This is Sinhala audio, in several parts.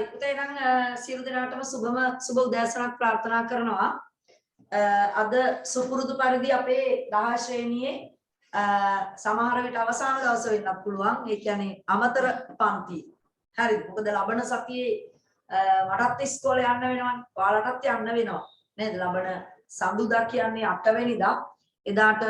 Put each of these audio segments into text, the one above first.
පුතේ නම් සියලු දෙනාටම සුබ උදෑසනක් ප්‍රාර්ථනා කරනවා. අද සුපුරුදු පරිදි අපේ 10 ශ්‍රේණියේ සමහර විට අවසාන දවස වෙන්නත් පුළුවන්. ඒ කියන්නේ අමතර පන්ති. හරිද? මොකද ලබන සතියේ මටත් ඉස්කෝලේ යන්න වෙනවනේ. ඔයාලටත් යන්න වෙනවා. නේද? ලබන සඳුදා කියන්නේ 8 වෙනිදා. එදාට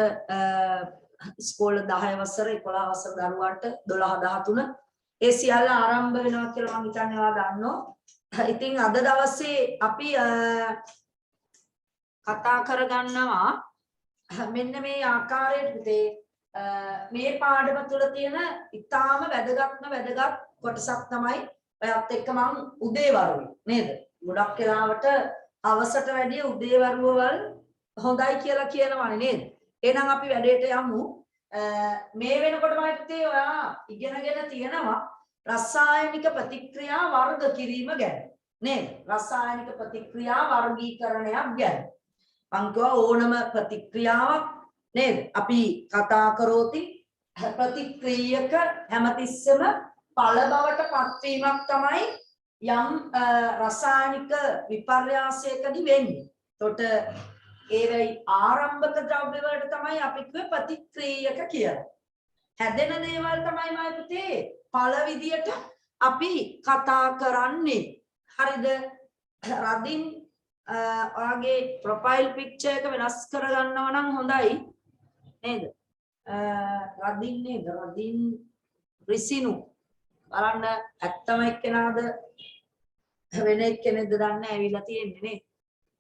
ඉස්කෝල 10 වසර 11 වසර දරුවන්ට 12 13 ඒ සියල්ල ආරම්භ වෙනවා කියලා මම හිතන්නේ ඔයාලා දන්නවා. ඉතින් අද දවසේ අපි කතා කරගන්නවා මෙන්න මේ ආකාරයට පුතේ මේ පාඩම තුල තියෙන ඉතාම වැදගත් කොටසක් තමයි ඔයත් එක්ක මම උදේවරුයි නේද? ගොඩක් වෙලාවට අවසට වැඩිය උදේවරුවවල් හොඳයි කියලා කියනවනේ නේද? එහෙනම් අපි වැඩේට යමු. මේ වෙනකොටම පුතේ ඔයා ඉගෙනගෙන තියෙනවා රසායනික ප්‍රතික්‍රියා වර්ග කිරීම ගැන නේද? රසායනික ප්‍රතික්‍රියා වර්ගීකරණයක් ගැන. පංකව ඕනම ප්‍රතික්‍රියාවක් නේද? අපි කතා කරෝති ප්‍රතික්‍රියක හැමතිස්සෙම ඵල බවට පත්වීමක් තමයි යම් රසායනික විපර්යාසයකදී වෙන්නේ. එතකොට ඒවයි ආරම්භක ද්‍රව්‍ය වලට තමයි අපි කිව්වේ ප්‍රතික්‍රියක කියලා. හැදෙන දේවල් තමයි මම පුතේ ඵල විදියට අපි කතා කරන්නේ. හරිද? රදින් ඔයාගේ ප්‍රොෆයිල් පික්චර් එක වෙනස් කරගන්නව නම් හොඳයි. නේද? රදින් නේද? රදින් රිසිනු. බලන්න ඇත්තම එක්කෙනාද වෙන එක්කෙනෙක්ද දන්නේ ඇවිල්ලා තියෙන්නේ නේ.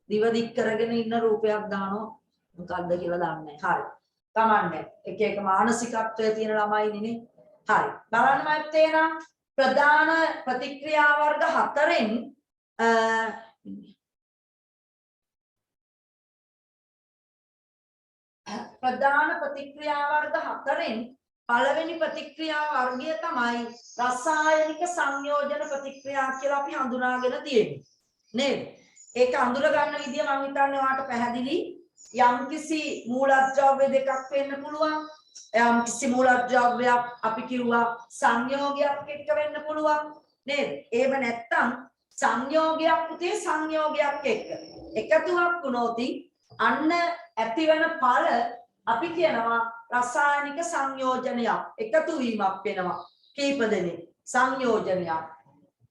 දිව දික් කරගෙන ඉන්න රූපයක් දානවා මොකක්ද කියලා දන්නේ නැහැ. හරි. තමන්නේ එක එක මානසිකත්වයේ තියෙන ළමයිනේ නේ. හරි. බලන්න මම තේරෙනවා ප්‍රධාන ප්‍රතික්‍රියා වර්ග 4න් ප්‍රධාන ප්‍රතික්‍රියා වර්ග 4න් පළවෙනි ප්‍රතික්‍රියා වර්ගය තමයි රසායනික සංයෝජන ප්‍රතික්‍රියා කියලා අපි හඳුනාගෙන තියෙන්නේ. නේද? ඒක අඳුර ගන්න විදිය මම හිතන්නේ ඔයාලට පැහැදිලි. යම්කිසි මූලද්‍රව්‍ය දෙකක් වෙන්න පුළුවන්. යම්කිසි මූලද්‍රව්‍යයක් අපි කිව්වා සංයෝගයක් එක්ක වෙන්න පුළුවන්. නේද? ඒව නැත්තම් සංයෝගයක් පුතේ සංයෝගයක් එක්ක එකතුවක් වුණොත් අන්න ඇතිවන ඵල අපි කියනවා රසායනික සංයෝජනයක්. එකතු වීමක් වෙනවා. කීප දෙනෙක් සංයෝජනයක්.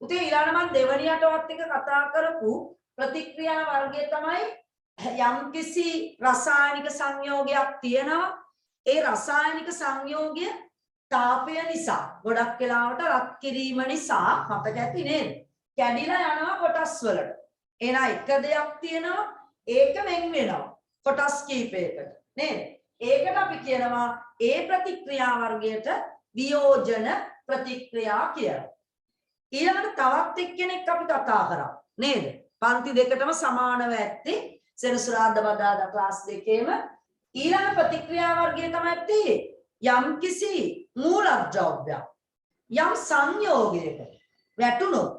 පුතේ ඊළඟ මම දෙවනියටවත් එක කතා කරපු ප්‍රතික්‍රියා වර්ගය තමයි යම්කිසි රසායනික සංයෝගයක් තියෙනවා. ඒ රසායනික සංයෝගය තාපය නිසා ගොඩක් වෙලාවට රත් කිරීම නිසා මතක ඇති නේද? කැඩිලා යනවා කොටස් වලට. එහෙනම් එක දෙයක් තියෙනවා ඒක වෙන් වෙනවා කොටස් කීපයකට නේද? ඒකට අපි කියනවා ඒ ප්‍රතික්‍රියා වර්ගයට වියෝජන ප්‍රතික්‍රියා කියලා. ඊළඟට තවත් එක්කෙනෙක් අපි කතා කරා නේද? පන්ති දෙකටම සමානව ඇත්තේ සෙනසුරාදා බදාදා ක්ලාස් දෙකේම ඊළඟ ප්‍රතික්‍රියා වර්ගය තමයි තියෙන්නේ යම්කිසි මූලද්‍රව්‍යයක් යම් සංයෝගයකට වැටුණොත්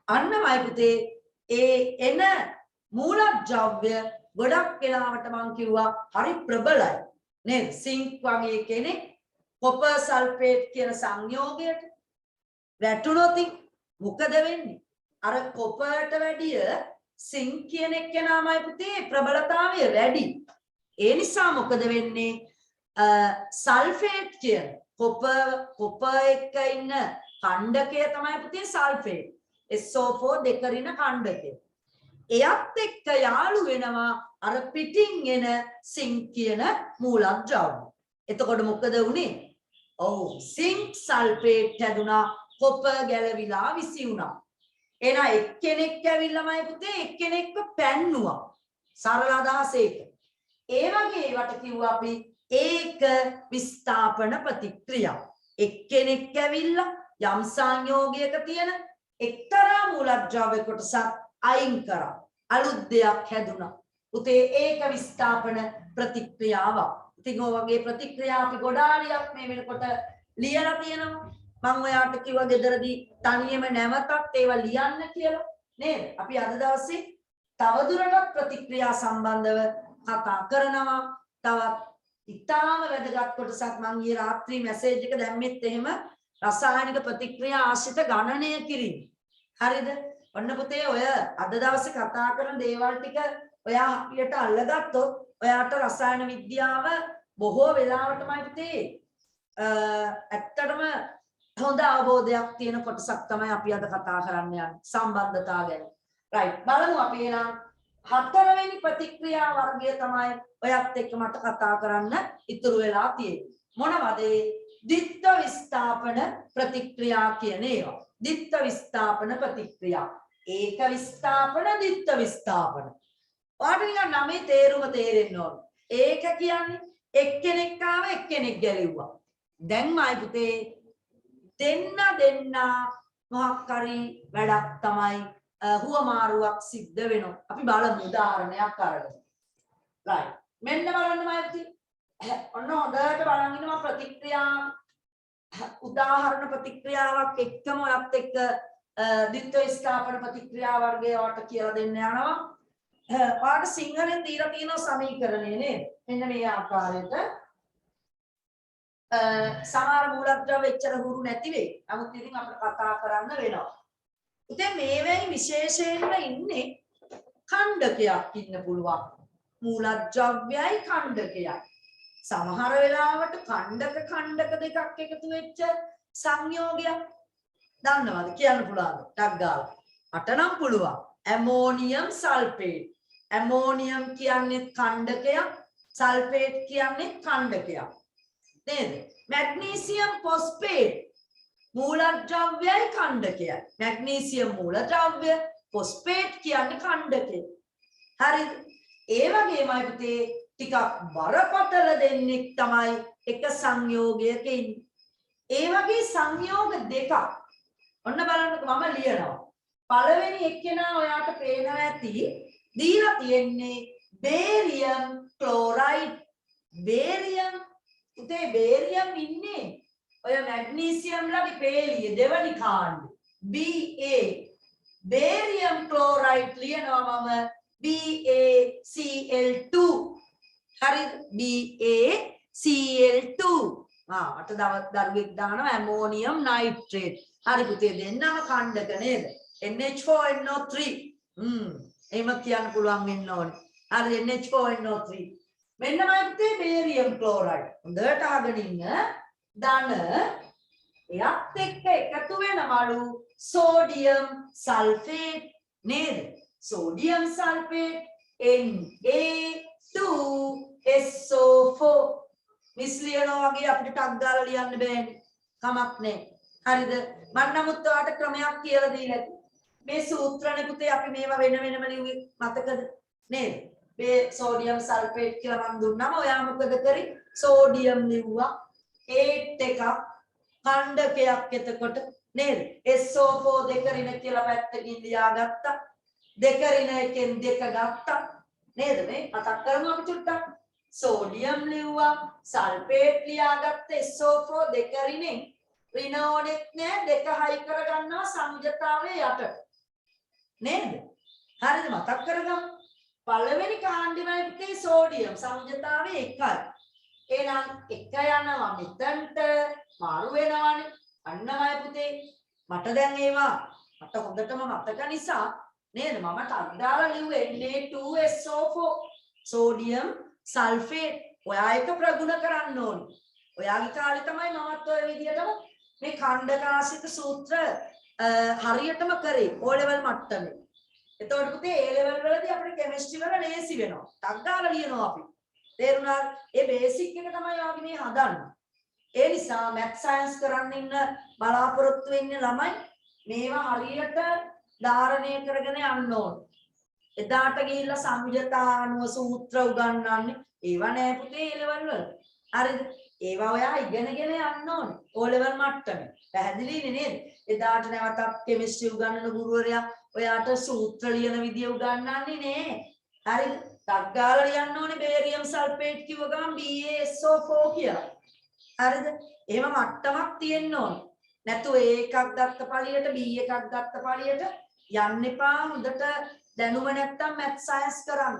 අන්නමයි පුතේ ඒ එන මූලද්‍රව්‍ය ගොඩක් වෙලාවට මම කිව්වා හරි ප්‍රබලයි නේද? සිංක් වගේ කෙනෙක් කොපර් සල්ෆේට් කියන සංයෝගයට වැටුණොත් මොකද වෙන්නේ? අර කොපර්ට වැඩිය සිංක් කියන එක්කෙනාමයි පුතේ ප්‍රබලතාවය වැඩි. ඒ නිසා මොකද වෙන්නේ? සල්ෆේට් කියන කොපර් එක්ක ඉන්න කණ්ඩකය තමයි පුතේ සල්ෆේට්. SO4 දෙකරින කණ්ඩකය. එයත් එක්ක යාළු වෙනවා අර පිටින් එන සිංක් කියන මූලද්‍රව්‍ය. එතකොට මොකද වුනේ? ඔව් සිංක් සල්ෆේට් හැදුනා කොපර් ගැලවිලා විසි වුණා. එහෙනම් එක්කෙනෙක් ඇවිල්ලාමයි පුතේ එක්කෙනෙක්ව පැන්නුවා. සරල අදහස ඒක. ඒ වගේ ඒවට කිව්වා අපි ඒක විස්ථාපන ප්‍රතික්‍රියා. එක්කෙනෙක් ඇවිල්ලා යම් සංයෝගයක තියෙන එක්තරා මූලද්‍රව්‍ය කොටසක් අයින් කරා. අලුත් දෙයක් හැදුනා. පුතේ ඒක විස්ථාපන ප්‍රතික්‍රියාවක්. ඉතින් ඔය වගේ ප්‍රතික්‍රියා අපි ගොඩාරියක් මේ වෙනකොට ලියලා තියෙනවා. මම ඔයාලට කිව්වා ගෙදරදී තනියම නැවතත් ඒවා ලියන්න කියලා නේද? අපි අද දවසේ තවදුරටත් ප්‍රතික්‍රියා සම්බන්ධව කතා කරනවා. තවත් ඉතාම වැදගත් කොටසක් මම ඊයේ රාත්‍රී මැසේජ් එක දැම්මෙත් එහෙම රසායනික ප්‍රතික්‍රියා ආශ්‍රිත ගණනය කිරීම. හරිද? ඔන්න පුතේ ඔය අද දවසේ කතා කරන දේවල් ටික ඔයා හරියට අල්ලගත්තොත් ඔයාට රසායන විද්‍යාව බොහෝ වෙලාවටමයි පුතේ ඇත්තටම හොඳ අවබෝධයක් තියෙන කොටසක් තමයි අපි අද කතා කරන්න යන්නේ සම්බන්ධතාව ගැන. රයිට්. බලමු අපි එහෙනම් හතරවෙනි ප්‍රතික්‍රියා වර්ගය තමයි ඔයත් එක්ක මට කතා කරන්න ඉතුරු වෙලා තියෙන්නේ. මොනවද ඒ? ද්විත්ව විස්ථාපන ප්‍රතික්‍රියා කියන ඒවා. ද්විත්ව විස්ථාපන ප්‍රතික්‍රියා. ඒක විස්ථාපන ද්විත්ව විස්ථාපන. ඔයාලට නිකන් නමේ තේරුම තේරෙන්න ඕන. ඒක කියන්නේ එක්කෙනෙක් ආව එක්කෙනෙක් ගැලෙව්වා. දැන් මයි පුතේ දෙන්න මොකක් හරි වැඩක් තමයි හුවමාරුවක් සිද්ධ වෙනවා. අපි බලමු උදාහරණයක් අරගෙන. right. මෙන්න බලන්න මයි පුතේ. ඔන්න හොඳට බලන් ඉන්නවා ප්‍රතික්‍රියා උදාහරණ ප්‍රතික්‍රියාවක් එක්කම ඔයත් එක්ක ද්විත්ව විස්ථාපන ප්‍රතික්‍රියා වර්ගය ඔයාලට කියලා දෙන්න යනවා. ඔයාලට සිංහලෙන් දීලා තියෙන සමීකරණය නේද? මෙන්න මේ ආකාරයට සමහර මූලද්‍රව්‍ය එච්චර හුරු නැති වෙයි. නමුත් ඉතින් අපිට කතා කරන්න වෙනවා. ඉතින් මේවෙයි විශේෂයෙන්ම ඉන්නේ ඛණ්ඩකයක් ඉන්න පුළුවන්. මූලද්‍රව්‍යයි ඛණ්ඩකයයි. සමහර වෙලාවට ඛණ්ඩක දෙකක් එකතු වෙච්ච සංයෝගයක් දන්නවද කියන්න පුළුවන්ද? ටක් ගාලා. අට නම් පුළුවන්. Ammonium sulphate. ඇමෝනියම් කියන්නේ ඛණ්ඩකයක්, සල්ෆේට් කියන්නේ ඛණ්ඩකයක්. නේද? මැග්නීසියම් ෆොස්ෆේට් මූලද්‍රව්‍යයි ඛණ්ඩකයයි. මැග්නීසියම් මූලද්‍රව්‍ය, ෆොස්ෆේට් කියන්නේ ඛණ්ඩකය. හරිද? ඒ වගේමයි පුතේ ටිකක් බරපතල දෙන්නෙක් තමයි එක සංයෝගයක ඉන්නේ. ඒ වගේ සංයෝග දෙකක්. ඔන්න බලන්නකෝ මම ලියනවා. පළවෙනි එක්කෙනා ඔයාට පේනවා ඇති දීලා තියෙන්නේ බේරියම් ක්ලෝරයිඩ්. බේරියම් පුතේ බේරියම් ඉන්නේ ඔය මැග්නීසියම් ලගේ පේලිය දෙවනි කාණ්ඩ Ba. බේරියම් ක්ලෝරයිඩ් ලියනවා මම BaCl2. හරිද? BaCl2. අට දරුවෙක් දානවා ඇමෝනියම් නයිට්‍රේට්. හරි පුතේ දෙන්නම ඛණ්ඩක නේද? NH4NO3. එහෙම කියන්න පුළුවන් වෙන්න ඕනේ. හරි NH4NO3. මෙන්නමයි පුතේ බේරියම් ක්ලෝරයිඩ්. හොඳට අහගෙන ඉන්න. ධන එයත් එක්ක එකතු වෙනවලු සෝඩියම් සල්ෆේට් නේද? sodium sulfate Na2SO4 මිස් ලියනවා වගේ අපිට ටක් ගාලා ලියන්න බෑනේ. කමක් නැහැ. හරිද? මම නමුත් ඔයාලට ක්‍රමයක් කියලා දීලා මේ සූත්‍රනේ පුතේ අපි මේවා වෙන වෙනම ලියුවේ මතකද? නේද? මේ sodium sulfate කියලා මම දුන්නාම ඔයා මොකද කරේ? sodium ලිව්වා 8 එකක් ඛණ්ඩකයක් එතකොට නේද? SO4 දෙකරින කියලා පැත්තකින් ලියාගත්තා. දෙකරින එකෙන් දෙක ගත්තා නේද? මේ මතක් කරමු අපි චුට්ටක්. සෝඩියම් ලිව්වා, සල්ෆේට් ලියාගත්ත SO4 දෙකරිනේ ඍණ ඕනෙත් නෑ දෙක හයි කරගන්නවා සංයුජතාවයේ යටට. නේද? හරිද? මතක් කරගමු. පළවෙනි කාණ්ඩෙමයි පුතේ සෝඩියම් සංයුජතාවයේ 1යි. එහෙනම් 1 යනවා මෙතනට මාරු වෙනවානේ. අන්නමයි පුතේ. මට දැන් ඒවා මට හොඳටම මතක නිසා නේද මම ටක් දාලා ලිව්වේ Na2SO4 සෝඩියම් සල්ෆේට්. ඔයා එක ප්‍රගුණ කරන්න ඕනේ. ඔයාගේ කාලේ තමයි මමත් ඔය විදිහටම මේ ඛණ්ඩකාසික සූත්‍ර හරියටම කරේ O level මට්ටමේ. එතකොට පුතේ A level වලදී අපිට කෙමිස්ට්‍රි වල ලේසි වෙනවා. ටක් දාලා ලියනවා අපි. තේරුණාද? ඒ බේසික් එක තමයි ඔයාගේ මේ හදන්නේ. ඒ නිසා මැත් සයන්ස් කරන්න ඉන්න බලාපොරොත්තු වෙන්නේ ළමයි මේවා හරියට ධාරණය කරගෙන යන්න ඕන. එදාට ගිහිල්ලා සංයුජතානුව සූත්‍ර උගන්වන්නේ ඒවා නෑ පුතේ A level වල. හරිද? ඒවා ඔයා ඉගෙනගෙන යන්න ඕනේ. O level මට්ටමේ. පැහැදිලිනේ නේද? එදාට නැවතත් කෙමිස්ට්‍රි උගන්වන ගුරුවරයා ඔයාට සූත්‍ර ලියන විදිය උගන්වන්නේ නෑ. හරිද? ටක් ගාලා ලියන්න ඕනේ බේරියම් සල්ෆේට් කිව්ව ගමන් BaSO4 කියලා. හරිද? එහෙම මට්ටමක් තියෙන්න ඕනේ. නැතු A එකක් ගත්ත පළියට B එකක් ගත්ත පළියට යන්න එපා. හොඳට දැනුම නැත්තම් මැත් සයන්ස් කරන්න.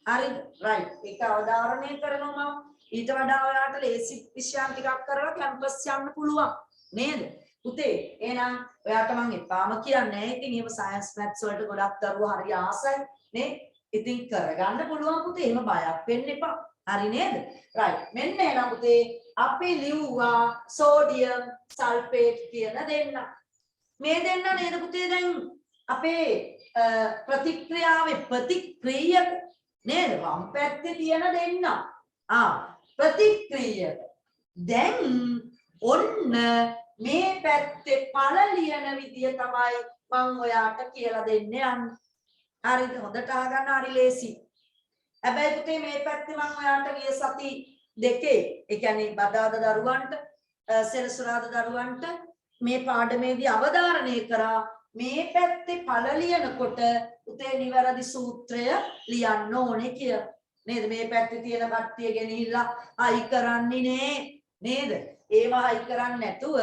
හරිද? රයිට්. ඒක අවධාරණය කරනවා මම. ඊට වඩා ඔයාලට ලේසි විෂයන් ටිකක් කරලා කැම්පස් යන්න පුළුවන්. නේද? පුතේ එහෙනම් ඔයාට මම එපාම කියන්නේ නැහැ. ඉතින් එහෙම සයන්ස් මැත්ස් වලට ගොඩක් දරුවෝ හරි ආසයි නේ. ඉතින් කරගන්න පුළුවන් පුතේ. එහෙම බයක් වෙන්න එපා. හරි නේද? right. මෙන්න එහෙනම් පුතේ අපි ලිව්වා සෝඩියම් සල්ෆේට් කියන දෙන්න. මේ දෙන්න නේද පුතේ දැන් අපේ ප්‍රතික්‍රියාවේ ප්‍රතික්‍රියක නේද? වම් පැත්තේ තියෙන දෙන්න. ප්‍රතික්‍රියක. දැන් ඔන්න මේ පැත්තේ පළ ලියන විදිය තමයි මම ඔයාට කියලා දෙන්න යන්නේ. හරිද? හොඳට අහගන්න හරි ලේසි. හැබැයි පුතේ මේ පැත්තේ මම ඔයාට ගිය සති දෙකේ ඒ කියන්නේ බදාදා දරුවන්ට සෙනසුරාදා දරුවන්ට මේ පාඩමේදී අවධාරණය කරා මේ පැත්තේ පළ ලියනකොට පුතේ නිවැරදි සූත්‍රය ලියන්න ඕනේ කියලා. නේද? මේ පැත්තේ තියෙන කට්ටිය ගෙනහිල්ලා අයි කරන්නේ නේද? ඒව අයි කරන්නේ නැතුව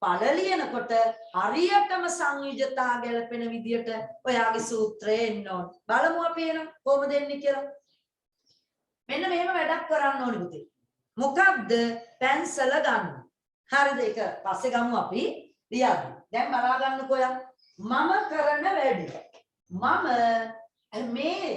පළ ලියනකොට හරියටම සංයුජතා ගැලපෙන විදියට ඔයාගේ සූත්‍රය එන්න ඕන. බලමු අපි එන කොහොමද එන්නේ කියලා. මෙන්න මෙහෙම වැඩක් කරන්න ඕනේ පුතේ. මොකක්ද? පැන්සල ගන්න. හරිද? ඒක පස්සේ ගමු අපි ලියන්න. දැන් බලා ගන්නකෝ යා. මම කරන වැඩේ. මම මේ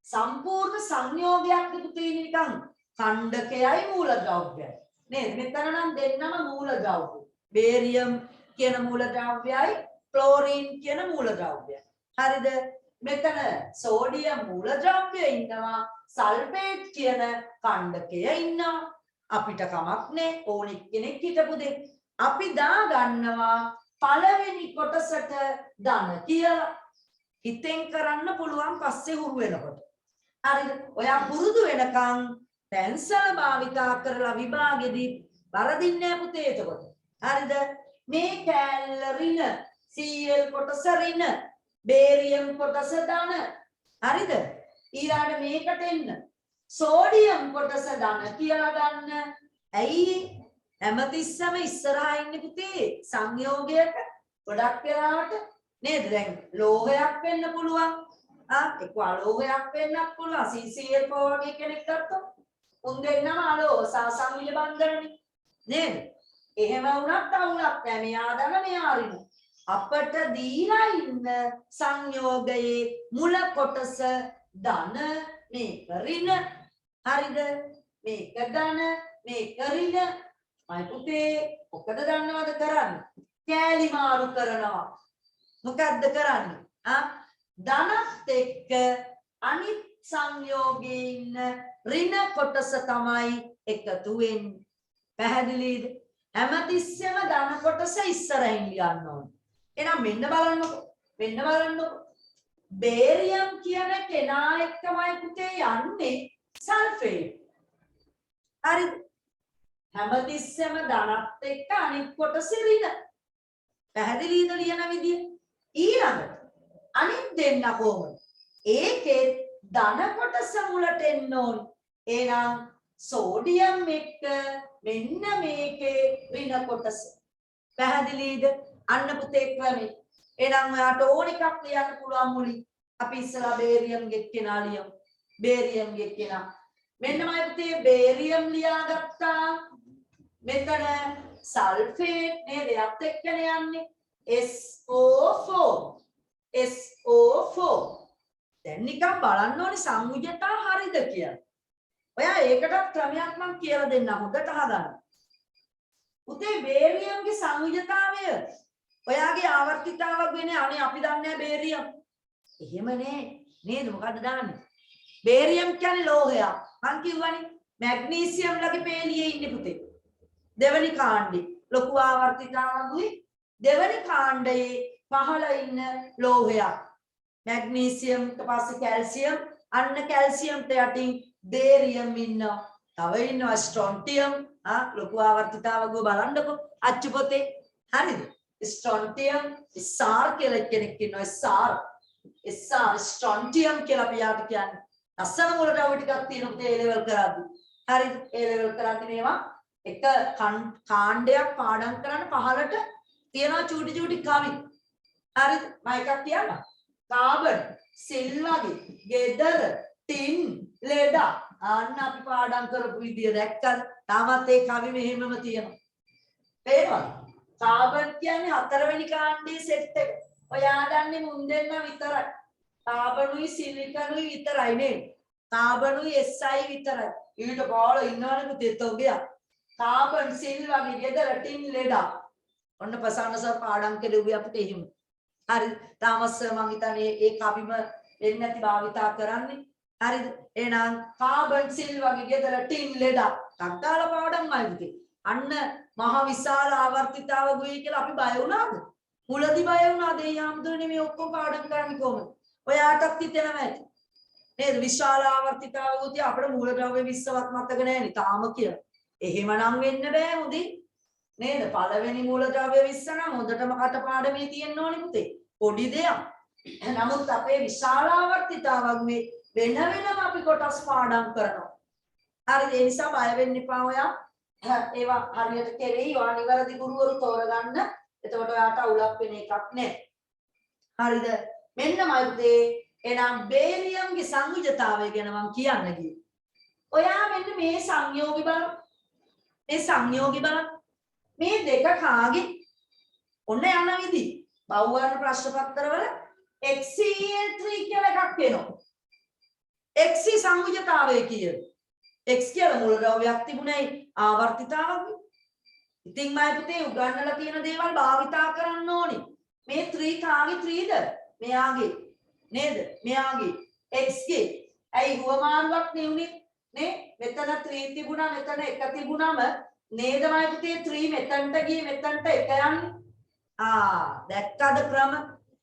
සම්පූර්ණ සංයෝගයක් පුතේ නිකන් ඛණ්ඩකයයි මූලද්‍රව්‍යයයි. නේද? මෙතන නම් දෙන්නම මූලද්‍රව්‍ය. බේරියම් කියන මූලද්‍රව්‍යයයි ක්ලෝරින් කියන මූලද්‍රව්‍යයයි. හරිද? මෙතන සෝඩියම් මූලද්‍රව්‍යය ඉන්නවා, සල්ෆේට් කියන ඛණ්ඩකය ඉන්නවා. අපිට කමක් නැහැ. ඕනෙක් කෙනෙක් හිටපු දෙයක්. අපි දා ගන්නවා පළවෙනි කොටසට ධන කියලා. හිතෙන් කරන්න පුළුවන් පස්සේ හුරු වෙනකොට. හරිද? ඔයා පුරුදු වෙනකන් පැන්සල භාවිතා කරලා විභාගෙදී වරදින්නේ නැහැ පුතේ එතකොට. හරිද? මේ කැලල ඍණ Cl කොටස ඍණ බේරියම් කොටස ධන. හරිද? ඊළඟට මේකට එන්න. සෝඩියම් කොටස ධන කියලා ගන්න. ඇයි? හැමතිස්සම ඉස්සරහා ඉන්නේ පුතේ සංයෝගයක ගොඩක් වෙලාවට නේද? දැන් ලෝහයක් වෙන්න පුළුවන්. එක්ක අලෝහයක් වෙන්නත් පුළුවන්. CCl4 වගේ කෙනෙක් ගත්තොත් උන් දෙන්නම අලෝහ සාසංවිල බන්ධනනේ නේද? එහෙම වුණත් අවුලක් නැහැ. මෙයා දන මෙයා අරින. අපට දීලා ඉන්න සංයෝගයේ මුල කොටස ධන මේක ඍණ. හරිද? මේක ධන මේක ඍණ. මයි පුතේ ඔකද දන්නවද කරන්නේ? කෑලි මාරු කරනවා. මොකද්ද කරන්නේ? ධනත් එක්ක අනිත් සංයෝගයේ ඉන්න ඍණ කොටස තමයි එකතු වෙන්නේ. පැහැදිලිද? හැමතිස්සෙම ධන කොටස ඉස්සරහින් ලියන්න ඕනේ. එහෙනම් මෙන්න බලන්නකෝ. මෙන්න බලන්නකෝ. බේරියම් කියන කෙනා එක්කමයි පුතේ යන්නේ සල්ෆේට්. හරිද? හැමතිස්සෙම ධනත් එක්ක අනිත් කොටස ඍණ. පැහැදිලිද ලියන විදිය? ඊළඟට අනිත් දෙන්න කොහොමද? ඒකේ ධන කොටස මුලට එන්න ඕනේ. එහෙනම් සෝඩියම් එක්ක මෙන්න මේකේ ඍණ කොටස. පැහැදිලිද? අන්න පුතේ ක්‍රමෙ. එහෙනම් ඔයාට ඕන එකක් ලියන්න පුළුවන් මුලින්. අපි ඉස්සලා බේරියම් ගෙක්කෙනා ලියමු. බේරියම් ගෙක්කෙනා. මෙන්න මම පුතේ බේරියම් ලියාගත්තා. මෙතන සල්ෆේට් නේද? යත් එක්කනේ යන්නේ. SO4. SO4. දැන් නිකන් බලන්න ඕනේ සංයුජතා හරිද කියලා. ඔයා ඒකටත් ක්‍රමයක් මම කියලා දෙන්නම්. හොඳට අහගන්න. පුතේ බේරියම්ගේ සංයුජතාවය ඔයාගේ ආවර්තිතාවක් වෙන්නේ අනේ අපි දන්නේ නැහැ බේරියම්. එහෙම නේද? මොකද්ද දාන්නේ? බේරියම් කියන්නේ ලෝහයක්. මං කිව්වනේ මැග්නීසියම් ලගේ පේලියේ ඉන්නේ පුතේ. දෙවනි කාණ්ඩේ ලොකු ආවර්තිතාවකුයි දෙවනි කාණ්ඩයේ පහළ ඉන්න ලෝහයක්. මැග්නීසියම් ඊට පස්සේ කැල්සියම් අන්න කැල්සියම්ට යටින් බේරියම් ඉන්නවා. තව ඉන්නවා ස්ට්‍රොන්ටියම් ලොකු ආවර්තිතාවක බලන්නකෝ අච්චු පොතේ. හරිද? ස්ට්‍රොන්ටියම් SR කියලා කෙනෙක් ඉන්නවා. SR ස්ට්‍රොන්ටියම් කියලා අපි යාට කියන්නේ. අස්සන වලට ඔය ටිකක් තියෙන පුතේ A level කරද්දි. හරිද? A level කරද්දි මේවා එක කාණ්ඩයක් පාඩම් කරන්න පහලට තියෙනවා චූටි චූටි කවි. හරිද? මම එකක් කියන්නම්. කාබන්, සිල් වගේ, ගෙදර, ටින්, ලෙඩ. අන්න අපි පාඩම් කරපු විදිය දැක්කද? තාමත් ඒ කවි මෙහෙමම තියෙනවා. තේරෙනවද? කාබන් කියන්නේ හතරවෙනි කාණ්ඩයේ සෙට් එක. ඔයා දන්නේ මුන් දෙන්න විතරයි. කාබනුයි සිලිකනුයි විතරයි නේද? කාබනුයි SI විතරයි. ඊට බාල ඉන්නවනේ පුතේ තෝගියා. කාබන් සිල් වගේ ගෙදර ටින් ලෙඩා. ඔන්න ප්‍රසන්න සර් පාඩම් කෙරුවේ අපිට එහෙම. හරි. තාමස් මං හිතන්නේ ඒක අපිම වෙන්නේ නැති භාවිතා කරන්නේ. හරිද? එහෙනම් කාබන් සිල් වගේ ගෙදර ටින් ලෙඩා. ටක්කාල පාඩම්මයි පුතේ. අන්න මහ විශාල ආවර්තිතාවකුයි කියලා අපි බය වුණාද? මුලදී බය වුණාද? ඒ යාම්දුරනේ මේ ඔක්කොම පාඩම් කරන්නේ කොහොමද? ඔයාටත් හිතෙනවා ඇති. නේද? විශාල ආවර්තිතාවකුයි අපේ මූලද්‍රව්‍ය 20වත් මතක නැහැ නේ තාම කියලා. එහෙමනම් වෙන්න බෑ මුදි. නේද? පළවෙනි මූලද්‍රව්‍ය 20 නම් හොඳටම කටපාඩමේ තියෙන්න ඕනේ පුතේ. පොඩි දෙයක්. නමුත් අපේ විශාල ආවර්තිතාවක් මේ වෙන වෙනම අපි කොටස් පාඩම් කරනවා. හරිද? ඒ නිසා බය වෙන්න එපා ඔයා. ඒවා හරියට කෙරෙයි වා නිවැරදි ගුරුවරු තෝරගන්න. එතකොට ඔයාට අවුලක් වෙන එකක් නෑ. හරිද? මෙන්නමයි පුතේ. එහෙනම් බේරියම්ගේ සංයුජතාවය ගැන මම කියන්න ගියේ. ඔයා මෙන්න මේ සංයෝගي බලන්න. මේ සංයෝගي බලන්න. මේ දෙක කාගේ? ඔන්න යන විදි. බහුවර්ණ ප්‍රශ්න පත්‍රවල XCl3 කියලා එකක් එනවා. XC සංයුජතාවය කියන්නේ X කියලා මූලද්‍රව්‍යයක් තිබුණයි ආවර්තිතාවක්. ඉතින් මම පුතේ උගන්වලා තියෙන දේවල් භාවිතා කරන්න ඕනේ. මේ 3 කාගේ 3ද? මෙයාගේ. නේද? මෙයාගේ X ගේ. ඇයි හුවමාරුවක් නෙවුනේ? නේ? මෙතන 3 තිබුණා මෙතන 1 තිබුණාම නේද මම පුතේ 3 මෙතනට ගියේ මෙතනට 1 යන්නේ. දැක්කද ක්‍රම?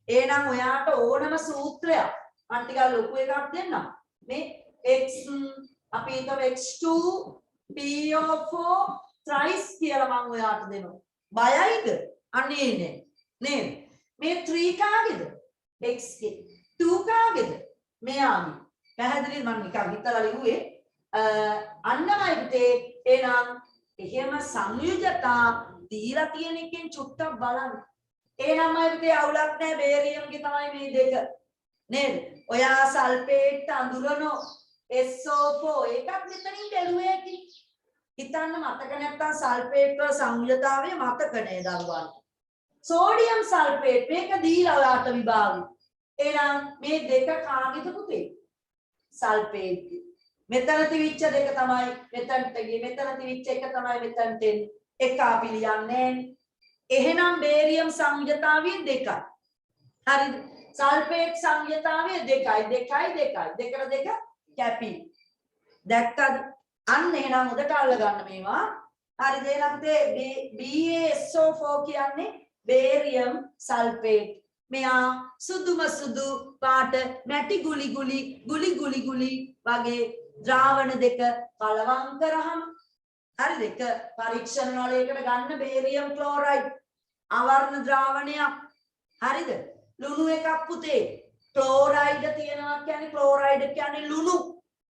එහෙනම් ඔයාට ඕනම සූත්‍රයක් මම ටිකක් ලොකු එකක් දෙන්නම්. මේ X අපි හිතමු x2 po4 thrice කියලා මම ඔයාට දෙනවා. බයයිද? අනේ නේද? මේ 3 කාගේද? x ගේ. 2 කාගේද? මෙයාගේ. පැහැදිලිද? මම නිකන් හිතලා ලිව්වේ. අන්නමයි පුතේ. එහෙනම් එහෙම සංයුජතා දීලා තියෙන එකෙන් චුට්ටක් බලන්න. එහෙනම්මයි පුතේ අවුලක් නැහැ බේරියම්ගේ තමයි මේ දෙක. නේද? ඔයා සල්ෆේට් අඳුරනෝ SO4 එකක් මෙතනින් බැලුවේ ඇති. හිතන්න මතක නැත්තම් සල්ෆේට් වල සංයුජතාවය මතක නෑ දරුවන්ට. සෝඩියම් සල්ෆේට් මේක දීලා ඔයාට විභාගෙ. එහෙනම් මේ දෙක කාගේද පුතේ? සල්ෆේට්. මෙතන තිවිච්ච දෙක තමයි මෙතනට ගියේ. මෙතන තිවිච්ච එක තමයි මෙතනට එන්නේ. එක අපි ලියන්නේ. එහෙනම් බේරියම් සංයුජතාවය දෙකයි. හරිද? සල්ෆේට් සංයුජතාවය දෙකයි. දෙකට දෙක කැපි. දැක්කද? අන්න එහෙනම් උදට අල්ල ගන්න මේවා. හරිද? එහෙනම් BaSO4 කියන්නේ බේරියම් සල්ෆේට්. මෙයා සුදුම සුදු පාට මැටි ගුලි ගුලි වගේ ද්‍රාවණ දෙක කලවම් කරාම හරිද? එක පරීක්ෂණ වලයකට ගන්න බේරියම් ක්ලෝරයිඩ් අවර්ණ ද්‍රාවණයක්. හරිද? ලුණු එකක් පුතේ. ක්ලෝරයිඩ් තියෙනවා කියන්නේ ක්ලෝරයිඩ් කියන්නේ ලුණු.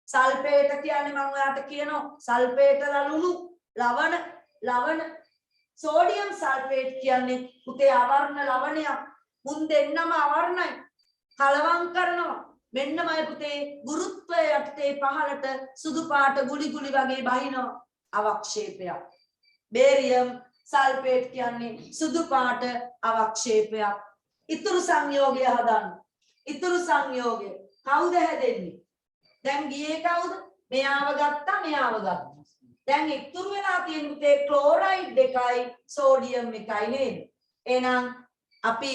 සල්ෆේට කියන්නේ මම ඔයාට කියනවා සල්ෆේටලා ලුණු. ලවණ. සෝඩියම් සල්ෆේට් කියන්නේ පුතේ අවර්ණ ලවණයක්. මුන් දෙන්නම අවර්ණයි. කලවම් කරනවා. මෙන්නමයි පුතේ ගුරුත්වය යටතේ පහළට සුදු පාට ගුලි වගේ බහිනවා අවක්ෂේපයක්. බේරියම් සල්ෆේට් කියන්නේ සුදු පාට අවක්ෂේපයක්. ඉතුරු සංයෝගය හදන්න. ඉතුරු සංයෝගය කවුද හැදෙන්නේ? දැන් ගියේ කවුද? මෙයාව ගත්තා. දැන් ඉතුරු වෙලා තියෙන පුතේ ක්ලෝරයිඩ් එකයි සෝඩියම් එකයි නේද? එහෙනම් අපි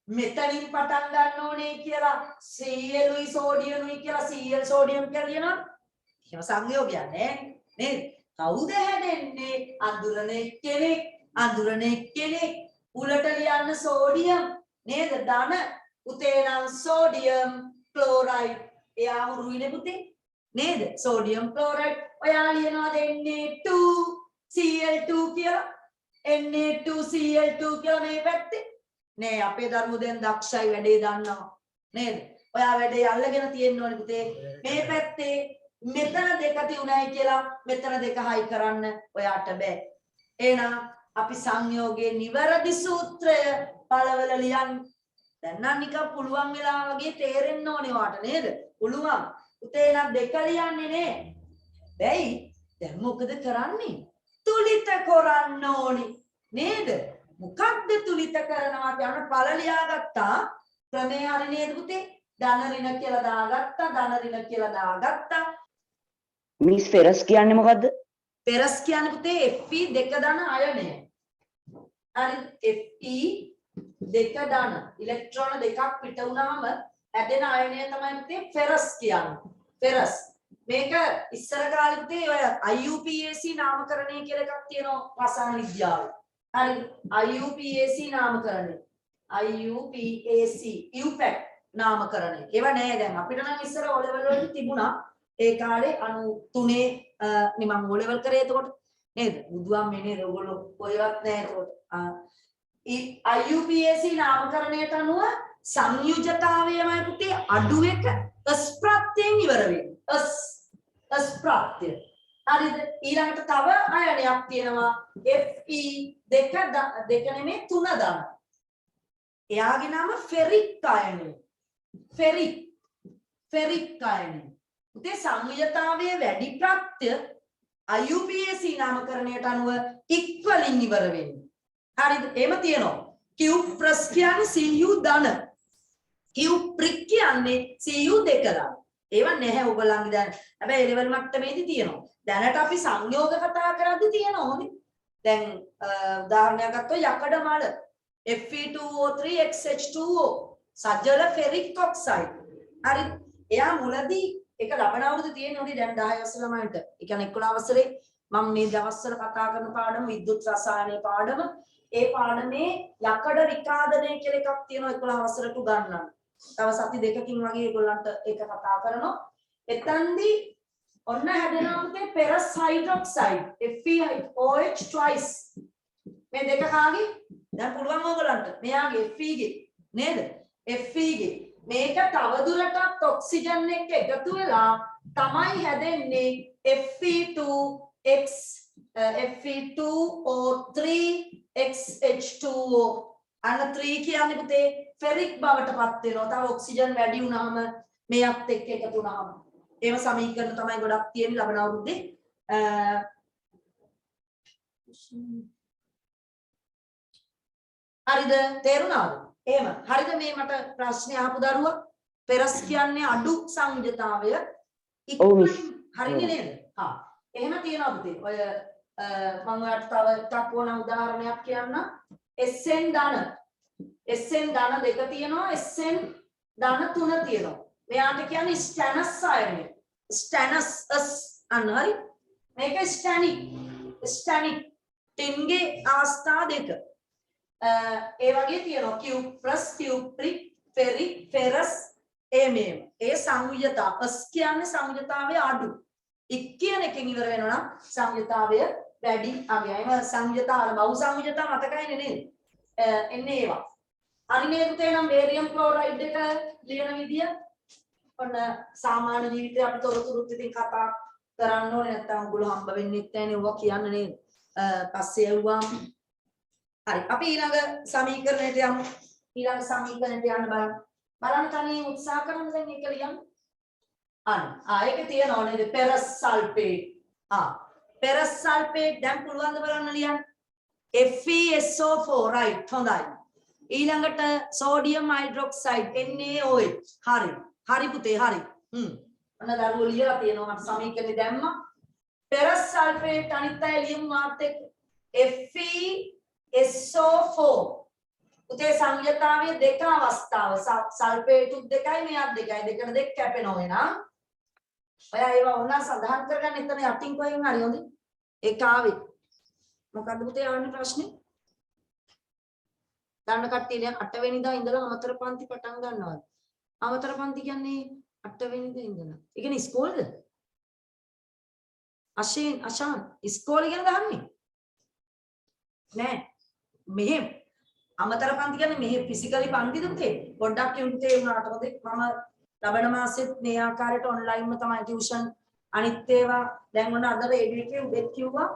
මෙතනින් පටන් ගන්න ඕනේ කියලා Cl සෝඩියම්යි කියලා Cl සෝඩියම් කියලා කියනවා. එහෙම සංයෝගයක් නෑ නේද? කවුද හැදෙන්නේ? අඳුරන කෙනෙක්. උලට ලියන්න සෝඩියම් නේද? ධන පුතේ නම් සෝඩියම් ක්ලෝරයිඩ්. එයා උරුයිනේ පුතේ නේද? Sodium chloride. ඔයා ලියනවා Na2Cl2 කියලා. Na2Cl2 කියලා මේ පැත්තේ. නේ අපේ දරුවෝ දැන් දක්ෂයි වැඩේ දන්නවා නේද? ඔයා වැඩේ අල්ලගෙන තියෙන්න ඕනේ පුතේ. මේ පැත්තේ මෙතන දෙක තියුණයි කියලා මෙතන දෙක හයි කරන්න ඔයාට බෑ. එහෙනම් අපි සංයෝගයේ නිවැරදි සූත්‍රය පළවල ලියන්න. දැන් නම් නිකන් පුළුවන් වෙලා වගේ තේරෙන්න ඕනේ වාට නේද? පුළුවන්. පුතේ නම් දෙක ලියන්නේ නේ. බැයි දැන් මොකද කරන්නේ? තුලිත කරන්න ඕනේ නේද? මොකක්ද තුලිත කරනවා කියන පළ ලියාගත්තා ක්‍රමේ හරි නේද පුතේ ධන ඍණ කියලා දාගත්තා ධන ඍණ කියලා දාගත්තා මිස් ෆෙරස් කියන්නේ මොකද්ද? ෆෙරස් කියන්නේ පුතේ Fe දෙක ධන අයනය හරි Fe දෙක ධන ඉලෙක්ට්‍රෝන දෙකක් පිට වුණාම හැදෙන අයනය තමයි පුතේ ෆෙරස් කියන්නේ ෆෙරස් මේක ඉස්සර කාලේ පුතේ ඔය IUPAC නාමකරණය කියලා එකක් තියෙනවා රසායන විද්‍යාවේ හරි IUPAC නාමකරණය IUPAC UPAC නාමකරණය ඒව නෑ දැන් අපිට නම් ඉස්සර O level වලදී තිබුණා ඒ කාලේ 93 මම O level කරේ එතකොට නේද බුදුහාමේ නේද ඔයගොල්ලෝ කොහෙවත් නෑ එතකොට IUPAC නාමකරණයට අනුව සංයුජතාවයමයි පුතේ අඩු එක S ප්‍රත්‍යයෙන් ඉවර වෙන්නේ S ප්‍රත්‍ය හරිද ඊළඟට තව අයනයක් තියෙනවා Fe දෙක නෙමෙයි තුන දාන එයාගේ නම ෆෙරික් අයනය ෆෙරික් අයනය පුතේ සංයුජතාවයේ වැඩි ප්‍රත්‍ය IUPAC නාමකරණයට අනුව ඉක්වලින් ඉවර වෙන්නේ හරිද එහෙම තියෙනවා Q+ කියන්නේ Cu ධන Q ප්‍රික් කියන්නේ Cu දෙක ධන ඒව නැහැ ඔයගොල්ලන්ගේ දැන් හැබැයි ඒ ලෙවල් මට්ටමේදී තියෙනවා දැනට අපි සංයෝග කතා කරද්දී තියෙනෝනේ දැන් උදාහරණයක් ගත්තොත් යකඩ මල Fe2O3XH2O සජල ෆෙරික් ඔක්සයිඩ් හරි එයා මුලදී ඒක ලබන අවුරුදු තියෙනෝනේ දැන් 10 වසර ළමයින්ට ඒ කියන්නේ 11 වසරේ මම මේ දවස්වල කතා කරන පාඩම විද්‍යුත් රසායනයේ පාඩම ඒ පාඩමේ යකඩ විකාදනය කියලා එකක් තියෙනවා 11 වසරට උගන්වන්න. තව සති දෙකකින් වගේ ඒගොල්ලන්ට ඒක කතා කරනවා. එතනදී ඔන්න හැදෙනවා පුතේ පෙරස් හයිඩ්‍රොක්සයිඩ් FeOH twice. මේ දෙක කාගේ? දැන් පුළුවන් ඕගොල්ලන්ට. මෙයාගේ Fe ගේ නේද? Fe ගේ. මේක තවදුරටත් ඔක්සිජන් එක්ක එකතු වෙලා තමයි හැදෙන්නේ Fe2X Fe2O3 XH2O අන්න 3 කියන්නේ පුතේ ෆෙරික් බවට පත් වෙනවා. තව ඔක්සිජන් වැඩි වුණාම මේවත් එක්ක එකතු වුණාම ඒව සමීකරණ තමයි ගොඩක් තියෙන්නේ ලබන අවුරුද්දේ. හරිද? තේරුණාද? එහෙම. හරිද මේ මට ප්‍රශ්නේ අහපු දරුවා? පෙරස් කියන්නේ අඩු සංයුජතාවය හරිනේ නේද? හා. එහෙම තියෙනවා පුතේ. ඔය මම ඔයාලට තව එකක් ඕන උදාහරණයක් කියන්න. SN ධන දෙක තියෙනවා SN ධන තුන තියෙනවා. මෙයාට කියන්නේ ස්ටැනස් අයනය. ස්ටැනස් අන්න හරි. මේක ස්ටැනික් ටින්ගේ අවස්ථා දෙක. ඒ වගේ තියෙනවා Q+ Q ප්‍රික් ෆෙරික් ෆෙරස් මේ ඒ සංයුජතාව S කියන්නේ සංයුජතාවයේ අඩු. ඉක් කියන එකෙන් ඉවර වෙනවා නම් සංයුජතාවය වැඩි අගයම සංයුජතාව බහු සංයුජතාව මතකයිනේ නේද? එන්නේ ඒවා. අනිනේ පුතේ නම් බේරියම් ක්ලෝරයිඩ් එක ලියන විදිය ඔන්න සාමාන්‍ය ජීවිතේ අපි තොරතුරුත් ඉතින් කතා කරන්න ඕනේ නැත්නම් ඔයගොල්ලෝ හම්බ වෙන්නෙත් නැහැ නේ ඔවා කියන්න නේද? පස්සේ යවුවා. හරි අපි ඊළඟ සමීකරණයට යමු. ඊළඟ සමීකරණයට යන්න බලන්න. බලන්න තනියෙන් උත්සාහ කරන්න දැන් ඒක ලියන්න. ඒක තියෙනවා නේද පෙරස් සල්ෆේට්. පෙරස් සල්ෆේට් දැන් පුළුවන් ද බලන්න ලියන්න. FeSO4 right හොඳයි. ඊළඟට සෝඩියම් හයිඩ්‍රොක්සයිඩ් NaOH හරි පුතේ හරි. අන්න දරුවෝ ලියලා තියෙනවා මට සමීකරණේ දැම්මා. පෙරස් සල්ෆේට් අනිත් අය ලියමු මාත් එක්ක. FeSO4 පුතේ සංයුජතාවයේ දෙක අවස්ථාව සල්ෆේටුත් දෙකයි මෙයක් දෙකයි දෙකට දෙක කැපෙනවා එනවා. ඔයා ඒවා ඕන සඳහන් කරගන්න එතන යටින් කොහෙන් හරි හොඳයි. ඒක ආවේ. මොකද්ද පුතේ ආවනේ ප්‍රශ්නේ? ගන්න කට්ටිය දැන් 8 වෙනිදා ඉඳලා අමතර පන්ති පටන් ගන්නවා. අමතර පන්ති කියන්නේ 8 වෙනිදා ඉඳලා. ඒ කියන්නේ ඉස්කෝලේද? අශාන් ඉස්කෝලේ ගැන දහන්නේ? නෑ. මෙහෙම අමතර පන්ති කියන්නේ මෙහෙ ෆිසිකලි පන්තිද පුතේ? පොඩ්ඩක් කියුම්තේ වුණාට මොකද මම ලබන මාසෙත් මේ ආකාරයට ඔන්ලයින්ම තමයි ටියුෂන් අනිත් ඒවා දැන් ඔන්න අද රේඩියෝ එකේ උදේත් කිව්වා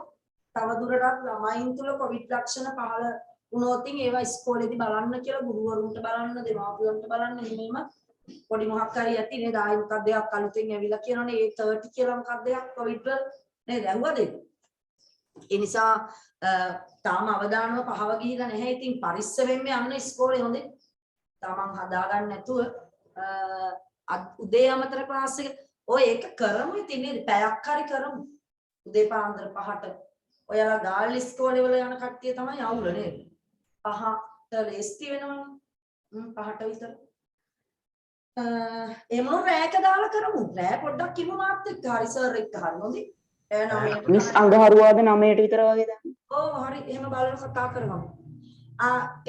තවදුරටත් ළමයින් තුල කොවිඩ් ලක්ෂණ පහළ වුණොත් ඒවා ඉස්කෝලේදී බලන්න කියලා ගුරුවරුන්ට බලන්න දෙමාපියන්ට බලන්න එහෙම පොඩි මොකක් හරි ඇති නේද ආයි මොකක් දෙයක් අලුතෙන් ඇවිල්ලා කියනවනේ ඒ 30 කියලා මොකක් දෙයක් කොවිඩ් වල නේද ඇහුවද ඒක ඒ නිසා තාම අවදානම පහව ගිහිලා නැහැ. ඉතින් පරිස්සමෙන් යන්න ඉස්කෝලේ හොඳේ. තමන් හදාගන්න නැතුව උදේ අමතර ක්ලාස් එක ඔය ඒක කරමු. ඉතින් පැයක් හරි කරමු. උදේ පාන්දර 5ට. ඔයාලා ගාල්ල ඉස්කෝලේ වල යන කට්ටිය තමයි අවුල නේද? 5ට ලේස්ති වෙනවනේ. 5ට විතර. එමුණු රෑක දාලා කරමු. රෑ පොඩ්ඩක් කිමු මාත් එක්ක. හරි සර් එක්ක හරි හොඳේ. මිස් අඟහරුවාද 9ට විතර වගේ දාන්න. ඔව් හරි එහෙම බලලා කතා කරගමු.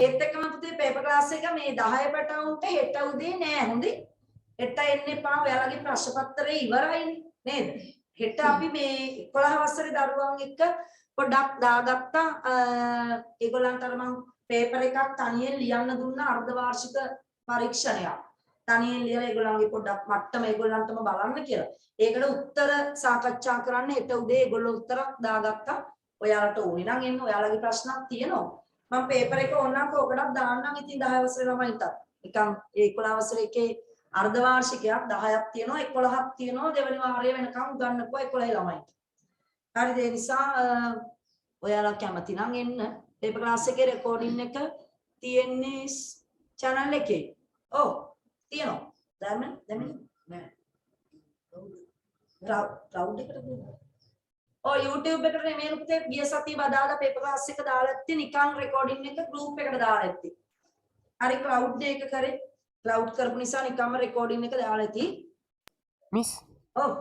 ඒත් එක්කම පුතේ පේපර් ක්ලාස් එක මේ 10 පැටවුන්ට හෙට උදේ නෑ හොඳේ. හෙට එන්න එපා. ඔයාලගේ ප්‍රශ්න පත්‍රය ඉවරයිනේ නේද? හෙට අපි මේ 11 වසරේ දරුවන් එක්ක පොඩ්ඩක් දාගත්තා. ඒගොල්ලන්ට අර මම පේපර් එකක් තනියෙන් ලියන්න දුන්න අර්ධ වාර්ෂික පරීක්ෂණයක්. තනියෙන් ලියලා ඒගොල්ලන්ගේ පොඩ්ඩක් මට්ටම ඒගොල්ලන්ටම බලන්න කියලා. ඒකට උත්තර සාකච්ඡා කරන්න හෙට උදේ ඒගොල්ලෝ උත්තරක් දාගත්තා. ඔයාලට ඕනේ නම් එන්න. ඔයාලගේ ප්‍රශ්නක් තියෙනවා. මම පේපර් එක ඕනනම් කෝකටක් දාන්නම්. ඉතින් 10 වසරේ ළමයින්ට නිකන් 11 වසරේ එකේ අර්ධ වාර්ෂිකයක් 10ක් තියෙනවා 11ක් තියෙනවා දෙවෙනි වාරය වෙනකම් උගන්වපුවා 11 ළමයින්ට. හරිද? ඒ නිසා ඔයාලා කැමති නම් එන්න. පේපර් ක්ලාස් එකේ රෙකෝඩින් එක තියෙන්නේ channel එකේ. ඔව් තියෙනවා. දැන් නෑ. ක්ලවුඩ් එකට දුන්නා. ඔය YouTube එකට මේ පුතේ ගිය සතිය බදාලා පේපර් ක්ලාස් එක දාලා ඇත්තේ නිකන් රෙකෝඩින් එක group එකට දාලා ඇත්තේ. හරි ක්ලවුඩ් එක කරේ ක්ලවුඩ් කරපු නිසා නිකම්ම රෙකෝඩින් එක දාලා ඇති. මිස් ඔව්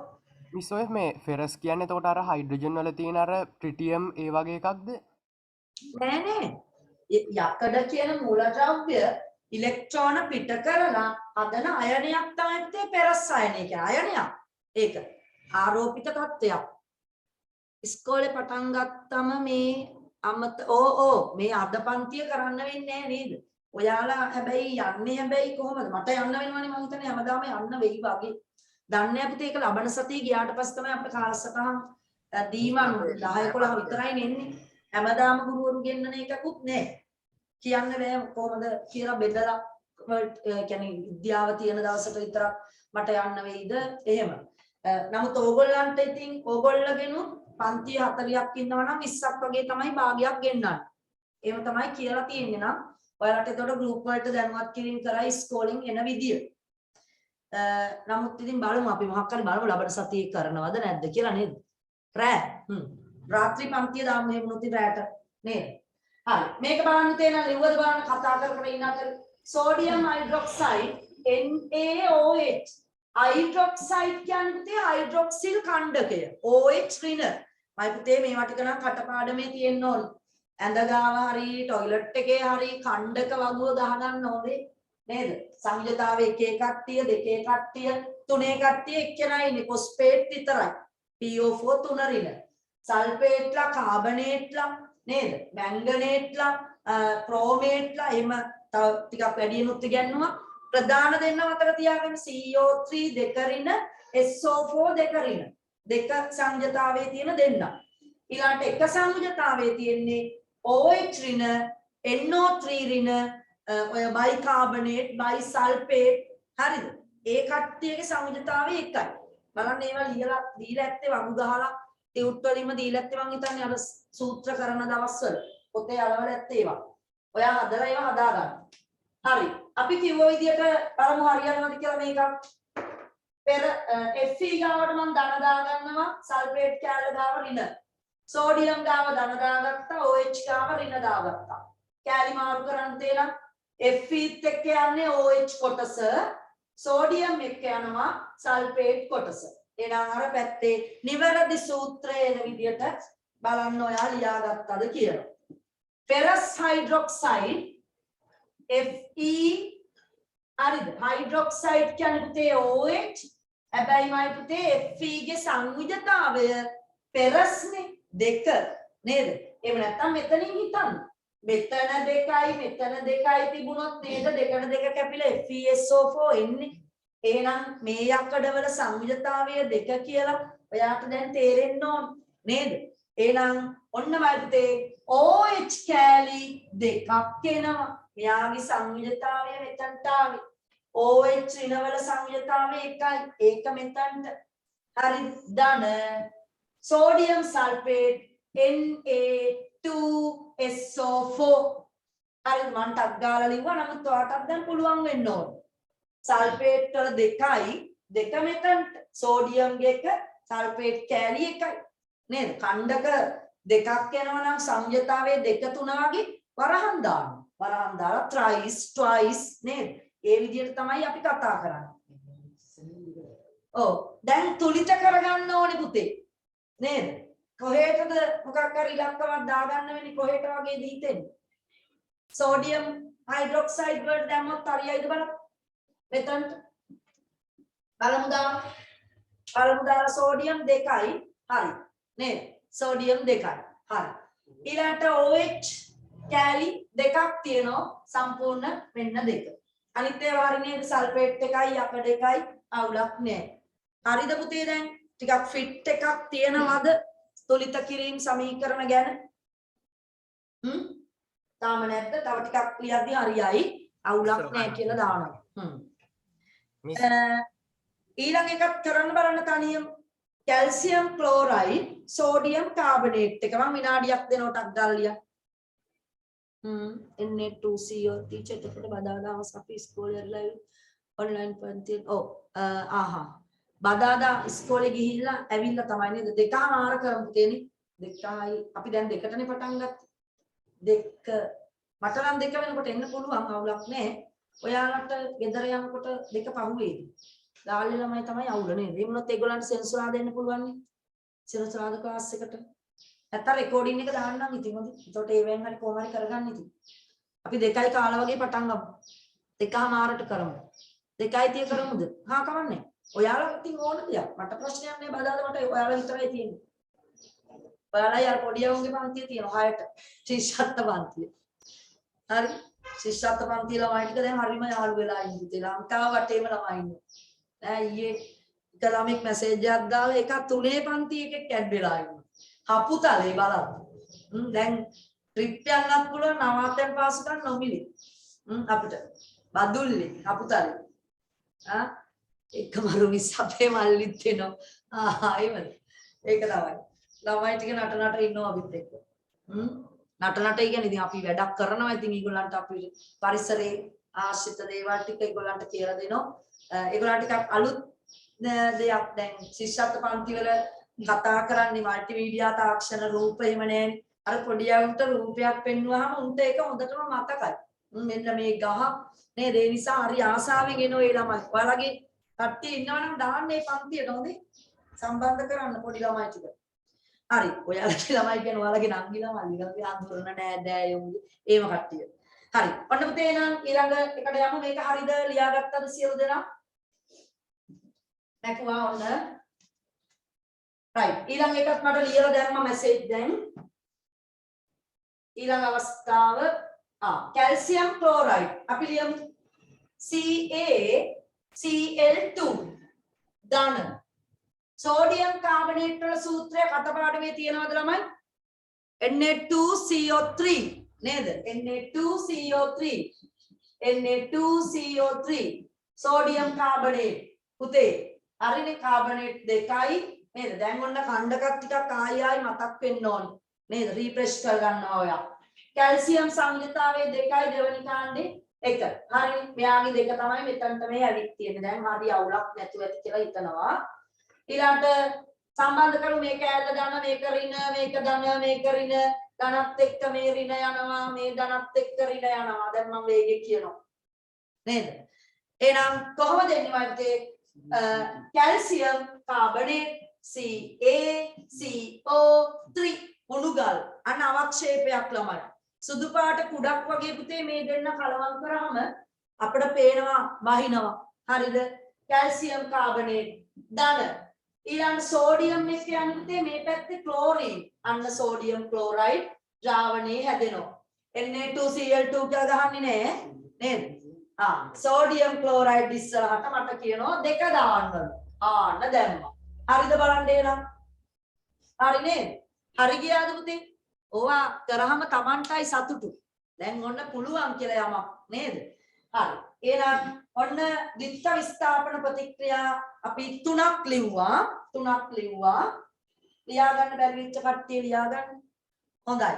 මිස් ඔය මේ ෆෙරස් කියන්නේ එතකොට අර හයිඩ්‍රජන් වල තියෙන අර ට්‍රිටියම් ඒ වගේ එකක්ද? නෑ නෑ. යකඩ කියන මූලද්‍රව්‍ය ඉලෙක්ට්‍රෝන පිට කරලා හදන අයනයක් තමයි පෙරස් අයනය කියන්නේ. අයනයක්. ඒක ආරෝපිත තත්ත්වයක්. ඉස්කෝලේ පටන් ගත්තම මේ මේ අද පන්තිය කරන්න වෙන්නේ නැහැ නේද? ඔයාලා හැබැයි යන්නේ කොහොමද? මට යන්න වෙනවනේ මම හිතන්නේ හැමදාම යන්න වෙයි වගේ. දන්නේ නැහැ පුතේ ඒක ලබන සතිය ගියාට පස්සේ තමයි අපේ කාලසටහන් දීමන් 10 11 විතරයි නෙන්නේ. හැමදාම ගුරුවරු ගෙන්නන එකකුත් නැහැ. කියන්න බෑ කොහොමද කියලා බෙදලා කියන්නේ විද්‍යාව තියෙන දවසට විතරක් මට යන්න වෙයිද එහෙම. නමුත් ඕගොල්ලන්ට ඉතින් ඕගොල්ලගෙනුත් පන්ති 40ක් ඉන්නවා නම් 20ක් වගේ තමයි භාගයක් ගෙන්නන්නේ. එහෙම තමයි කියලා තියෙන්නේ නම් ඔයාලට එතකොට ගෲප් වලට දැනුවත් කිරීම කරයි ඉස්කෝලෙන් එන විදිය. නමුත් ඉතින් බලමු අපි මොකක් හරි බලමු ලබන සතියේ කරනවද නැද්ද කියලා නේද? රෑ. රාත්‍රී පන්තිය දාමු එහෙම නොති රෑට නේද? හරි. මේක බලන්න තේන ලිව්වද බලන්න කතා කර කර ඉන්න අතර සෝඩියම් හයිඩ්‍රොක්සයිඩ් NaOH හයිඩ්‍රොක්සයිඩ් කියන්නේ හයිඩ්‍රොක්සිල් කණ්ඩකය OH ඍණ. මයි පුතේ මේවා ටික නම් කටපාඩමේ තියෙන්න ඕන. ඇඳ ගාව හරි টয়ලට් එකේ හරි කණ්ඩක වගුව ගහගන්න ඕනේ නේද? සංයුජතාවයේ එකේ කට්ටිය දෙකේ කට්ටිය තුනේ කට්ටිය එක්කෙනයි ඉන්නේ ෆොස්ෆේට් විතරයි. PO4 තුන ඍණ. සල්ෆේට්ලා කාබනේට්ලා නේද? මැංගනේට්ලා ක්‍රෝමේට්ලා එහෙම තව ටිකක් වැඩියෙන්ුත් ඉගෙනුවා. ප්‍රධාන දෙන්න අතර තියාගන්න CO3 දෙක ඍණ SO4 දෙක ඍණ. දෙක සංයුජතාවයේ තියෙන දෙන්න. ඊළඟට එක සංයුජතාවයේ තියෙන්නේ OH ඍණ NO3 ඍණ ඔය බයිකාබනේට් බයිසල්ෆේට් හරිද? ඒ කට්ටියගේ සංයුජතාවය එකයි. බලන්න ඒවා ලියලා දීලා ඇත්තේ වගු ගහලා ටියුට් වලින්ම දීලා ඇත්තේ මං හිතන්නේ අර සූත්‍ර කරන දවස්වල පොතේ අලවල ඇත්තේ ඒවා. ඔයා හදලා ඒවා හදාගන්න. හරි. අපි කිව්ව විදියට බලමු හරියනවද කියලා මේක. පෙර Fe ගාවට මම ධන දාගන්නවා සල්ෆේට් කැලල ගාව ඍණ. සෝඩියම් ගාව ධන දාගත්තා OH ගාව ඍණ දාගත්තා. කැලි මාරු කරන්න තේනම් Feත් එක්ක යන්නේ OH කොටස සෝඩියම් එක්ක යනවා සල්ෆේට් කොටස. එහෙනම් අර පැත්තේ නිවැරදි සූත්‍රය එන විදියට බලන්න ඔයා ලියාගත්තද කියලා. ferrous hydroxide Fe හරිද? හයිඩ්‍රොක්සයිඩ් කියන්නේ පුතේ OH. හැබැයි මයි පුතේ Fe ගේ සංයුජතාවය ferrousනේ දෙක නේද? එහෙම නැත්නම් මෙතනින් හිතන්න. මෙතන දෙකයි තිබුණොත් නේද දෙකට දෙක කැපිලා FeSO4 එන්නේ. එහෙනම් මේ යකඩවල සංයුජතාවය දෙක කියලා ඔයාට දැන් තේරෙන්න ඕන නේද? එහෙනම් ඔන්න වයිපතේ OH කැලි දෙකක් එනවා. මෙයාගේ සංයුජතාවය මෙතනට ආවේ. OH ඍණවල සංයුජතාවය එකයි. ඒක මෙතනට. හරි ධන සෝඩියම් සල්ෆේට් Na2SO4 හරිද මම ටක් ගාලා ලිව්වා නමුත් ඔයාටත් දැන් පුළුවන් වෙන්න ඕන සල්ෆේට් වල දෙකයි දෙක මෙතනට සෝඩියම් එක සල්ෆේට් කැලි එකයි නේද ඛණ්ඩක දෙකක් යනවා නම් සංයතාවයේ දෙක තුන වගේ වරහන් දාලා twice නේද ඒ විදිහට තමයි අපි කතා කරන්නේ ඔව් දැන් තුලිත කරගන්න ඕනේ පුතේ නේද කොහෙටද මොකක් හරි ඉලක්කමක් දාගන්න වෙන්නේ කොහෙට වගේද හිතෙන්නේ sodium hydroxide වලට දැම්මොත් හරියයිද බලන්න මෙතනට බලමු දාලා sodium 2යි හරි නේද sodium 2යි හරි ඊළඟට OH කැලි දෙකක් තියෙනවා සම්පූර්ණ මෙන්න දෙක අනිත් ඒවා හරි නේද සල්ෆේට් එකයි යකඩ එකයි අවුලක් නැහැ හරිද පුතේ දැන් ටිකක් ෆිට් එකක් තියෙනවද තුලිත කිරීම සමීකරණ ගැන තාම නැද්ද තව ටිකක් ලියද්දි හරියයි අවුලක් නැහැ කියලා දානවා ඊළඟ එකක් කරන්න බලන්න තනියම කැල්සියම් ක්ලෝරයිඩ් සෝඩියම් කාබනේට් එක මම විනාඩියක් දෙනකොටක් දාලා ලියන්න Na2CO ටීචර් එතකොට බදාදා අවස් අපි ඉස්කෝලේ ලයිව් ඔන්ලයින් පන්තිය බදාදා ඉස්කෝලේ ගිහිල්ලා ඇවිල්ලා තමයි නේද දෙකමාර කරමු තියෙන්නේ දෙකයි අපි දැන් දෙකටනේ පටන් ගත්තේ දෙක මට නම් දෙක වෙනකොට එන්න පුළුවන් අවුලක් නැහැ ඔයාලට ගෙදර යනකොට දෙක පහුවේවි දාලේ ළමයි තමයි අවුල නේද ඒ වුණත් ඒගොල්ලන්ට සෙන්සුරා දෙන්න පුළුවන් නේ සෙන්සුරාද ක්ලාස් එකට නැත්නම් රෙකෝඩින් එක දාන්නම් ඉතින් හොඳයි එතකොට ඒවෙන් හරි කොහොම හරි කරගන්න ඉතින් අපි 2යි කාලා වගේ පටන් ගමු දෙකමාරට කරමු 2යි කරමුද කවන්නේ ඔයාලා ඉතින් ඕන දෙයක් මට ප්‍රශ්නයක් නෑ බදාලා මට ඔයාලා විතරයි තියෙන්නේ ඔයාලා යාර පොඩි යවුන්ගේ පන්තිය තියෙනවා 6ට ශිෂ්‍යත්ව පන්තිය හරි ශිෂ්‍යත්ව පන්තිය ළමයි ටික දැන් හරිම යාළු වෙලා ඉන්නේ ලංකාව වටේම ළමයි ඉන්නේ නෑ ඊයේ එක ළමෙක් මැසේජ් එකක් දාලා එක 3 පන්ති එකෙක් ඇඩ් වෙලා ඉන්නවා හපුතලේ බලන්න දැන් ට්‍රිප් යන්නත් පුළුවන් නවාතැන් පාසුකම් නොමිලේ අපිට බදුල්ලේ හපුතලේ එකමරු මිස් අපේ මල්ලිත් වෙනවා ඒවල ඒක තමයි ළමයි ටික නට ඉන්නවා අපිත් එක්ක නට කියන්නේ ඉතින් අපි වැඩක් කරනවා ඉතින් ඒගොල්ලන්ට අපි පරිසරයේ ආශ්‍රිත දේවල් ටික ඒගොල්ලන්ට කියලා දෙනවා ඒගොල්ලන්ට ටිකක් අලුත් දෙයක් දැන් ශිෂ්‍යත්ව පන්ති වල කතා කරන්නේ මල්ටිමීඩියා තාක්ෂණ රූප එහෙම නැහැනේ අර පොඩි යවුන්ට රූපයක් පෙන්වුවාම උන්ට ඒක හොඳටම මතකයි මෙන්න මේ ගහ නේද ඒ නිසා හරි ආසාවෙන් එනවා ඒ ළමයි ඔයාලගේ කට්ටිය ඉන්නවනම් දාන්න මේ පන්තියට හොඳේ සම්බන්ධ කරන්න පොඩි ළමයි ටික හරි ඔයාලගේ ළමයි කියන්නේ ඔයාලගේ නංගි ළමයි ඊළඟට අඳුරන නෑදෑයෝගේ ඒව කට්ටිය හරි ඔන්න පුතේ එහෙනම් ඊළඟ එකට යමු මේක හරිද ලියාගත්තද සියලු දෙනා නැකුවා ඔන්න right ඊළඟ එකත් මට ලියලා දැම්ම මැසේජ් දැන් ඊළඟ අවස්ථාව කැල්සියම් ක්ලෝරයිඩ් අපි ලියමු CaCl2 ධන සෝඩියම් කාබනේට් වල සූත්‍රය කටපාඩමේ තියෙනවද ළමයි Na2CO3 නේද Na2CO3 සෝඩියම් කාබනේට් පුතේ හරිනේ කාබනේට් දෙකයි නේද දැන් ඔන්න ඛණ්ඩකක් ටිකක් ආයි මතක් වෙන්න ඕනේ නේද රීෆ්‍රෙෂ් කර ගන්නවා ඔයා කැල්සියම් සංයුතාවයේ දෙකයි දෙවෙනි කාණ්ඩේ එක හරිනේ මෙයාගේ දෙක තමයි මෙතනට මේ ඇවිත් තියෙන්නේ දැන් හරි අවුලක් නැතුව ඇති කියලා හිතනවා ඊළඟට සම්බන්ධ කරමු මේක ඇල්ල ගන්න මේක ඍණ මේක ධන මේක ඍණ ධනත් එක්ක මේ ඍණ යනවා මේ ධනත් එක්ක ඍණ යනවා දැන් මම වේගෙ කියනවා නේද එහෙනම් කොහොමද එන්නේ වගේ කැල්සියම් කාබනේට් CaCO3 උණුගල් අන්න අවක්ෂේපයක් ළමයි සුදු පාට කුඩක් වගේ පුතේ මේ දෙන්න කලවම් කරාම අපිට පේනවා වහිනවා හරිද කැල්සියම් කාබනේට් ධන ඊළඟ සෝඩියම් එක කියන්නේ පුතේ මේ පැත්තේ ක්ලෝරින් අන්න සෝඩියම් ක්ලෝරයිඩ් ද්‍රාවණේ හැදෙනවා Na2Cl2 කියලා ගහන්නේ නෑ නේද සෝඩියම් ක්ලෝරයිඩ් ඉස්සරහට මට කියනවා දෙක දාන්න ආන්න දැම්මා හරිද බලන්න එහෙනම් හරි නේද හරි ගියාද පුතේ ඕවා කරාම Tamanටයි සතුටු දැන් ඔන්න පුළුවන් කියලා යමක් නේද හරි එහෙනම් ඔන්න ද්විත්ව විස්ථාපන ප්‍රතික්‍රියා අපි තුනක් ලිව්වා ලියා ගන්න බැරි වෙච්ච කට්ටිය ලියා ගන්න හොඳයි.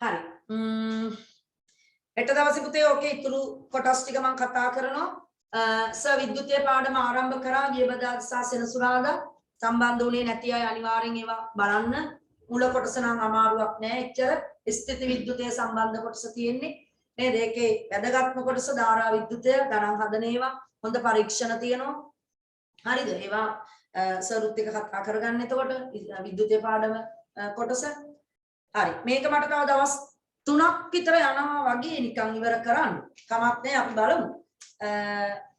හරි. හෙට දවසේ පුතේ ඕකේ ඉතුරු කොටස් ටික මම කතා කරනවා. සර් විද්‍යුතීය පාඩම ආරම්භ කරා ගිය බදාදා සහ සෙනසුරාදා. සම්බන්ධ වුණේ නැති අය අනිවාර්යෙන් ඒවා බලන්න. මුල කොටස නම් අමාරුවක් නෑ එච්චර. ස්ථිති විද්‍යුතය සම්බන්ධ කොටස තියෙන්නේ. නේද? ඒකේ වැදගත්ම කොටස ධාරා විද්‍යුතය ගණන් හදන ඒවා. හොඳ පරීක්ෂණ තියෙනවා. හරිද? ඒවා සරුත් එක කතා කරගන්න. එතකොට විද්‍යුතීය පාඩම කොටස. හරි. මේක මට තව දවස් 3ක් විතර යනවා වගේ නිකන් ඉවර කරන්න. කමක් නෑ අපි බලමු.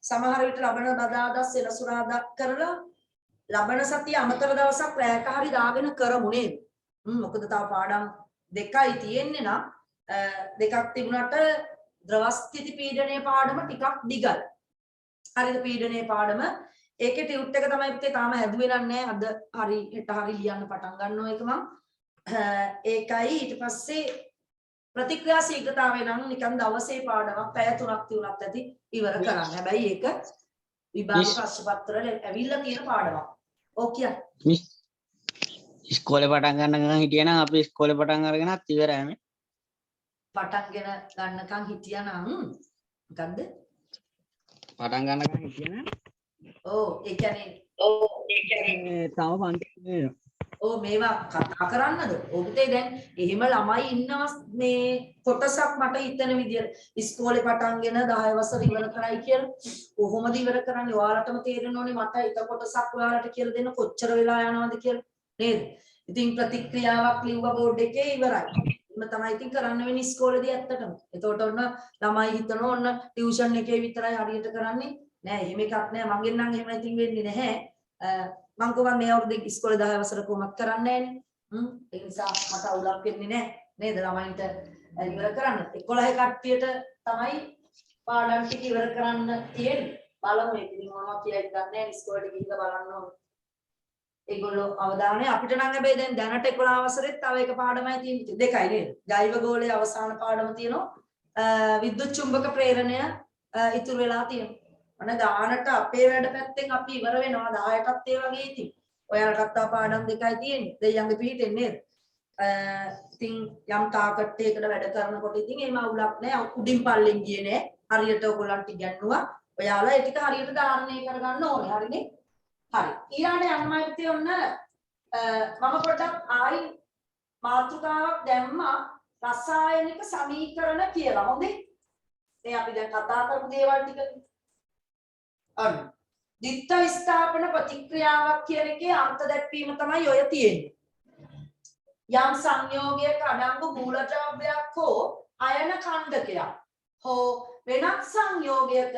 සමහර විට ලබන බදාදා සෙනසුරාදා කරලා ලබන සතිය අමතර දවසක් රැයක හරි දාගෙන කරමු නේද? මොකද තව පාඩම් දෙකයි තියෙන්නේ නම් දෙකක් තිබුණාට ද්‍රවස්ථිති පීඩනයේ පාඩම ටිකක් දිගයි. හරිද? පීඩනයේ පාඩම ඒකේ ටියුට් එක තමයි පුතේ තාම හැදුවේ නැහැ. අද හරි හෙට හරි ලියන්න පටන් ගන්නවා ඒක මම. ඒකයි ඊට පස්සේ ප්‍රතික්‍රියා ශීඝ්‍රතාවය නම් නිකන් දවසේ පාඩමක් පැය 3ක් තියුණත් ඇති ඉවර කරන්න. හැබැයි ඒක විභාග ප්‍රශ්න පත්‍ර ඇවිල්ලා තියෙන පාඩමක්. ඔව් කියන්න. මිස් ඉස්කෝලේ පටන් ගන්නකම් හිටියනම් අපි ඉස්කෝලේ පටන් අරගෙනත් ඉවරයි මේ. පටන්ගෙන ගන්නකම් හිටියානම් මොකද්ද? පටන් ගන්නකම් හිටියනම් ඔව් ඒ කියන්නේ තව පන්ති මේවා කතා කරන්නද? ඔබතේ දැන් එහෙම ළමයි ඉන්නවා මේ කොටසක් මට හිතෙන විදියට ඉස්කෝලේ පටන්ගෙන 10 වසර ඉවර කරයි කියලා. කොහොමද ඉවර කරන්නේ? ඔයාලටම තේරෙන්න ඕනේ මට එක කොටසක් ඔයාලට කියලා දෙන්න කොච්චර වෙලා යනවද කියලා. නේද? ඉතින් ප්‍රතික්‍රියාවක් ලිව්ව බෝඩ් එකේ ඉවරයි. එහෙම තමයි ඉතින් කරන්න වෙන්නේ ඉස්කෝලේදී ඇත්තටම. එතකොට ඔන්න ළමයි හිතනවා ඔන්න ටියුෂන් එකේ විතරයි හරියට කරන්නේ. නෑ එහෙම එකක් නෑ. මගෙන් නම් එහෙම ඉතින් වෙන්නේ නැහැ. මම කොහොමද මේ අවුරුද්දේ ඉස්කෝලේ 10 වසර කොහොමද කරන්නේ නෑනේ. ඒ නිසා මට අවුලක් වෙන්නේ නෑ. නේද? ළමයින්ට ඉවර කරන්න. 11 කට්ටියට තමයි පාඩම් ටික ඉවර කරන්න තියෙන්නේ. බලමු ඒක ඉතින් මොනවා කියයිද දන්නේ නෑ. ඉස්කෝලේට ගිහිල්ලා බලන්න ඕනේ. ඒගොල්ලෝ අවධානය අපිට නම් හැබැයි දැන් දැනට 11 වසරෙත් තව එක පාඩමයි තියෙන්නේ. දෙකයි නේද? ජෛව ගෝලයේ අවසාන පාඩම තියෙනවා. විද්‍යුත් චුම්බක ප්‍රේරණය ඉතුරු වෙලා තියෙනවා. අනේ ගානට අපේ වැඩ පැත්තෙන් අපි ඉවර වෙනවා 10ටත් ඒ වගේ ඉතින්. ඔයාලටත් තා පාඩම් දෙකයි තියෙන්නේ. දෙයියන්ගේ පිටින් නේද? ඉතින් යම් ටාගට් එකකට වැඩ කරනකොට ඉතින් එහෙම අවුලක් නැහැ. උඩින් පල්ලෙන් ගියේ නෑ. හරියට ඔයගොල්ලන්ට ඉගෙනුවා. ඔයාලා ඒ ටික හරියට ධාරණය කරගන්න ඕනේ. හරිනේ? හරි. ඊළඟට යන්නයි ඉතින් ඔන්න මම පොඩ්ඩක් ආයි මාතෘකාවක් දැම්මා රසායනික සමීකරණ කියලා. හොඳේ? මේ අපි දැන් කතා කරපු දේවල් ටික අන්න දිත්ත විස්ථාපන ප්‍රතික්‍රියාවක් කියන එකේ අර්ථ දැක්වීම තමයි ඔය තියෙන්නේ. යම් සංයෝගයක අඩංගු මූලද්‍රව්‍යයක් හෝ අයන කණ්ඩකයක් හෝ වෙනත් සංයෝගයක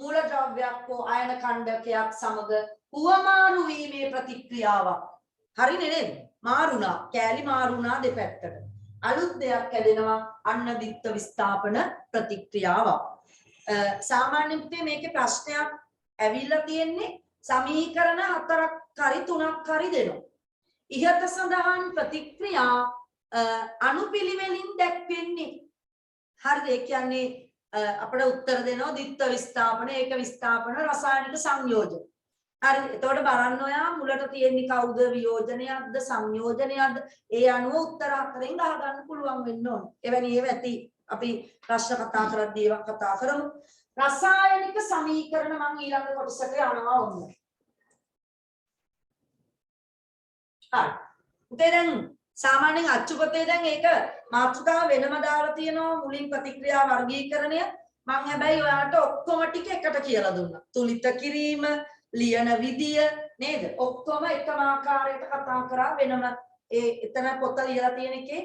මූලද්‍රව්‍යයක් හෝ අයන කණ්ඩකයක් සමග හුවමාරු වීමේ ප්‍රතික්‍රියාවක්. හරිනේ නේද? මාරුණා, කෑලි මාරුණා දෙපැත්තට. අලුත් දෙයක් හැදෙනවා අන්න දිත්ත විස්ථාපන ප්‍රතික්‍රියාවක්. සාමාන්‍යයෙන් මේකේ ප්‍රශ්නයක් ඇවිල්ලා තියෙන්නේ සමීකරණ 4ක් හරි 3ක් හරි දෙනවා. ඉහත සඳහන් ප්‍රතික්‍රියා අනුපිළිවෙලින් දැක්වෙන්නේ. හරිද? ඒ කියන්නේ අපිට උත්තර දෙනවා දිත්ත විස්ථාපන, ඒක විස්ථාපන, රසායනික සංයෝජන. හරි. එතකොට බලන්න ඔයා මුලට තියෙන්නේ කවුද? වියෝජනයක්ද සංයෝජනයක්ද? ඒ අනුව උත්තර 4ෙන් ගහගන්න පුළුවන් වෙන්න ඕනේ. එවැනි ඒවා ඇති අපි ප්‍රශ්න කතා කරද්දී ඒවා කතා කරමු. රසායනික සමීකරණ මම ඊළඟ කොටසට යනවා ඔන්න. හරි. උතේ දැන් සාමාන්‍යයෙන් අච්චුපතේ දැන් ඒක මාතෘකාව වෙනම දාලා තියෙනවා මුලින් ප්‍රතික්‍රියා වර්ගීකරණය. මම හැබැයි ඔයාලට ඔක්කොම ටික එකට කියලා දුන්නා. තුලිත කිරීම, ලියන විදිය නේද? ඔක්කොම එකම ආකාරයට කතා කරා වෙනම එතන පොත ලියලා තියෙන එකේ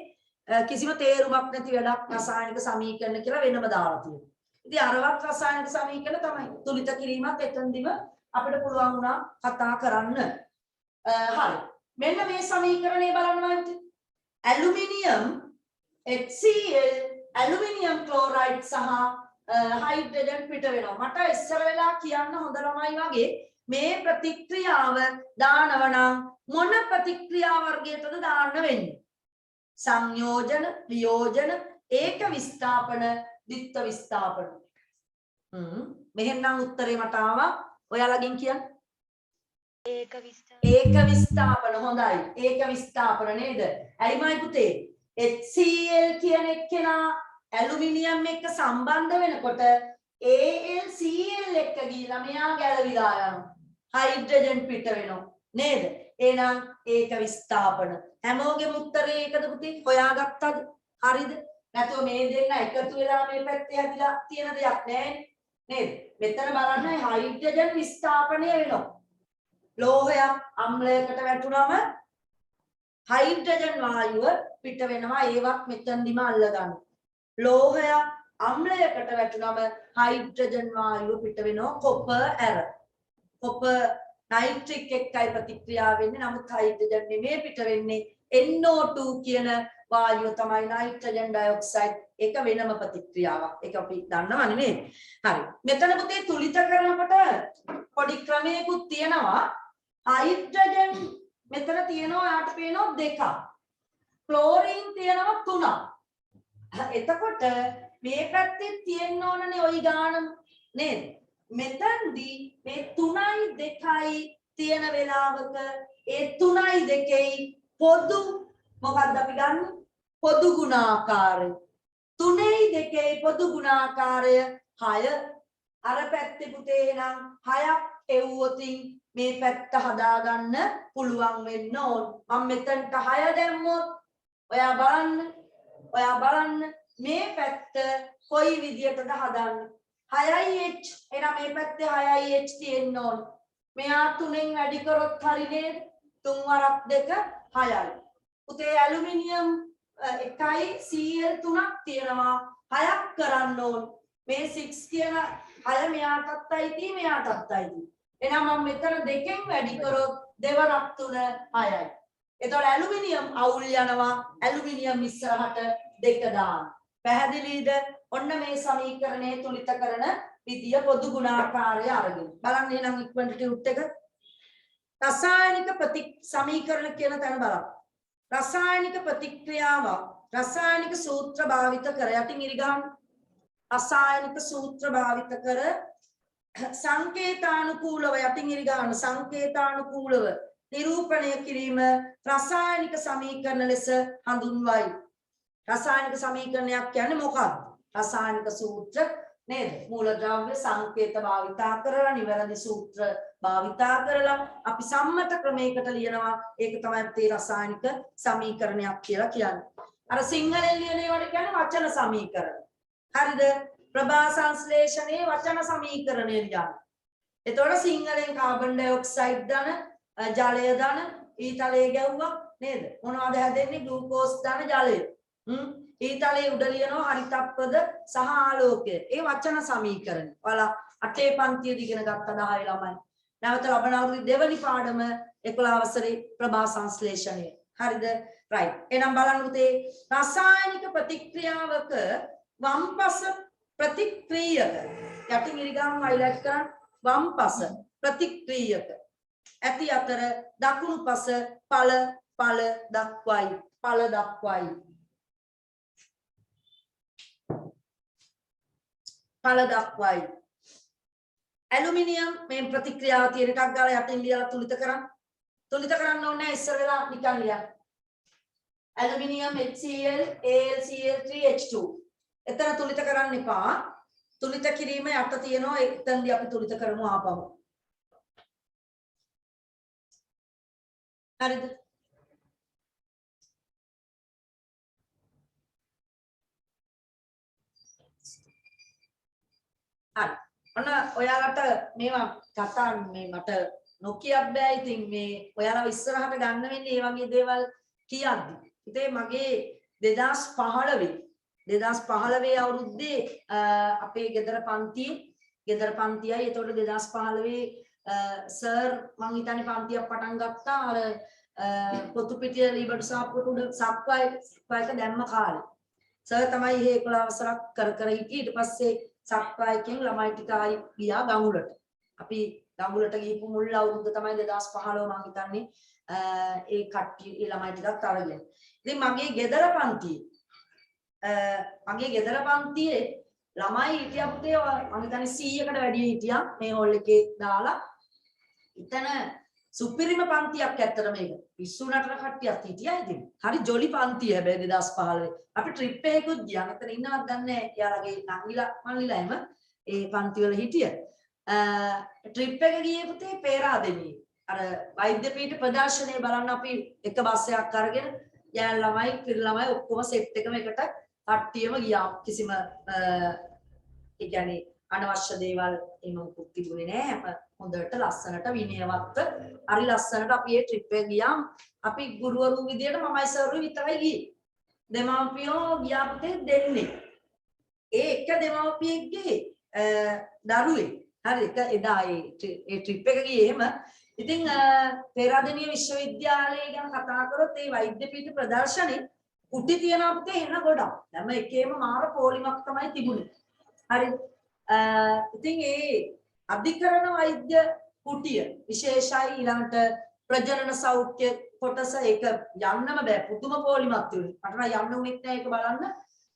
කිසිම තේරුමක් නැති වැඩක් රසායනික සමීකරණ කියලා වෙනම දාලා තියෙනවා. ඉතින් අරවත් රසායනික සමීකරණ තමයි. තුලිත කිරීමත් එතනදිම අපිට පුළුවන් වුණා කතා කරන්න. හරි. මෙන්න මේ සමීකරණය බලන්න. ඇලුමිනියම් HCl ඇලුමිනියම් ක්ලෝරයිඩ් සහ හයිඩ්‍රජන් පිට වෙනවා. මට ඉස්සර වෙලා කියන්න හොඳ ළමයි වගේ මේ ප්‍රතික්‍රියාව දානව නම් මොන ප්‍රතික්‍රියා වර්ගයටද දාන්න වෙන්නේ? සංයෝජන, වියෝජන, ඒක විස්ථාපන, දිත්ත විස්ථාපන. මෙහෙනම් උත්තරේ මට ආවා. ඔයාලගෙන් කියන්න. ඒක විස්තර. ඒක විස්ථාපන හොඳයි. ඒක විස්ථාපන නේද? ඇයිමයි පුතේ? HCl කියන එක්කෙනා ඇලුමිනියම් එක්ක සම්බන්ධ වෙනකොට AlCl එක්ක ගිහිලා මෙයා ගැලවිලා යනවා. හයිඩ්‍රජන් පිට වෙනවා. නේද? එහෙනම් ඒක විස්ථාපන. හැමෝගෙම උත්තරේ ඒකද පුතේ? හොයාගත්තද? හරිද? නැතුව මේ දෙන්න එකතු වෙලා මේ පැත්තේ හැදිලා තියෙන දෙයක් නෑ නේද? මෙතන බලන්න හයිඩ්‍රජන් විස්ථාපනය වෙනවා. ලෝහයක් අම්ලයකට වැටුනම හයිඩ්‍රජන් වායුව පිට වෙනවා. ඒවත් මෙතනදිම අල්ලගන්න. ලෝහයක් අම්ලයකට වැටුනම හයිඩ්‍රජන් වායුව පිට වෙනවා. කොපර් ඇර. කොපර් නයිට්‍රික් එක්කයි ප්‍රතික්‍රියා වෙන්නේ. නමුත් හයිඩ්‍රජන් නෙමෙයි පිට වෙන්නේ. NO2 කියන වායුව තමයි නයිට්‍රජන් ඩයොක්සයිඩ්. ඒක වෙනම ප්‍රතික්‍රියාවක්. ඒක අපි දන්නවනේ නේද? හරි. මෙතන පුතේ තුලිත කරනකොට පොඩි ක්‍රමයකුත් තියෙනවා. හයිඩ්‍රජන් මෙතන තියෙනවා යාට පේනවා දෙකක්. ක්ලෝරින් තියෙනවා තුනක්. එතකොට මේ පැත්තේ තියෙන්න ඕනනේ ওই ගාන නේද? මෙතනදී මේ 3යි 2යි තියෙන වෙලාවක ඒ 3යි 2යි පොදු මොකක්ද අපි ගන්න? පොදු ගුණාකාරය. 3යි 2යි පොදු ගුණාකාරය 6. අර පැත්තේ පුතේ නම් 6ක් එව්වොතින් මේ පැත්ත හදාගන්න පුළුවන් වෙන්න ඕන. මම මෙතනට 6 දැම්මොත් ඔයා බලන්න මේ පැත්ත කොයි විදියටද හදන්නේ? 6H එහෙනම් මේ පැත්තේ 6H තියෙන්න ඕන. මෙයා 3ෙන් වැඩි කරොත් හරි නේද? 3 වරක් 2 6යි. පුතේ ඇලුමිනියම් එකයි Cl 3ක් තියෙනවා. 6ක් කරන්න ඕන. මේ 6 කියන 6 මෙයාටත් අයිති මෙයාටත් අයිති. එහෙනම් මම මෙතන 2කින් වැඩි කරොත් 2 වරක් 3 6යි. එතකොට ඇලුමිනියම් අවුල් යනවා. ඇලුමිනියම් ඉස්සරහට 2 දාන්න. පැහැදිලිද? ඔන්න මේ සමීකරණයේ තුලිත කරන විදිය පොදු ගුණාකාරය අරගෙන. බලන්න එහෙනම් ඉක්මනට ටියුට් එක. රසායනික සමීකරණ කියන තැන බලන්න. රසායනික ප්‍රතික්‍රියාව රසායනික සූත්‍ර භාවිත කර යටින් ඉරි ගන්න. රසායනික සූත්‍ර භාවිත කර සංකේතානුකූලව යටින් ඉරි ගන්න. සංකේතානුකූලව නිරූපණය කිරීම රසායනික සමීකරණ ලෙස හඳුන්වයි. රසායනික සමීකරණයක් කියන්නේ මොකක්ද? රසායනික සූත්‍ර නේද? මූලද්‍රව්‍ය සංකේත භාවිතා කරලා නිවැරදි සූත්‍ර භාවිතා කරලා අපි සම්මත ක්‍රමයකට ලියනවා. ඒක තමයි තේ රසායනික සමීකරණයක් කියලා කියන්නේ. අර සිංහලෙන් ලියන ඒවාට කියන්නේ වචන සමීකරණ. හරිද? ප්‍රභා සංශ්ලේෂණයේ වචන සමීකරණය ලියන්න. එතකොට සිංහලෙන් කාබන් ඩයොක්සයිඩ් දාන ජලය දාන ඊතලයේ ගැව්වා නේද? මොනවද හැදෙන්නේ? ග්ලූකෝස් දාන ජලය. ඊතලයේ උඩ ලියනවා හරිතත්පද සහ ආලෝකය. ඒ වචන සමීකරණ. ඔයාලා 8 පන්තියේදී ඉගෙන ගත්ත 10 ළමයි. නැවත ලබන අවුරුද්දේ දෙවනි පාඩම 11 වසරේ ප්‍රභා සංශ්ලේෂණය. හරිද? රයිට්. එහෙනම් බලන්න පුතේ රසායනික ප්‍රතික්‍රියාවක වම්පස ප්‍රතික්‍රියක යටින් ඉරිගාම හයිලයිට් කරන්න. වම්පස ප්‍රතික්‍රියක ඇති අතර දකුණු පස ඵල දක්වයි. ඵල දක්වයි. ඵල දක්වයි. ඇලුමිනියම් මේ ප්‍රතික්‍රියාව තියෙන එකක් ගාලා යටින් ලියලා තුලිත කරන්න. තුලිත කරන්න ඕනේ ඉස්සර වෙලා නිකන් ලියන්න. Aluminium HCl AlCl3H2. එතන තුලිත කරන්න එපා. තුලිත කිරීම යට තියෙනවා. එතනදී අපි තුලිත කරමු ආපහු. හරිද? හරි. ඔන්න ඔයාලට මේවා කතා මේ මට නොකියත් බෑ. ඉතින් මේ ඔයාලව ඉස්සරහට ගන්න වෙන්නේ මේ වගේ දේවල් කියද්දි. ඉතින් මගේ 2015 අවුරුද්දේ අපේ ගෙදර පන්තියයි. ඒතකොට 2015 සර් මං හිතන්නේ පන්තියක් පටන් ගත්තා. අර පොතු පිටිය ලීබඩු සාප්පුවට උඩ සක්වයක දැම්ම කාලේ. සර් තමයි මේ 11 වසරක් කර හිටියේ. ඊට පස්සේ සක්වයකින් ළමයි ටික ආයි ගියා ගඟුලට. අපි ගඟුලට ගිහපු මුල් අවුරුද්ද තමයි 2015 මං හිතන්නේ ඒ කට්ටිය ඒ ළමයි ටිකත් අරගෙන. ඉතින් මගේ ගෙදර පන්තියේ ළමයි හිටියා පුතේ මම හිතන්නේ 100කට වැඩි හිටියා මේ හෝල් එකේ දාලා. එතන සුපිරිම පන්තියක් ඇත්තට මේක. පිස්සු නටන කට්ටියක් හිටියා ඉතින්. හරි ජොලි පන්තිය හැබැයි 2015. අපි ට්‍රිප් එකකුත් ගියා. මෙතන ඉන්නවත් දන්නේ නැහැ. යාළගේ නංගිලා මල්ලිලා එම ඒ පන්ති වල හිටිය. ට්‍රිප් එක ගියේ පුතේ පේරාදෙණියේ. අර වෛද්‍ය පීඨ ප්‍රදර්ශනය බලන්න අපි එක බස් එකක් අරගෙන යාළ ළමයි පිරි ළමයි ඔක්කොම සෙට් එකම එකට කට්ටියම ගියා. කිසිම ඒ කියන්නේ අනවශ්‍ය දේවල් එහෙම මුකුත් තිබුණේ නැහැ. හොඳට ලස්සනට විනයවත්ව හරි ලස්සනට අපි මේ ට්‍රිප් එක ගියාම අපි ගුරුවරු විදියට මමයි සර්වි විතරයි ගියේ. දෙමාපියෝ ගියා පුතේ දෙන්නේ. ඒ එක දෙමාපියෙක්ගේ දරුවෙක්. හරි එක එදා ඒ ට්‍රිප් එක ගියේ එහෙම. ඉතින් පේරාදෙණිය විශ්වවිද්‍යාලය ගැන කතා කරොත් ඒ වෛද්‍ය පීඨ ප්‍රදර්ශනේ කුටි තියනවා පුතේ එන ගොඩක්. හැම එකේම මාර පොලිමක් තමයි තිබුණේ. හරි. ඉතින් ඒ අධිකරණ වෛද්‍ය කුටිය විශේෂයි ඊළඟට ප්‍රජනන සෞඛ්‍ය කොටස ඒක යන්නම බෑ පුදුම පොලිමක් තිබුණේ. මට නම් යන්න උනෙත් නෑ ඒක බලන්න.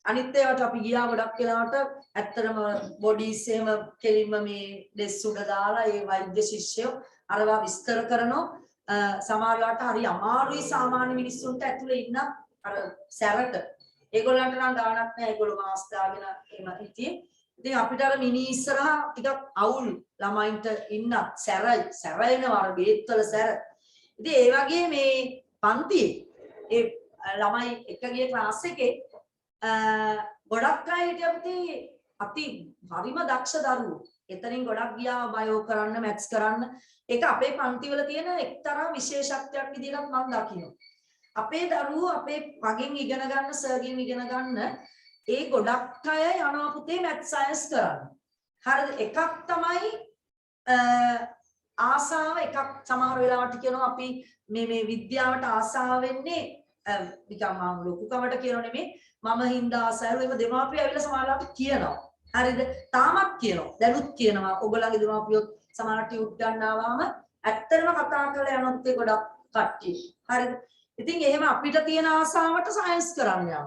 අනිත් ඒවාට අපි ගියා ගොඩක් වෙලාවට ඇත්තටම බොඩිස් එහෙම කෙලින්ම මේ ඩෙස් උඩ දාලා ඒ වෛද්‍ය ශිෂ්‍යයෝ අරවා විස්තර කරනවා සමහර වෙලාවට හරි අමාරුයි සාමාන්‍ය මිනිස්සුන්ට ඇතුලේ ඉන්න අර සැරට ඒගොල්ලන්ට නම් ගාණක් නෑ ඒගොල්ලෝ මාස් දාගෙන එහෙම හිටියේ. ඉතින් අපිට අර මිනි ඉස්සරහා ටිකක් අවුල් ළමයින්ට ඉන්න සැරයනවා අර බේත්වල සැර. ඉතින් ඒ වගේ මේ පන්තියේ ඒ ළමයි එකගේ ක්ලාස් එකේ ගොඩක් අය හිටියපුතේ අති හරිම දක්ෂ දරුවෝ. එතනින් ගොඩක් ගියා බයෝ කරන්න මැත්ස් කරන්න. ඒක අපේ පන්තිවල තියෙන එක්තරා විශේෂත්වයක් විදිහට මම දකිනවා. අපේ දරුවෝ අපේ මගෙන් ඉගෙන ගන්න සර්ගෙන් ඉගෙන ගන්න ඒ ගොඩක් අය යනවා පුතේ මැත්ස් සයන්ස් කරන්න. හරිද? එකක් තමයි ආසාව එකක් සමහර වෙලාවට කියනවා අපි මේ විද්‍යාවට ආසාව වෙන්නේ නිකන් මම ලොකුකමට කියනෝ නෙමෙයි මම හින්දා ආසාවල ඒව දෙමාපියෝ ඇවිල්ලා සමහරවිට කියනවා. හරිද? තාමත් කියනවා. දැනුත් කියනවා. ඔයගොල්ලන්ගේ දෙමාපියෝ සමහර ටියුට් ගන්න ආවම ඇත්තටම කතා කරලා යනොත් ඒ ගොඩක් කට්ටිය. හරිද? ඉතින් එහෙම අපිට තියෙන ආසාවට සයන්ස් කරන්න යනවා.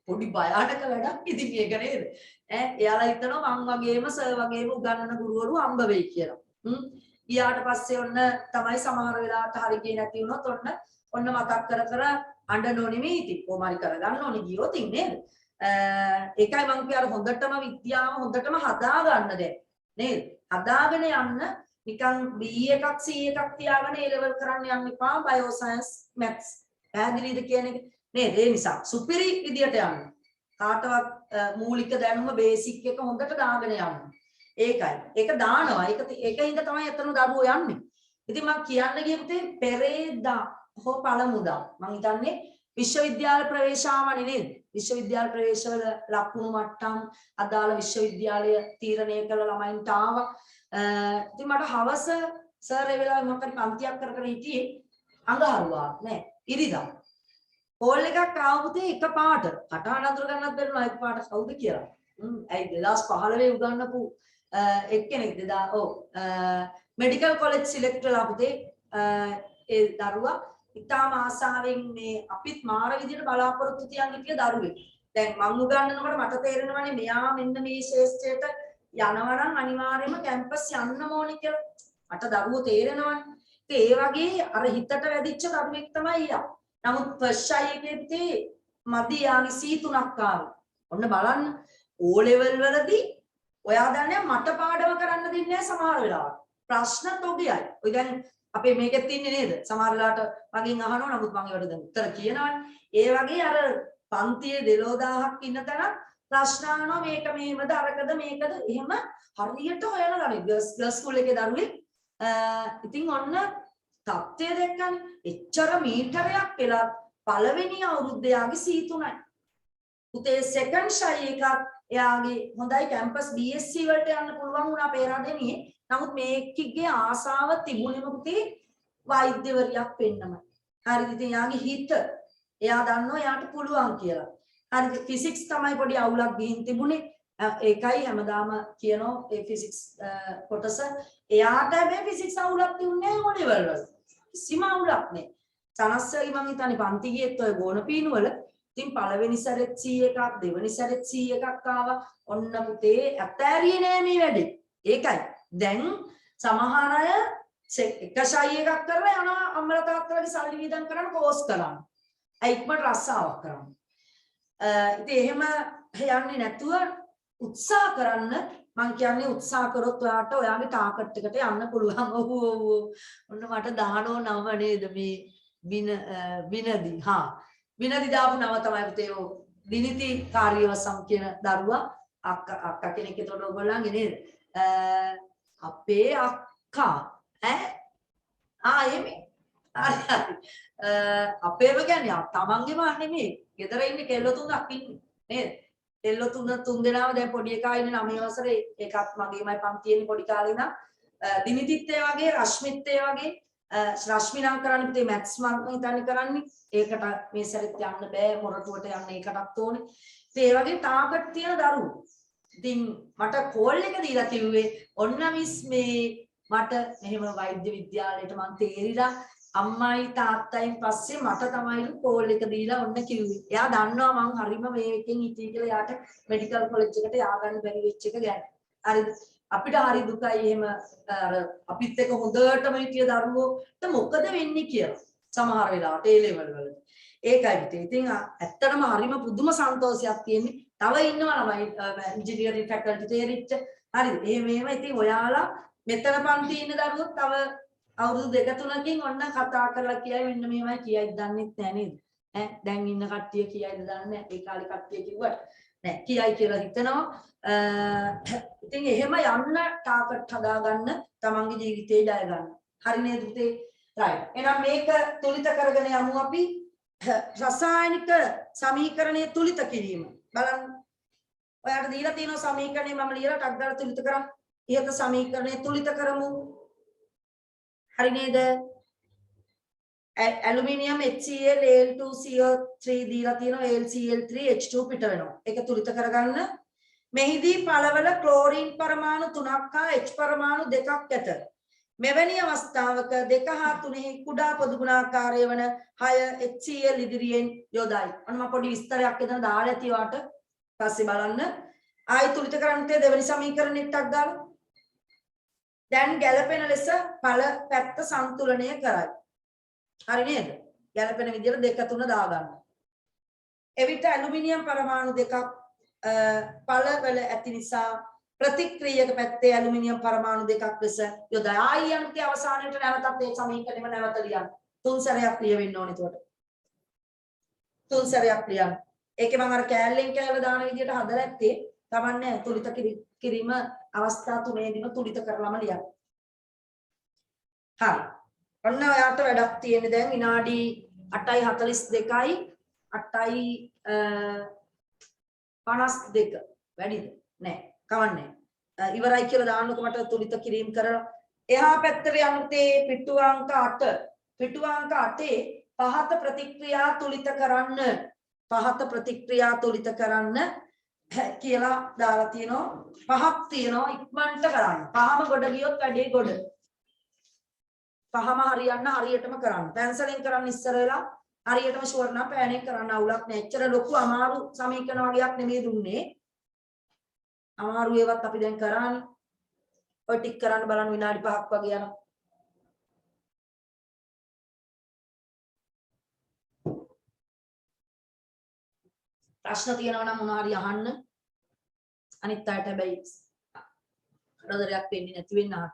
පොඩි බයාටක වැඩක් ඉතින් ඒක නේද? එයාලා හිතනවා මං වගේම සර් වගේම උගන්වන ගුරුවරු හම්බ වෙයි කියලා. ඊට පස්සේ ඔන්න තමයි සමහර වෙලාවට හරි ගියේ නැති වුණොත් ඔන්න මතක් කර අඬනෝ නෙමෙයි ඉතින් කොහොමරි කරගන්න ඕනේ ගියොත් නේද? ඒකයි මං කිය අර හොඳටම විද්‍යාව හොඳටම හදා ගන්න දැන් නේද? හදාගෙන යන්න නිකන් B එකක් C එකක් තියාගෙන A level කරන්න යන්න එපා බයෝ සයන්ස් මැත්ස් පැහැදිලිද කියන එක නේද? ඒ නිසා සුපිරි විදියට යන්න. කාටවත් මූලික දැනුම බේසික් එක හොඳට දාගෙන යන්න. ඒකයි. ඒක දානවා. ඒකින්ද තමයි එතන දරුවෝ යන්නේ. ඉතින් මම කියන්න ගියේ පෙරේදා හෝ පළමුදා මම හිතන්නේ විශ්වවිද්‍යාල ප්‍රවේශාවනේ නේද? විශ්වවිද්‍යාල ප්‍රවේශවල ලකුණු මට්ටම් අදාළ විශ්වවිද්‍යාලය තීරණය කළ ළමයින්ට ආවා. ඉතින් මට හවස සර් ඒ වෙලාවේ මොකක්ද පන්තියක් කර හිටියේ අඟහරුවා නෑ ඉරිදා. කෝල් එකක් ආව පුතේ එකපාරට කටහඬ අඳුර ගන්නත් බැරිුණා එකපාරට කවුද කියලා. ඇයි 2015 උගන්වපු එක්කෙනෙක් මෙඩිකල් කොලෙජ් සිලෙක්ට් වෙලා පුතේ ඒ දරුවා ඉතාම ආසාවෙන් මේ අපිත් මාර විදියට බලාපොරොත්තු තියන් හිටිය දරුවෙක්. දැන් මම උගන්වනකොට මට තේරෙනවානේ මෙයා මෙන්න මේ ශේෂ්ත්‍රයට යනවා නම් අනිවාර්යයෙන්ම කැම්පස් යන්න ඕනේ කියලා. මට දරුවෝ තේරෙනවානේ. ඒ වගේ අර හිතට වැදිච්ච දරුවෙක් තමයි යා. නමුත් ෆස්ට් එකේදී මදි යාගේ C3ක් ආවා. ඔන්න බලන්න O level වලදී ඔයා දන්නේ මට පාඩම කරන්න දෙන්නේ නැහැ සමහර වෙලාවට. ප්‍රශ්න තොගයයි. ඔය දැන් අපේ මේකෙත් තින්නේ නේද? සමහර වෙලාවට මගෙන් අහනවා නමුත් මම ඒවට දැන් උත්තර කියනවානේ. ඒ වගේ අර පන්තියේ 12000ක් ඉන්න තැන ප්‍රශ්න අහනවා මේක මෙහෙමද අරකද මේකද එහෙම හරියට හොයලා ගන්නේ. ගර්ල්ස් ස්කූල් එකේ දරුවෙක් ඉතින් ඔන්න තත්ත්වය දැක්කනේ. එච්චර මීටරයක් වෙලා පළවෙනි අවුරුද්දේ යාගේ C3යි. පුතේ සෙකන්ඩ් ෂයි එකත් එයාගේ හොඳයි කැම්පස් BSc වලට යන්න පුළුවන් වුණා පේරාදෙනියේ. නමුත් මේකගේ ආසාව තිබුණේම පුතේ වෛද්‍යවරියක් වෙන්නමයි. හරිද? ඉතින් යාගේ හිත එයා දන්නවා යාට පුළුවන් කියලා. හරිද? ෆිසික්ස් තමයි පොඩි අවුලක් ගිහින් තිබුණේ. ඒකයි හැමදාම කියනවා ඒ ෆිසික්ස් කොටස එයාට මේ ෆිසික්ස් අවුලක් තියුනේ නැහැ මොඩෙවල් වල. කිසිම අවුලක් නැහැ. සනස්සගේ මම හිතන්නේ පන්ති ගියෙත් ඔය ගෝණ පීනු වල ඉතින් පළවෙනි සැරෙත් C1ක් දෙවෙනි සැරෙත් C1ක් ආවා. ඔන්න පුතේ අතෑරියේ නෑ මේ වැඩේ. ඒකයි. දැන් සමහර අය එක ෂයි එකක් කරලා යනවා අම්මලා තාත්තලාගේ සල්ලි වියදම් කරන්න කෝස් කරන්න. ඉක්මනට රස්සාවක් කරන්න. ඉතින් එහෙම යන්නේ නැතුව උත්සාහ කරන්න මං කියන්නේ උත්සාහ කරොත් ඔයාට ඔයාගේ ටාගට් එකට යන්න පුළුවන්. ඔන්න මට දානෝ නම නේද මේ විනදි. විනදි දාපු නම තමයි පුතේ ඔය දිනිති කාර්යවසම් කියන දරුවා අක්කා කෙනෙක් ඒතකොට ඔයගොල්ලන්ගේ නේද? අපේ අක්කා එහෙම අපේම කියන්නේ තමන්ගේම නෙමෙයි. ගෙදර ඉන්නේ කෙල්ල තුනක් ඉන්නේ නේද? කෙල්ල තුන් දෙනාම දැන් පොඩි එකා ඉන්නේ 9 වසරේ. ඒකත් මගේමයි පන්තියේ පොඩි කාලේ ඉඳන්. දිනිතිත් ඒ වගේ, රශ්මිත් ඒ වගේ. රශ්මි නම් කරන්නේ පුතේ මැත්ස් මම හිතන්නේ කරන්නේ. ඒකට මේ සැරෙත් යන්න බෑ මොරටුවට යන්න ඒකටත් ඕනේ. ඉතින් ඒ වගේ ටාගට් තියෙන දරුවෝ. ඉතින් මට කෝල් එක දීලා කිව්වේ ඔන්න මිස් මේ මට මෙහෙම වෛද්‍ය විද්‍යාලයට මං තේරිලා අම්මයි තාත්තයින් පස්සේ මට තමයි කෝල් එක දීලා ඔන්න කිව්වේ. එයා දන්නවා මං හරිම මේකෙන් හිටියේ කියලා යාට මෙඩිකල් කොලෙජ් එකට යආගන්න බැරි වෙච්ච එක ගැන. හරිද? අපිට හරි දුකයි එහෙම අර අපිත් එක්ක හොඳටම හිටිය දරුවෝට මොකද වෙන්නේ කියලා. සමහර වෙලාවට ඒ ලෙවල් වල. ඒකයි පුතේ. ඉතින් ඇත්තටම හරිම පුදුම සන්තෝෂයක් තියෙන්නේ. තව ඉන්නවා ළමයි ඉංජිනේරින් ෆැකල්ටි තේරිච්ච. හරිද? එහෙම ඉතින් ඔයාලා මෙතන පන්ති ඉන්න දරුවෝ තව අවුරුදු 2-3කින් ඔන්න කතා කරලා කියයි මෙන්න මෙහෙමයි කියයිද දන්නෙත් නැහැ නේද? දැන් ඉන්න කට්ටිය කියයිද දන්නේ නැහැ. ඒ කාලේ කට්ටිය කිව්වට නෑ කියයි කියලා හිතනවා. ඉතින් එහෙම යන්න ටාගට් හදාගන්න තමන්ගේ ජීවිතේ ජය ගන්න. හරි නේද පුතේ? right. එහෙනම් මේක තුලිත කරගෙන යමු අපි. රසායනික සමීකරණය තුලිත කිරීම. බලන්න. ඔයාලට දීලා තියෙන සමීකරණය මම ලියලා ටක් ගාලා තුලිත කරා. ඉහත සමීකරණය තුලිත කරමු. හරි නේද? ඇලුමිනියම් HCl Al2CO3 දීලා තියෙනවා AlCl3 H2 පිට වෙනවා. ඒක තුලිත කරගන්න. මෙහිදී පළවල ක්ලෝරින් පරමාණු 3ක් හා H පරමාණු 2ක් ඇත. මෙවැනි අවස්ථාවක 2 හා 3 කුඩා පොදු ගුණාකාරය වන 6 HCl ඉදිරියෙන් යොදයි. අන්න මම පොඩි විස්තරයක් එතන දාලා ඇති වාට පස්සේ බලන්න. ආයි තුලිත කරන්න තේ දෙවෙනි සමීකරණෙටක් දාලා. දැන් ගැළපෙන ලෙස ඵල පැත්ත සන්තුලනය කරයි. හරි නේද? ගැළපෙන විදිහට 2 3 දාගන්න. එවිට ඇලුමිනියම් පරමාණු 2ක් ඵල වල ඇති නිසා ප්‍රතික්‍රියක පැත්තේ ඇලුමිනියම් පරමාණු 2ක් ලෙස යොදා. ආයි යන්නේ අවසානයේට නැවතත් මේ සමීකරණයම නැවත ලියන්න. 3 සැරයක් ලියවෙන්න ඕනේ එතකොට. 3 සැරයක් ලියන්න. ඒකේ මම අර කෑල්ලෙන් කෑල්ල දාන විදිහට හදලා ඇත්තේ තමන්නේ තුලිත කිරීම අවස්ථා තුනේදීම තුලිත කරලම ලියන්න. හරි. ඔන්න ඔයාට වැඩක් තියෙන්නේ දැන් විනාඩි 8:42යි 8:52 වැඩිද? නෑ කවන්නේ. ඉවරයි කියලා දාන්නකො මට තුලිත කිරීම කරලා. එහා පැත්තට යමුතේ පිටු අංක 8. පිටු අංක 8 පහත ප්‍රතික්‍රියා තුලිත කරන්න. පහත ප්‍රතික්‍රියා තුලිත කරන්න කියලා දාලා තියෙනවා. පහක් තියෙනවා ඉක්මනට කරන්න. පහම ගොඩ ගියොත් වැඩේ ගොඩ. පහම හරියන්න හරියටම කරන්න. පැන්සලෙන් කරන්න ඉස්සර වෙලා හරියටම ෂුවර් නම් පෑනෙන් කරන්න අවුලක් නැහැ. එච්චර ලොකු අමාරු සමීකරණ වගේක් නෙමෙයි දුන්නේ. අමාරු ඒවත් අපි දැන් කරානේ. ඔය ටික කරන්න බලන්න විනාඩි 5ක් වගේ යනවා. ප්‍රශ්න තියෙනවා නම් මොනවා හරි අහන්න. අනිත් අයට හැබැයි කරදරයක් වෙන්නේ නැති වෙන්න අහන්න.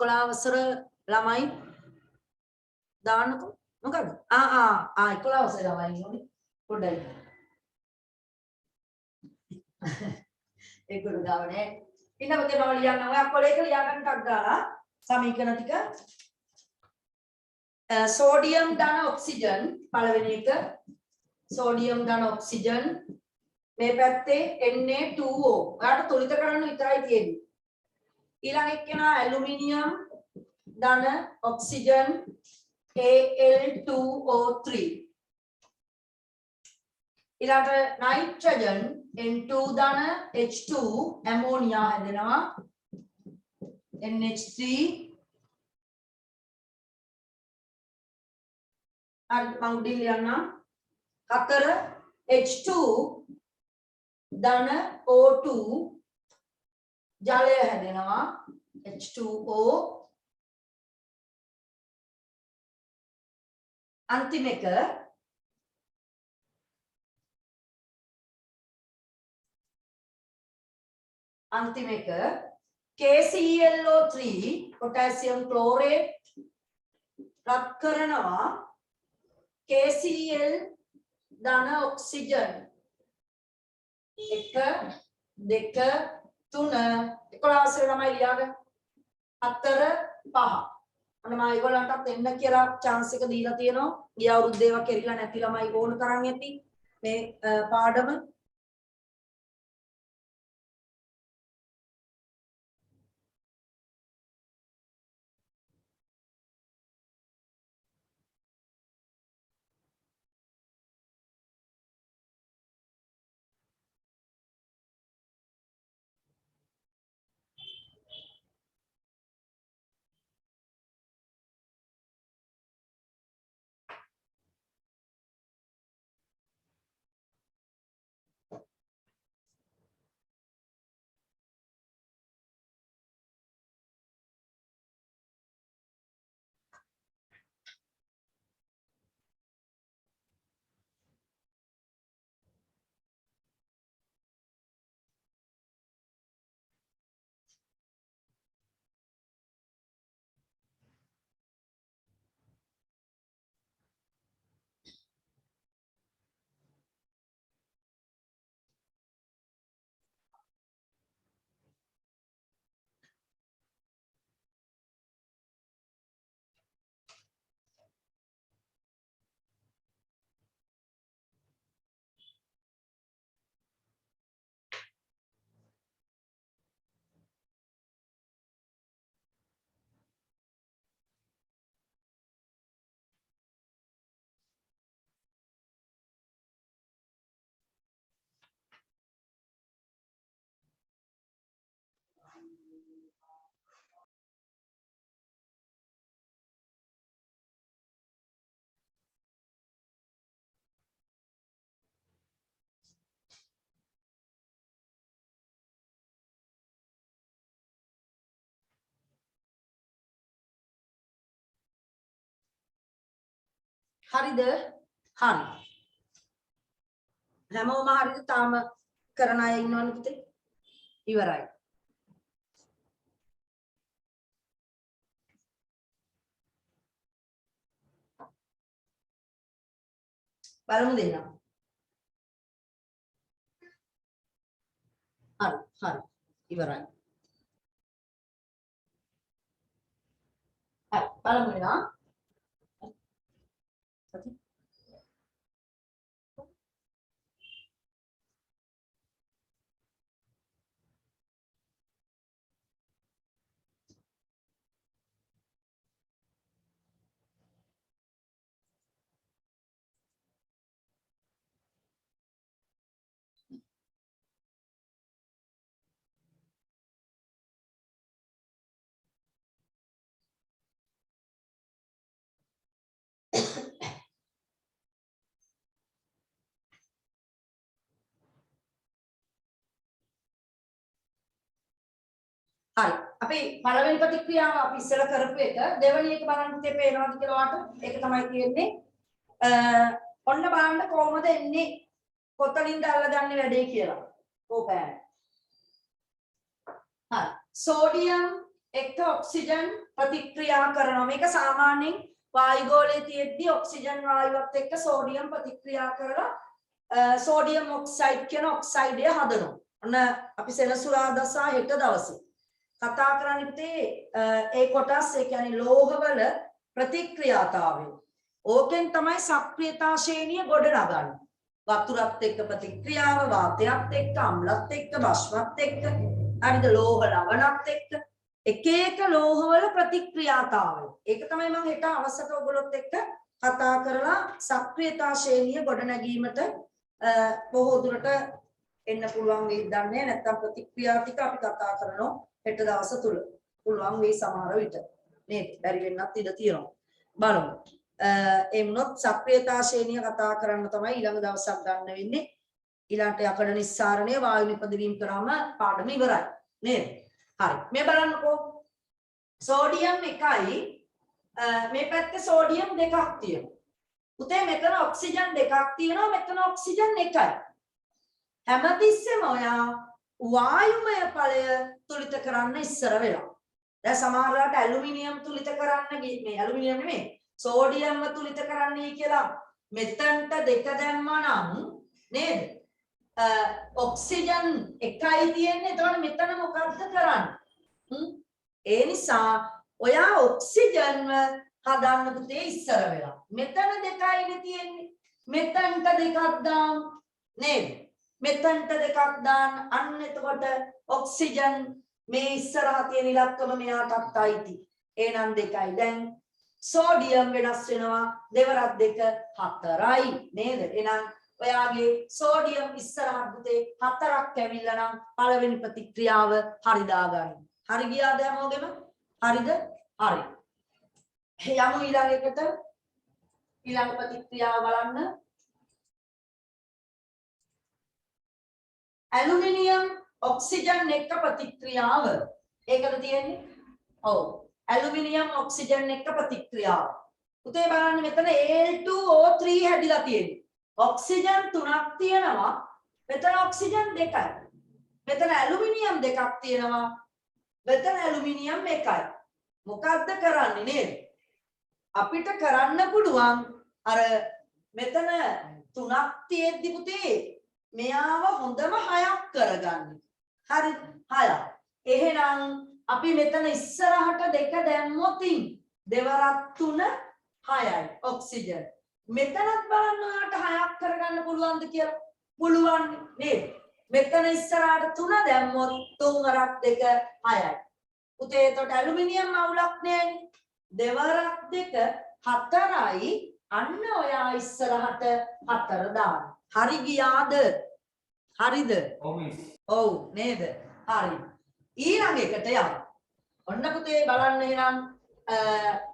11 වසර ළමයි දාන්නකො මොකද 11 වසර ළමයි ඉන්නේ පොඩ්ඩයි ඒක උදාවනේ ඉන්නකොට මම ලියන්න ඔය කොලේක ලියාගන්න ටක් ගාලා සමීකරණ ටික සෝඩියම් ධන ඔක්සිජන් පළවෙනි එක සෝඩියම් ධන ඔක්සිජන් මේ පැත්තේ Na2O ඔයාලට තුලිත කරන්න විතරයි තියෙන්නේ ඊළඟ එක්කෙනා ඇලුමිනියම් ධන ඔක්සිජන් Al2O3 ඊළඟට නයිට්‍රජන් N2 ධන H2 ඇමෝනියා හැදෙනවා NH3 අර මම උඩින් ලියන්නම් 4 H2 ධන O2 ජලය හැදෙනවා H2O අන්තිම එක KClO3 potassium chlorate රත් කරනවා KCl ධන ඔක්සිජන් 1 2 3 11 ළමයි ලියාගන්න 4 5 අන්න මම ඒගොල්ලන්ටත් එන්න කියලා chance එක දීලා තියෙනවා ගිය අවුරුද්දේ ඒවා කෙරිලා නැති ළමයි ඕන තරම් ඇති මේ පාඩම හරිද? හරි. හැමෝම හරිද? තාම කරන අය ඉන්නවනේ පුතේ. ඉවරයි. බලමු දෙන්න. හරි. ඉවරයි. හරි. බලමු දෙන්න. හරි. අපි පළවෙනි ප්‍රතික්‍රියාව අපි ඉස්සෙල්ලා කරපු එක දෙවෙනි එක බලන්න පුතේ පේනවද කියලා ඔයාලට? ඒක තමයි කියන්නේ. ඔන්න බලන්න කොහොමද එන්නේ කොතනින්ද අල්ලගන්නේ වැඩේ කියලා. කෝපෑන. හරි. සෝඩියම් එක්ක ඔක්සිජන් ප්‍රතික්‍රියා කරනවා. මේක සාමාන්‍යයෙන් වායුගෝලයේ තියෙද්දි ඔක්සිජන් වායුවත් එක්ක සෝඩියම් ප්‍රතික්‍රියා කරලා සෝඩියම් ඔක්සයිඩ් කියන ඔක්සයිඩය හදනවා. ඔන්න අපි සෙනසුරාදා සහ හෙට දවසේ කතා කරන්නේ පුතේ ඒ කොටස් ඒ කියන්නේ ලෝහවල ප්‍රතික්‍රියාතාවය. ඕකෙන් තමයි සක්‍රියතා ශ්‍රේණිය ගොඩ නගන්නේ. වතුරත් එක්ක ප්‍රතික්‍රියාව, වාතයත් එක්ක, අම්ලත් එක්ක, භස්මත් එක්ක, හරිද ලෝහ ලවණත් එක්ක එක එක ලෝහවල ප්‍රතික්‍රියාතාවය. ඒක තමයි මම හෙට අවසට ඔයගොල්ලොත් එක්ක කතා කරලා සක්‍රියතා ශ්‍රේණිය ගොඩ නැගීමට බොහෝ දුරට එන්න පුළුවන් වෙයි දන්නේ නැත්නම් ප්‍රතික්‍රියා ටික අපි කතා කරනවා හෙට දවස තුල පුළුවන් වෙයි සමහර විට නේද බැරි වෙන්නත් ඉඩ තියෙනවා බලමු ඒ වුණොත් සක්‍රියතා ශ්‍රේණිය කතා කරන්න තමයි ඊළඟ දවසක් ගන්න වෙන්නේ. ඊළඟට යකඩ නිස්සාරණය වායු නිපදවීම කරාම පාඩම ඉවරයි නේද? හරි. මේ බලන්නකෝ. සෝඩියම් 1යි මේ පැත්තේ සෝඩියම් 2ක් තියෙනවා. උතේ මෙතන ඔක්සිජන් 2ක් තියෙනවා මෙතන ඔක්සිජන් 1යි. හැමතිස්සෙම ඔයා වායුමය ඵලය තුලිත කරන්න ඉස්සර වෙලා. දැන් සමහරවිට ඇලුමිනියම් තුලිත කරන්න මේ ඇලුමිනියම් නෙමෙයි සෝඩියම්ව තුලිත කරන්නයි කියලා මෙතනට 2 දැම්මා නම් නේද? ඔක්සිජන් 1යි තියෙන්නේ. එතකොට මෙතන මොකක්ද කරන්නේ? ඒ නිසා ඔයා ඔක්සිජන්ව හදන්න පුතේ ඉස්සර වෙලා. මෙතන 2යිනේ තියෙන්නේ. මෙතනට 2ක් දාන්න නේද? මෙතනට 2ක් දාන්න. අන්න එතකොට ඔක්සිජන් මේ ඉස්සරහා තියෙන ඉලක්කම මෙයාටත් අයිති. එහෙනම් 2යි. දැන් සෝඩියම් වෙනස් වෙනවා. දෙවරක් 2 4යි නේද? එහෙනම් ඔයාගේ සෝඩියම් ඉස්සරහට පුතේ 4ක් ඇවිල්ලා නම් පළවෙනි ප්‍රතික්‍රියාව හරි දාගන්න. හරි ගියාද හැමෝගෙම? හරිද? හරි. යමු ඊළඟ එකට. ඊළඟ ප්‍රතික්‍රියාව බලන්න. ඇලුමිනියම් ඔක්සිජන් එක්ක ප්‍රතික්‍රියාව. ඒකද තියෙන්නේ? ඔව්. ඇලුමිනියම් ඔක්සිජන් එක්ක ප්‍රතික්‍රියාව. පුතේ බලන්න මෙතන Al2O3 හැදිලා තියෙන්නේ. ඔක්සිජන් 3ක් තියෙනවා. මෙතන ඔක්සිජන් 2යි. මෙතන ඇලුමිනියම් 2ක් තියෙනවා. මෙතන ඇලුමිනියම් 1යි. මොකක්ද කරන්නේ නේද? අපිට කරන්න පුළුවන් අර මෙතන 3ක් තියෙද්දි පුතේ මෙයාව හොඳම 6ක් කරගන්න. හරි 6ක්. එහෙනම් අපි මෙතන ඉස්සරහට 2 දැම්මොත් දෙවරක් 3 6යි ඔක්සිජන්. මෙතනත් බලන්න ඔයාලට 6ක් කරගන්න පුළුවන්ද කියලා? පුළුවන් නේද? මෙතන ඉස්සරහට 3 දැම්මොත් 3 වරක් 2 6යි. පුතේ එතකොට ඇලුමිනියම් අවුලක් නෑනේ. දෙවරක් 2 4යි. අන්න ඔයා ඉස්සරහට 4 දාන්න. හරි ගියාද? හරිද? ඔව් නේද? හරි. ඊළඟ එකට යමු. ඔන්න පුතේ බලන්න එහෙනම්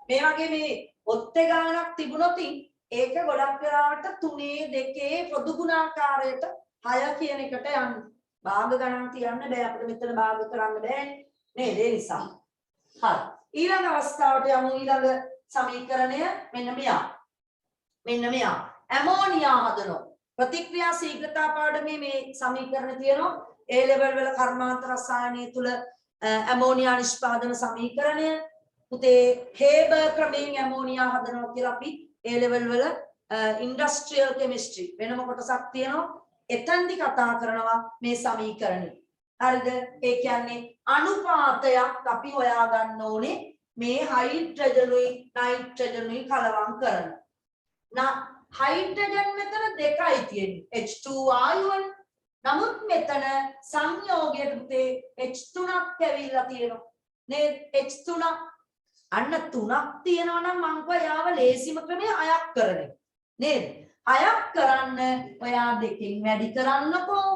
මේ වගේ මේ ඔත්තේ ගානක් තිබුණොත් ඒක ගොඩක් වෙලාවට 3 2 පොදු ගුණාකාරයට 6 කියන එකට යන්න. භාග ගණන් තියන්න බෑ අපිට මෙතන භාග කරන්න බෑ නේද? ඒ නිසා. හරි. ඊළඟ අවස්ථාවට යමු. ඊළඟ සමීකරණය මෙන්න මෙයා. මෙන්න මෙයා. ඇමෝනියා හදනවා. ප්‍රතික්‍රියා ශීඝ්‍රතා පාඩමේ මේ සමීකරණ තියෙනවා. A level වල කර්මාන්ත රසායනය තුල ඇමෝනියා නිෂ්පාදන සමීකරණය. පුතේ හේබර් ක්‍රමයෙන් ඇමෝනියා හදනවා කියලා අපි A level වල ඉන්ඩස්ට්‍රියල් කෙමිස්ට්‍රි වෙනම කොටසක් තියෙනවා. එතෙන්දි කතා කරනවා මේ සමීකරණය. හරිද? ඒ කියන්නේ අනුපාතයක් අපි හොයා ගන්න ඕනේ මේ හයිඩ්‍රජනුයි නයිට්‍රජනුයි කලවම් කරන. හයිඩ්‍රජන් මෙතන 2යි තියෙන්නේ H2O1. නමුත් මෙතන සංයෝගයට පුතේ H3ක් ඇවිල්ලා තියෙනවා. නේද? H3 අන්න 3ක් තියෙනවා නම් මං කොයාව ලේසිම ක්‍රමය 6ක් කරන එක. නේද? 6ක් කරන්න ඔයා දෙකෙන් වැඩි කරන්නකෝ.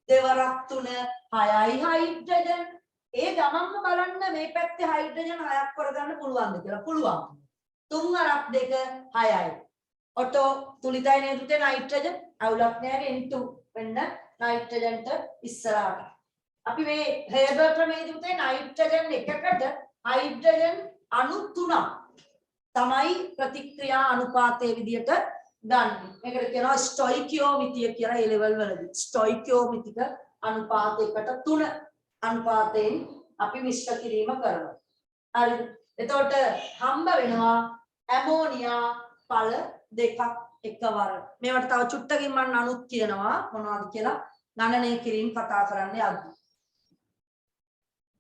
දෙවරක් 3 6යි හයිඩ්‍රජන්. ඒ ගමන්ම බලන්න මේ පැත්තේ හයිඩ්‍රජන් 6ක් කරගන්න පුළුවන්ද කියලා. පුළුවන්. 3 වරක් 2 6යි. ඔටෝ තුලිතයි නේද පුතේ නයිට්‍රජන් අවුලක් නෑ N2 වෙන්න නයිට්‍රජන්ට ඉස්සරහට. අපි මේ හේබර් ක්‍රමයේදී පුතේ නයිට්‍රජන් එකකට හයිඩ්‍රජන් අණු 3ක් තමයි ප්‍රතික්‍රියා අනුපාතයේ විදියට ගන්න. මේකට කියනවා ස්ටොයිකියෝමිතිය කියලා ඒ ලෙවල් වලදී. ස්ටොයිකියෝමිතික අනුපාතයකට 3 අනුපාතයෙන් අපි මිශ්‍ර කිරීම කරනවා. හරිද? එතකොට හම්බ වෙනවා ඇමෝනියා පළ 2ක් එකවර. මේවට තව චුට්ටකින් මම අනුත් කියනවා මොනවද කියලා ගණනය කිරීම කතා කරන්න යද්දි.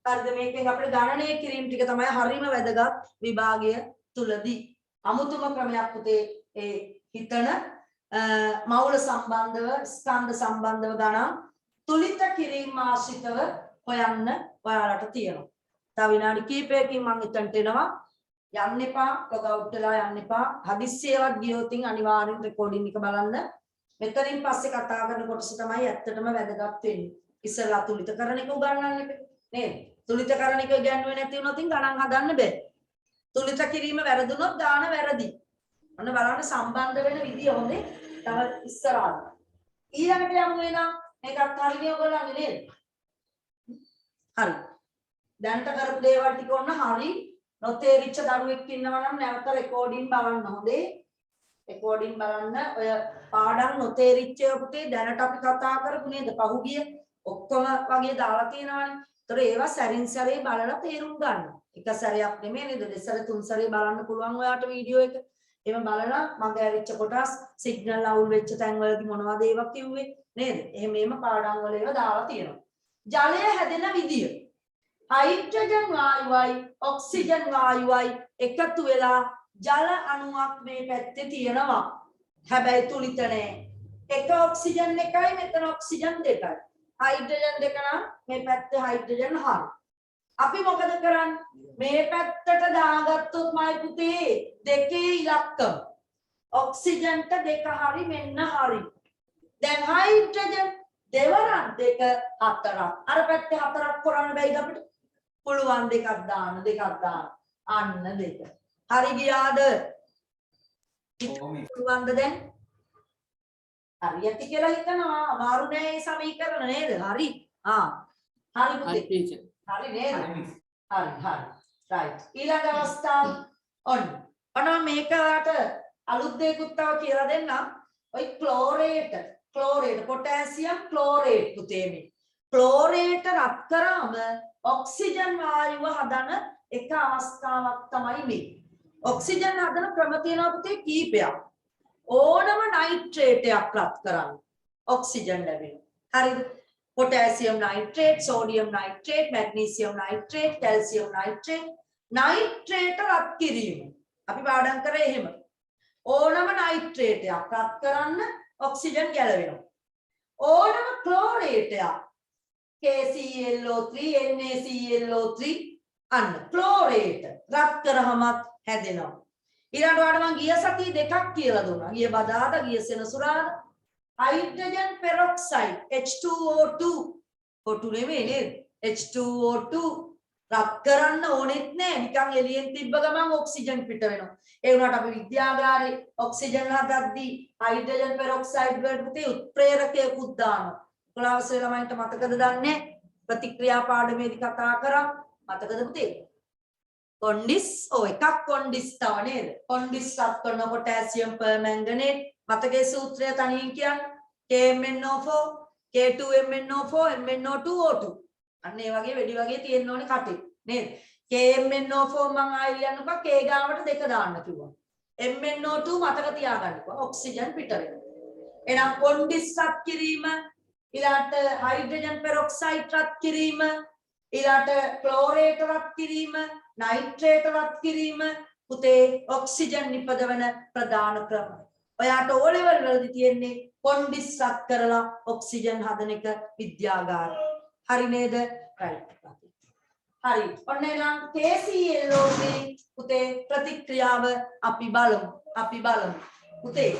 හරිද? මේකෙන් අපිට ගණනය කිරීම ටික තමයි හරිම වැදගත් විභාගය තුලදී. අමුතුම ක්‍රමයක් පුතේ ඒ හිතන මෞල සම්බන්ධව ස්කන්ධ සම්බන්ධව ගණන් තුලිත කිරීම ආශ්‍රිතව හොයන්න ඔයාලට තියෙනවා. තව විනාඩි කිහිපයකින් මම එතනට එනවා. යන්න එපා, ලොග් අවුට් වෙලා යන්න එපා. හදිස්සියවත් ගියොත් අනිවාර්යෙන් රෙකෝඩින් එක බලන්න. මෙතනින් පස්සේ කතා කරන කොටස තමයි ඇත්තටම වැදගත් වෙන්නේ. ඉස්සෙල්ලා තුලිත කරන එක උගන්වන්න එපා. නේද? තුලිත කරන එක ඉගෙනුවේ නැති වුණොත් ගණන් හදන්න බෑ. තුලිත කිරීම වැරදුනොත් දාන වැරදි. ඔන්න බලන්න සම්බන්ධ වෙන විදිය හොඳේ. තව ඉස්සරහට. ඊළඟට යමු එනම් මේකත් හරිනේ ඔයගොල්ලන්ගේ නේද? හරි. දැනට කරපු දේවල් ටික ඔන්න හරි. නොතේරිච්ච දරුවෙක් ඉන්නවා නම් නැවත රෙකෝඩින් බලන්න හොඳේ. රෙකෝඩින් බලන්න ඔය පාඩම් නොතේරිච්ච පුතේ දැනට අපි කතා කරපු නේද? පහුගිය ඔක්කොම වගේ දාලා තියෙනවානේ. ඒතර ඒවා සැරින් සැරේ බලලා තේරුම් ගන්න. එක සැරයක් නෙමෙයි නේද? දෙසර තුන් සැරේ බලන්න පුළුවන් ඔයාට වීඩියෝ එක. එහෙම බලලා මග ඇරිච්ච කොටස් සිග්නල් අවුල් වෙච්ච තැන්වලදී මොනවද ඒවා කිව්වේ නේද? එහෙම පාඩම් වල ඒවා දාලා තියෙනවා. ජලය හැදෙන විදිය. හයිඩ්‍රජන් වායුවයි ඔක්සිජන් වායුවයි එකතු වෙලා ජල අණුවක් මේ පැත්තේ තියෙනවා. හැබැයි තුලිත නෑ. එක ඔක්සිජන් එකයි මෙතන ඔක්සිජන් දෙකයි. හයිඩ්‍රජන් දෙක නම් මේ පැත්තේ හයිඩ්‍රජන් හරි. අපි මොකද කරන්නේ? මේ පැත්තට දාගත්තොත් මයි පුතේ දෙකේ ඉලක්කම. ඔක්සිජන්ට දෙක හරි මෙන්න හරි. දැන් හයිඩ්‍රජන් දෙවරක් දෙක හතරක්. අර පැත්තේ හතරක් කරන්න බැයිද අපිට? පුළුවන් දෙකක් දාන්න අන්න දෙක. හරි ගියාද? පුළුවන්ද දැන්? හරියට කියලා හිතනවා අමාරු නෑ මේ සමීකරණ නේද? හරි. හරි පුතේ. හරි නේද? හරි. right. ඊළඟ අවස්ථාව ඔන්න මේකට අලුත් දෙයක්ත් තව කියලා දෙන්නම්. ඔයි ක්ලෝරේට් පොටෑසියම් ක්ලෝරේට් පුතේ මේ. ක්ලෝරේට රත් කරාම ඔක්සිජන් වායුව හදන එක අවස්ථාවක් තමයි මේ. ඔක්සිජන් හදන ක්‍රම තියෙනවා පුතේ කීපයක්. ඕනම නයිට්‍රේටයක් රත් කරන්න ඔක්සිජන් ලැබෙනවා. හරිද? potassium nitrate, sodium nitrate, magnesium nitrate, calcium nitrate, nitrate රත් කිරීම. අපි පාඩම් කරේ එහෙම. ඕනම නයිට්‍රේටයක් රත් කරන්න ඔක්සිජන් ගැලවෙනවා. ඕනම ක්ලෝරේටයක් KClO3, NaClO3 අන්න ක්ලෝරේට රත් කරාමත් හැදෙනවා. ඊළඟට ඔයාලට මම ගිය සතිය දෙකක් කියලා දුන්නා. ගිය බදාදා ගිය සෙනසුරාදා hydrogen peroxide H2O2 O2 නෙමෙයි නේද? H2O2 රත් කරන්න ඕනෙත් නෑ. නිකන් එළියෙන් තිබ්බ ගමන් ඔක්සිජන් පිට වෙනවා. ඒ වුණාට අපි විද්‍යාගාරේ ඔක්සිජන් හදද්දී hydrogen peroxide වලට පුතේ උත්ප්‍රේරකයකුත් දානවා. 11 ළමයින්ට මතකද දන්නේ? ප්‍රතික්‍රියා පාඩමේදී කතා කරා. මතකද පුතේ? කොන්ඩිස් එකක් කොන්ඩිස් තව නේද? කොන්ඩිස් රත් කරන පොටෑසියම් පර්මැංගනේට් මතකයේ සූත්‍රය තනියෙන් කියන්නේ KMnO4 K2MnO4 MnO2O2 අන්න ඒ වගේ වෙඩි වගේ තියෙන්න ඕනේ කටේ නේද? KMnO4 මම ආයෙ ලියන්නකෝ K ගාවට දෙක දාන්න කිව්වා. MnO2 මතක තියාගන්නකෝ ඔක්සිජන් පිට වෙනවා. එහෙනම් කොන්ඩිස් රත් කිරීම ඊළාට හයිඩ්‍රජන් පෙරොක්සයිඩ් රත් කිරීම ඊළාට ක්ලෝරේට් රත් කිරීම නයිට්‍රේට් රත් කිරීම පුතේ ඔක්සිජන් නිපදවන ප්‍රධාන ක්‍රම. ඔයාට O level වලදී තියෙන්නේ කොන්ඩිස් රත් කරලා ඔක්සිජන් හදන එක විද්‍යාගාරය. හරි නේද? right. හරි. ඔන්න එහෙනම් KClO3 පුතේ ප්‍රතික්‍රියාව අපි බලමු. පුතේ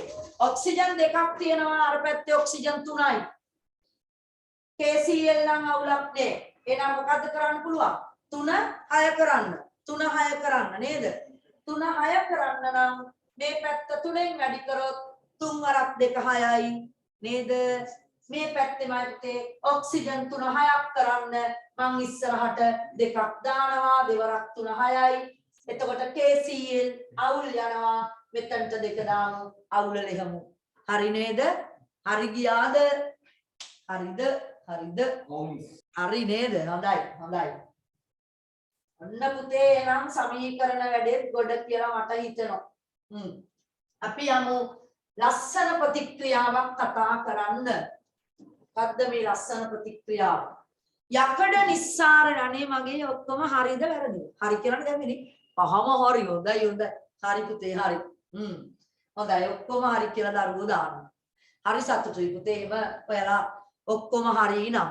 ඔක්සිජන් දෙකක් තියෙනවා අර පැත්තේ ඔක්සිජන් 3යි. KCl නම් අවුලක් නෑ. එහෙනම් මොකද්ද කරන්න පුළුවන්? 3 6 කරන්න. 3 6 කරන්න නේද? 3 6 කරන්න නම් මේ පැත්ත 3ෙන් වැඩි කරොත් 3 වරක් 2 6යි නේද? මේ පැත්තේමයි පුතේ ඔක්සිජන් 3 6ක් කරන්න මං ඉස්සරහට දෙකක් දානවා දෙවරක් 3 6යි. එතකොට KCl අවුල් යනවා මෙතනට දෙක දාමු අවුල ලෙහමු. හරි නේද? හරි ගියාද? හරිද? හරි නේද? හොඳයි. ඔන්න පුතේ එනම් සමීකරණ වැඩේ ගොඩ කියලා මට හිතෙනවා. අපි යමු ලස්සන ප්‍රතික්‍රියාවක් කතා කරන්න. මොකද්ද මේ ලස්සන ප්‍රතික්‍රියාව? යකඩ නිස්සාරණ අනේ මගේ ඔක්කොම හරිද වැරදිද? හරි කියලානේ දැන් මෙනි. පහම හරි හොඳයි. හරි පුතේ හරි. හොඳයි ඔක්කොම හරි කියලා දරුවෝ දානවා. හරි සතුටුයි පුතේ. ඒව ඔයාලා ඔක්කොම හරි නම්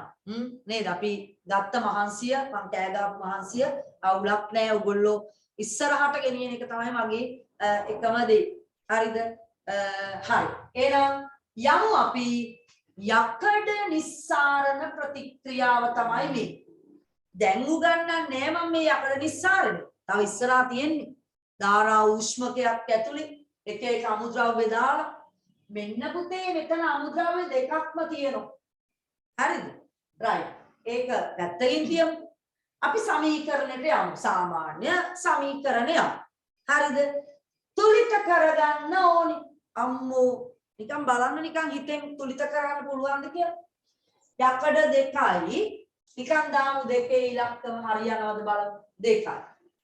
නේද? අපි ගත්ත මහන්සිය මං කෑගාපු මහන්සිය අවුලක් නෑ. ඔයගොල්ලෝ ඉස්සරහට ගෙනියන එක තමයි මගේ එකම දේ. හරිද? හරි. එහෙනම් යමු අපි යකඩ නිස්සාරණ ප්‍රතික්‍රියාව තමයි මේ. දැන් උගන්වන්නේ නෑ මම මේ යකඩ නිස්සාරණය. තව ඉස්සරහා තියෙන්නේ. ධාරා ඌෂ්මකයක් ඇතුලේ එක එක අමුද්‍රව්‍ය දාලා මෙන්න පුතේ මෙතන අමුද්‍රව්‍ය දෙකක්ම තියෙනවා. හරිද? right. ඒක පැත්තකින් තියමු. අපි සමීකරණයට යමු. සාමාන්‍ය සමීකරණය. හරිද? තුලිත කරගන්න ඕනි. අම්මෝ නිකන් බලන්න නිකන් හිතෙන් තුලිත කරගන්න පුළුවන්ද කියලා. යකඩ දෙකයි නිකන් දාමු දෙකේ ඉලක්කම හරියනවද බලමු. දෙකයි.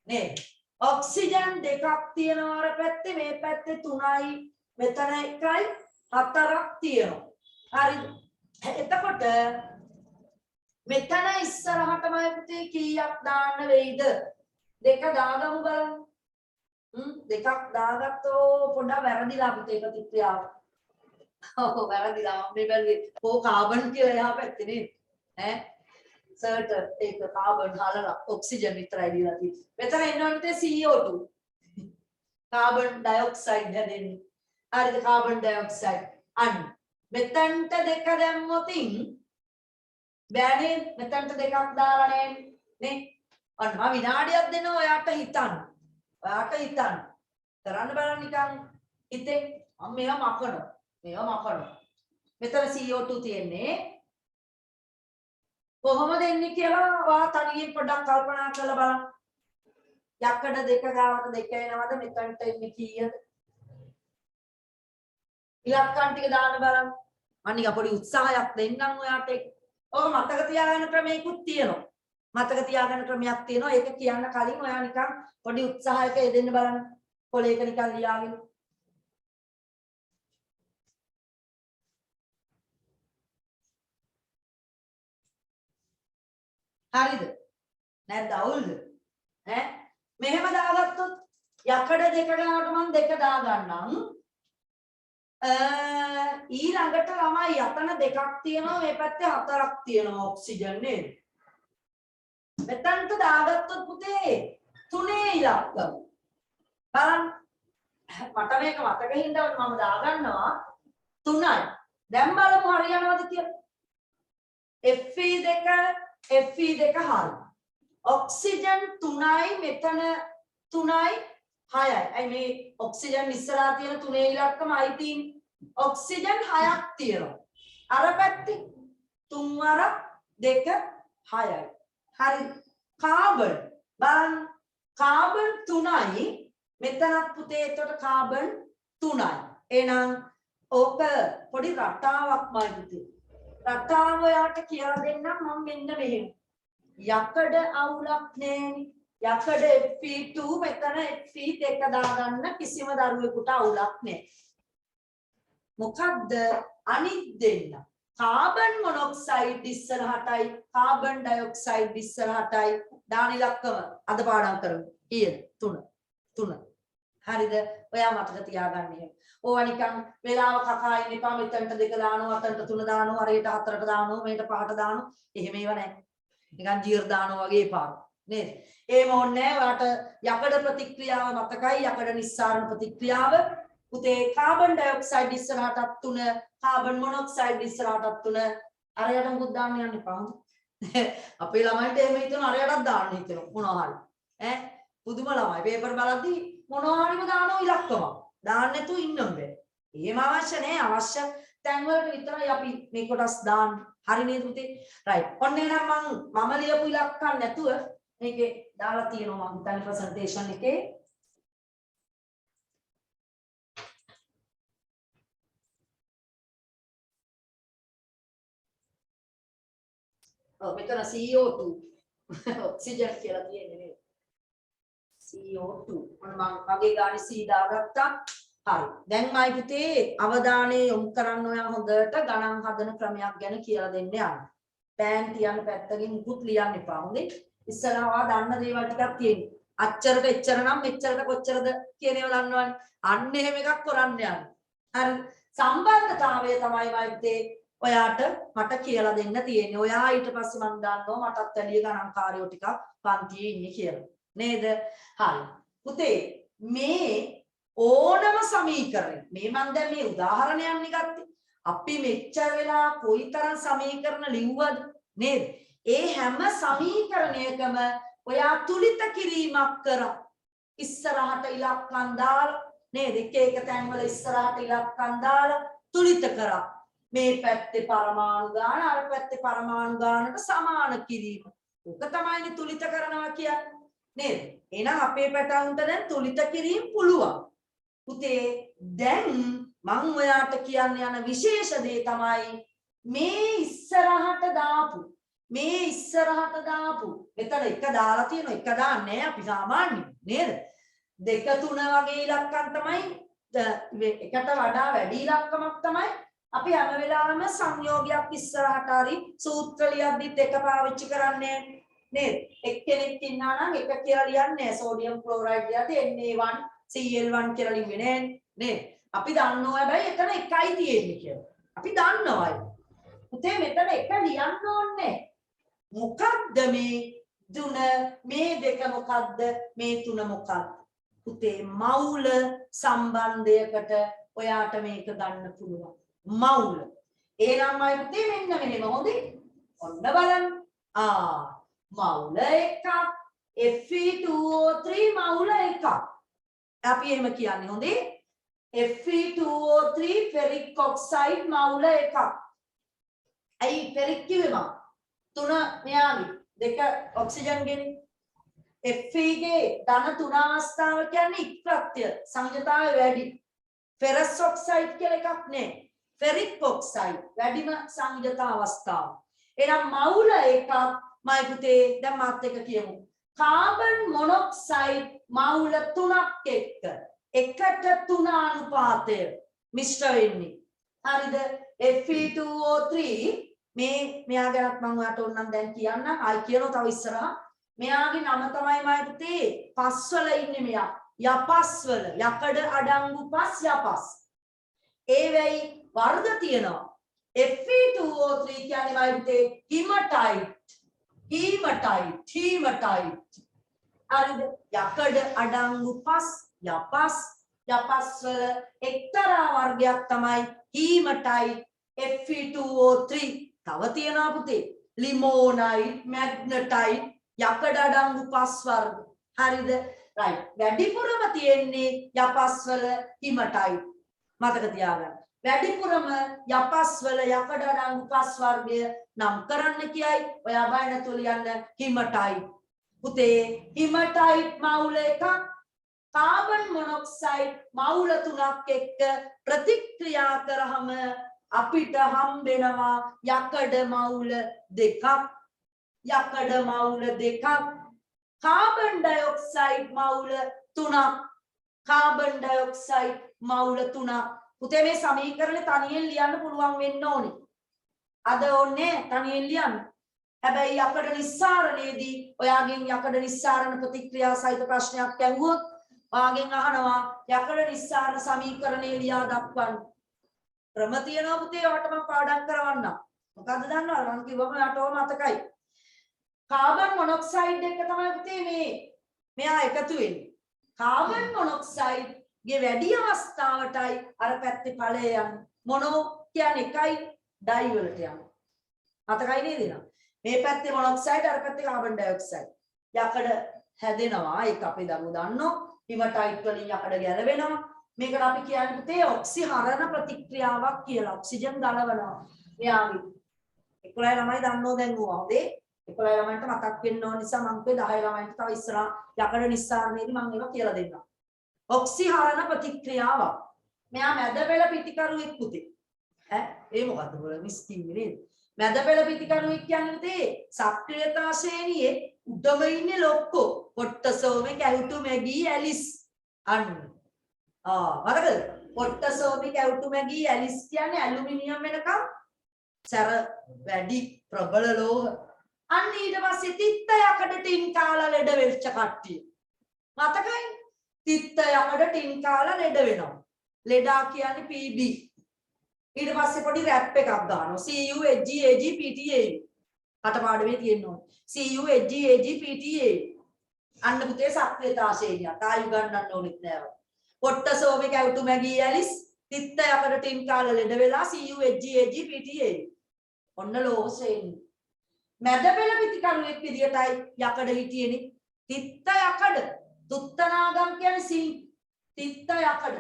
නේද? ඔක්සිජන් දෙකක් තියෙනවා අර පැත්තේ මේ පැත්තේ 3යි මෙතන 1යි 4ක් තියෙනවා. හරිද? එතකොට මෙතන ඉස්සරහටම පුතේ කීයක් දාන්න වෙයිද? දෙක දාගමු බලන්න. දෙකක් දාගත්තෝ පොඩ්ඩක් වැරදිලා පුතේ ප්‍රතික්‍රියාව. ඔව් වැරදිලා මම මේ බැලුවේ කො කාබන් කියලා එහා පැත්තේ නේද? ඈ සර්ට ඒක කාබන් හලලා ඔක්සිජන් විතරයි දීලා තියෙන්නේ. මෙතන එන්නවනේ CO2. කාබන් ඩයොක්සයිඩ් හැදෙන්නේ. හරිද? Carbon dioxide. අන්න මෙතනට දෙක දැම්මොතින් බෑනේ මෙතනට දෙකක් දාලා නේ. අන්න මම විනාඩියක් දෙනවා ඔයාට හිතන්න. ඔයාට හිතන්න. කරන්න බලන්න නිකන් හිතෙන් මම මේවා මකනවා. මෙතන CO2 තියෙන්නේ. කොහොමද එන්නේ කියලා ඔයා තනියෙන් පොඩ්ඩක් කල්පනා කරලා බලන්න. යකඩ දෙක ගාවට දෙක එනවද මෙතනට එන්නේ කීයද? ඉලක්කම් ටික දාන්න බලන්න. අනික පොඩි උත්සාහයක් දෙන්නම් ඔයාට ඒක. ඔක මතක තියාගන්න ක්‍රමයකුත් තියෙනවා. ඒක කියන්න කලින් ඔයා නිකන් පොඩි උත්සාහයක යෙදෙන්න බලන්න. පොලේක නිකන් ලියාගෙන. හරිද? නැත්ද අවුල්ද? ඈ මෙහෙම දාගත්තොත් යකඩ දෙක ගාවට මම දෙක දාගන්නම්. ඊළඟට ළමයි යතන දෙකක් තියෙනවා මේ පැත්තේ හතරක් තියෙනවා ඔක්සිජන් නේද? මෙතනට දාගත්තොත් පුතේ 3 ඉලක්කම. බලන්න මට මේක මතක හින්දා මම දාගන්නවා 3යි. දැන් බලමු හරියනවද කියලා. Fe2 හරි. ඔක්සිජන් 3යි මෙතන 3යි 6යි. අයි මේ ඔක්සිජන් ඉස්සරහා තියෙන 3 ඉලක්කමයි තියෙන්නේ. ඔක්සිජන් 6ක් තියෙනවා. අර පැත්තේ 3 වර 2 6යි. හරි. කාබන් බලන්න කාබන් 3යි මෙතනත් පුතේ එතකොට කාබන් 3යි. එහෙනම් ඕක පොඩි රටාවක්මයි පුතේ. රටාව යාට කියලා දෙන්නම් මම මෙන්න මෙහෙම. යකඩ අවුලක් නෑනේ. යකඩ Fe2 මෙතන Fe2 දාගන්න කිසිම දරුවෙකුට අවුලක් නෑ. මොකද්ද අනිත් දෙන්න? කාබන් මොනොක්සයිඩ් ඉස්සරහටයි කාබන් ඩයොක්සයිඩ් ඉස්සරහටයි දාන ඉලක්කම අද පාඩම් කරමු. ඊයද 3. හරිද? ඔයා මතක තියාගන්න එහෙම. ඕවා නිකන් වෙලාව කකා ඉන්න එපා මෙතනට 2 දානවා අතනට 3 දානවා අරයට 4ට දානවා මේකට 5ට දානවා. එහෙම ඒවා නැහැ. නිකන් ජීර් දානවා වගේ පාර. නේද? එහෙම ඕනේ නැහැ. ඔයාට යකඩ ප්‍රතික්‍රියාව මතකයි යකඩ නිස්සාරණ ප්‍රතික්‍රියාව. පුතේ කාබන් ඩයොක්සයිඩ් ඉස්සරහටත් 3 කාබන් මොනොක්සයිඩ් ඉස්සරහටත් 3 අරයට මුකුත් දාන්න යන්න එපා. අපේ ළමයින්ට එහෙම හිතන අරයටත් දාන්න හිතෙනවා මොනවා හරි. ඈ පුදුම ළමයි පේපර් බලද්දි මොනවා හරිම දානවා ඉලක්කම. දාන්න නැතුව ඉන්නම් බෑ. එහෙම අවශ්‍ය නැහැ. අවශ්‍ය තැන් වලට විතරයි අපි මේ කොටස් දාන්න. හරි නේද පුතේ? රයිට්. ඔන්න එහෙනම් මම ලියපු ඉලක්කම් නැතුව මේකේ දාලා තියෙනවා මම හිතන්නේ ප්‍රසන්ටේෂන් එකේ. මෙතන CO2 ඔක්සිජන් කියලා තියෙන්නේ නේද? CO2 මම මගේ ගානේ C දාගත්තා. හරි. දැන් මයි පුතේ අවධානය යොමු කරන්න ඔයා හොඳට ගණන් හදන ක්‍රමයක් ගැන කියලා දෙන්න යන්න. පෑන් තියන්න පැත්තකින් මුකුත් ලියන්න එපා. හොඳේ? ඉස්සරහවා දන්න දේවල් ටිකක් තියෙනවා. අච්චරට එච්චර නම් මෙච්චරට කොච්චරද කියන ඒවා දන්නවනේ. අන්න එහෙම එකක් කරන්න යන්න. හරි. සම්බන්ධතාවය තමයි මයි පුතේ ඔයාට මට කියලා දෙන්න තියෙන්නේ. ඔයා ඊට පස්සේ මම දන්නවා මටත් වැඩි ගණන්කාරයෝ ටිකක් පන්තියේ ඉන්නේ කියලා. නේද? හරි. පුතේ මේ ඕනම සමීකරණ මේ මම දැන් මේ උදාහරණයක් ගත්තේ. අපි මෙච්චර වෙලා කොයිතරම් සමීකරණ ලිව්වද නේද? ඒ හැම සමීකරණයකම ඔයා තුලිත කිරීමක් කරා. ඉස්සරහට ඉලක්කම් දාලා නේද? එක තැන්වල ඉස්සරහට ඉලක්කම් දාලා තුලිත කරා. මේ පැත්තේ පරමාණු ගාන අර පැත්තේ පරමාණු ගානට සමාන කිරීම. ඔක තමයිනේ තුලිත කරනවා කියන්නේ. නේද? එහෙනම් අපේ පැටවුන්ට දැන් තුලිත කිරීම පුළුවන්. පුතේ දැන් මම ඔයාට කියන්න යන විශේෂ දේ තමයි මේ ඉස්සරහට දාපු මෙතන එක දාලා තියෙනවා එක දාන්නේ නැහැ අපි සාමාන්‍යයෙන් නේද? 2 3 වගේ ඉලක්කම් තමයි එකට වඩා වැඩි ඉලක්කමක් තමයි අපි හැම වෙලාවෙම සංයෝගයක් ඉස්සරහට හරි සූත්‍ර ලියද්දිත් එක පාවිච්චි කරන්නේ නේද? එක්කෙනෙක් ඉන්නා නම් එක කියලා ලියන්නේ සෝඩියම් ක්ලෝරයිඩ් ලියද්දී Na1 Cl1 කියලා ලියන්නේ නේද? අපි දන්නවා හැබැයි එතන එකයි තියෙන්නේ කියලා. අපි දන්නවා ඒක. පුතේ මෙතන එක ලියන්න ඕනේ. මොකක්ද මේ තුන මේ දෙක මොකක්ද මේ තුන මොකක්ද? පුතේ මවුල සම්බන්ධයකට ඔයාට මේක ගන්න පුළුවන්. මවුල. එහෙනම් අය පුතේ මෙන්න මෙහෙම හොඳේ. ඔන්න බලන්න. මවුල එකක් Fe2O3 මවුල එකක්. අපි එහෙම කියන්නේ හොඳේ. Fe2O3 ferric oxide මවුල එකක්. ඇයි ferric කිව්වේ මම? 3 මෙයාගේ 2 ඔක්සිජන් ගෙන Fe ගේ ධන 3 අවස්ථාව කියන්නේ ඉක්ප්‍රත්‍ය සංයතාවය වැඩි. ferrous oxide කියලා එකක් නෑ. ferric oxide වැඩිම සංයත අවස්ථාව. එහෙනම් මවුල එකක් මයි පුතේ දැන් මාත් එක කියමු. කාබන් මොනොක්සයිඩ් මවුල 3ක් එක්ක 1:3 අනුපාතය මිශ්‍ර වෙන්නේ. හරිද? Fe2O3 මෙයා ගැනත් මම ඔයාලට ඕනනම් දැන් කියන්න. ආයි කියනවා තව ඉස්සරහා. මෙයාගේ නම තමයි මයි පුතේ පස්වල ඉන්නේ මෙයා. යපස්වල යකඩ අඩංගු පස් යපස්. ඒ වෙයි වර්ග තියෙනවා. Fe2O3 කියන්නේ මයි පුතේ hematite. හරිද? යකඩ අඩංගු පස් යපස් යපස්වල එක්තරා වර්ගයක් තමයි hematite Fe2O3. තව තියෙනවා පුතේ limonite, magnetite යකඩ අඩංගු පස් වර්ග. හරිද? right. වැඩිපුරම තියෙන්නේ යපස්වල hematite. මතක තියාගන්න. වැඩිපුරම යපස්වල යකඩ අඩංගු පස් වර්ගය නම් කරන්න කියයි. ඔයා බය නැතුව ලියන්න hematite. පුතේ hematite මවුල එකක් කාබන් මොනොක්සයිඩ් මවුල 3ක් එක්ක ප්‍රතික්‍රියා කරාම අපිට හම්බෙනවා යකඩ මවුල දෙකක්. කාබන් ඩයොක්සයිඩ් මවුල 3ක්. පුතේ මේ සමීකරණේ තනියෙන් ලියන්න පුළුවන් වෙන්න ඕනේ. අද ඕනේ තනියෙන් ලියන්න. හැබැයි යකඩ නිස්සාරණයේදී ඔයාගෙන් යකඩ නිස්සාරණ ප්‍රතික්‍රියා සහිත ප්‍රශ්නයක් ඇහුවොත් ඔයාගෙන් අහනවා යකඩ නිස්සාරණ සමීකරණය ලියා දක්වන්න. ක්‍රම තියෙනවා පුතේ ඔයාට මම පාඩම් කරවන්නම්. මොකද්ද දන්නවද? මම කිව්වම ඔයාට ඕම මතකයි. කාබන් මොනොක්සයිඩ් එක තමයි පුතේ මෙයා එකතු වෙන්නේ. කාබන් මොනොක්සයිඩ් ගේ වැඩි අවස්ථාවටයි අර පැත්තේ ඵලය යන්නේ. මොනෝ කියන්නේ එකයි ඩයි වලට යනවා. මතකයි නේද නේද? මේ පැත්තේ මොනොක්සයිඩ් අර පැත්තේ කාබන් ඩයොක්සයිඩ්. යකඩ හැදෙනවා. ඒක අපි දන්නවා. හිමටයිට් වලින් යකඩ ගැලවෙනවා. මේකට අපි කියන්නේ පුතේ ඔක්සිහරණ ප්‍රතික්‍රියාවක් කියලා. ඔක්සිජන් ගලවනවා. මෙයාගේ 11 ළමයි දන්නෝ දැන් ඕවා. හොඳේ. 11 ළමයින්ට මතක් වෙන්න ඕන නිසා මම කිව්වේ 10 ළමයින්ට තව ඉස්සරහා යකඩ නිස්සාරණයේදී මම ඒවා කියලා දෙන්නම්. ඔක්සිහරණ ප්‍රතික්‍රියාවක්. මෙයා මැද පෙළ පිටිකරුවෙක් පුතේ. ඒ මොකද්ද බල මිස් කිව්වේ නේද? මැද පෙළ පිටිකරුවෙක් කියන්නේ පුතේ සක්‍රියතා ශ්‍රේණියේ උඩම ඉන්නේ ලොක්කෝ. පොට්ටසෝමේ කැවුටු මැගී ඇලිස්. අන්න. මතකද? පොට්ටසෝමේ කැවුටු මැගී ඇලිස් කියන්නේ ඇලුමිනියම් වෙනකම් සැර වැඩි ප්‍රබල ලෝහ. අන්න ඊට පස්සේ තිත්ත යකඩ ටින් කාලා ලෙඩ වෙච්ච කට්ටිය. මතකයි? තිත්ත යකඩ ටින් කාලා ලෙඩ වෙනවා. ලෙඩා කියන්නේ PB. ඊට පස්සේ පොඩි රැප් එකක් දානවා. CUHGAGPTA. කටපාඩමේ තියෙන්න ඕනේ. CUHGAGPTA. අන්න පුතේ සක්‍රියතා ශ්‍රේණියක්. ආයු ගන්නන්න ඕනෙත් නෑ. පොට්ටසෝමේ කැවුටු මැගී ඇලිස් තිත්ත යකඩ ටින් කාලා ලෙඩ වෙලා CUHGAGPTA. ඔන්න ලෝහ ශ්‍රේණිය. මැද පෙළ පිටිකරුවෙක් විදියටයි යකඩ හිටියේනේ. තිත්ත යකඩ. තුත්තනාගම් කියන්නේ තිත්ත යකඩ.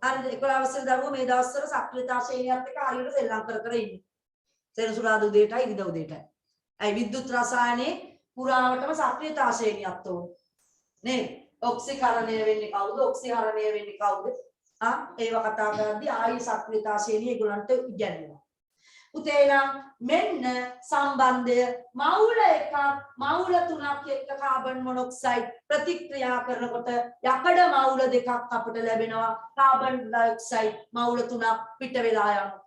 හරිද? 11 වසරේ දරුවෝ මේ දවස්වල සක්‍රියතා ශ්‍රේණියත් එක්ක හරියට සෙල්ලම් කර කර ඉන්නේ. සෙනසුරාදා උදේටයි ඉරිදා උදේටයි. ඇයි විද්‍යුත් රසායනයේ පුරාවටම සක්‍රියතා ශ්‍රේණියක් තෝරන. නේ? ඔක්සිකරණය වෙන්නේ කවුද? ඔක්සිහරණය වෙන්නේ කවුද? ඒව කතා කරද්දී ආයි සක්‍රියතා ශ්‍රේණිය ඒගොල්ලන්ට ඉගෙනනවා. උතේනම් මෙන්න සම්බන්ධය මවුල එකක් මවුල තුනක් එක්ක කාබන් මොනොක්සයිඩ් ප්‍රතික්‍රියා කරනකොට යකඩ මවුල දෙකක් අපිට ලැබෙනවා කාබන් ඩයොක්සයිඩ් මවුල තුනක් පිට වෙලා යනවා.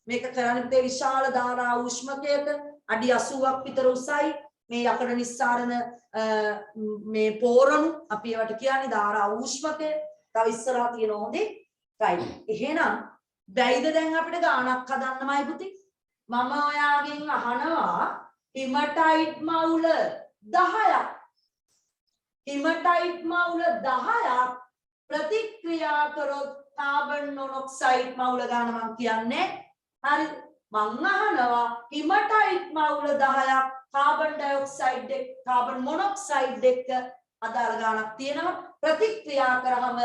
මේක කරන්නේ විශාල ධාරා උෂ්මකයක අඩි 80ක් විතර උසයි මේ යකඩ නිස්සාරණ මේ පෝරණු අපි ඒවට කියන්නේ ධාරා උෂ්මකය. තව ඉස්සරහා තියෙන හොඳේ right. එහෙනම් බැයිද දැන් අපිට ගාණක් හදන්නමයි පුතේ. මම ඔයාගෙන් අහනවා හිමටයිට් මවුල 10ක් හිමටයිට් මවුල 10ක් ප්‍රතික්‍රියා කරොත් කාබන් මොනොක්සයිඩ් මවුල ගන්න මම කියන්නේ හරි මං අහනවා හිමටයිට් මවුල 10ක් කාබන් ඩයොක්සයිඩ් එක්ක කාබන් මොනොක්සයිඩ් එක්ක අදාළ ගාණක් තියෙනවා ප්‍රතික්‍රියා කරාම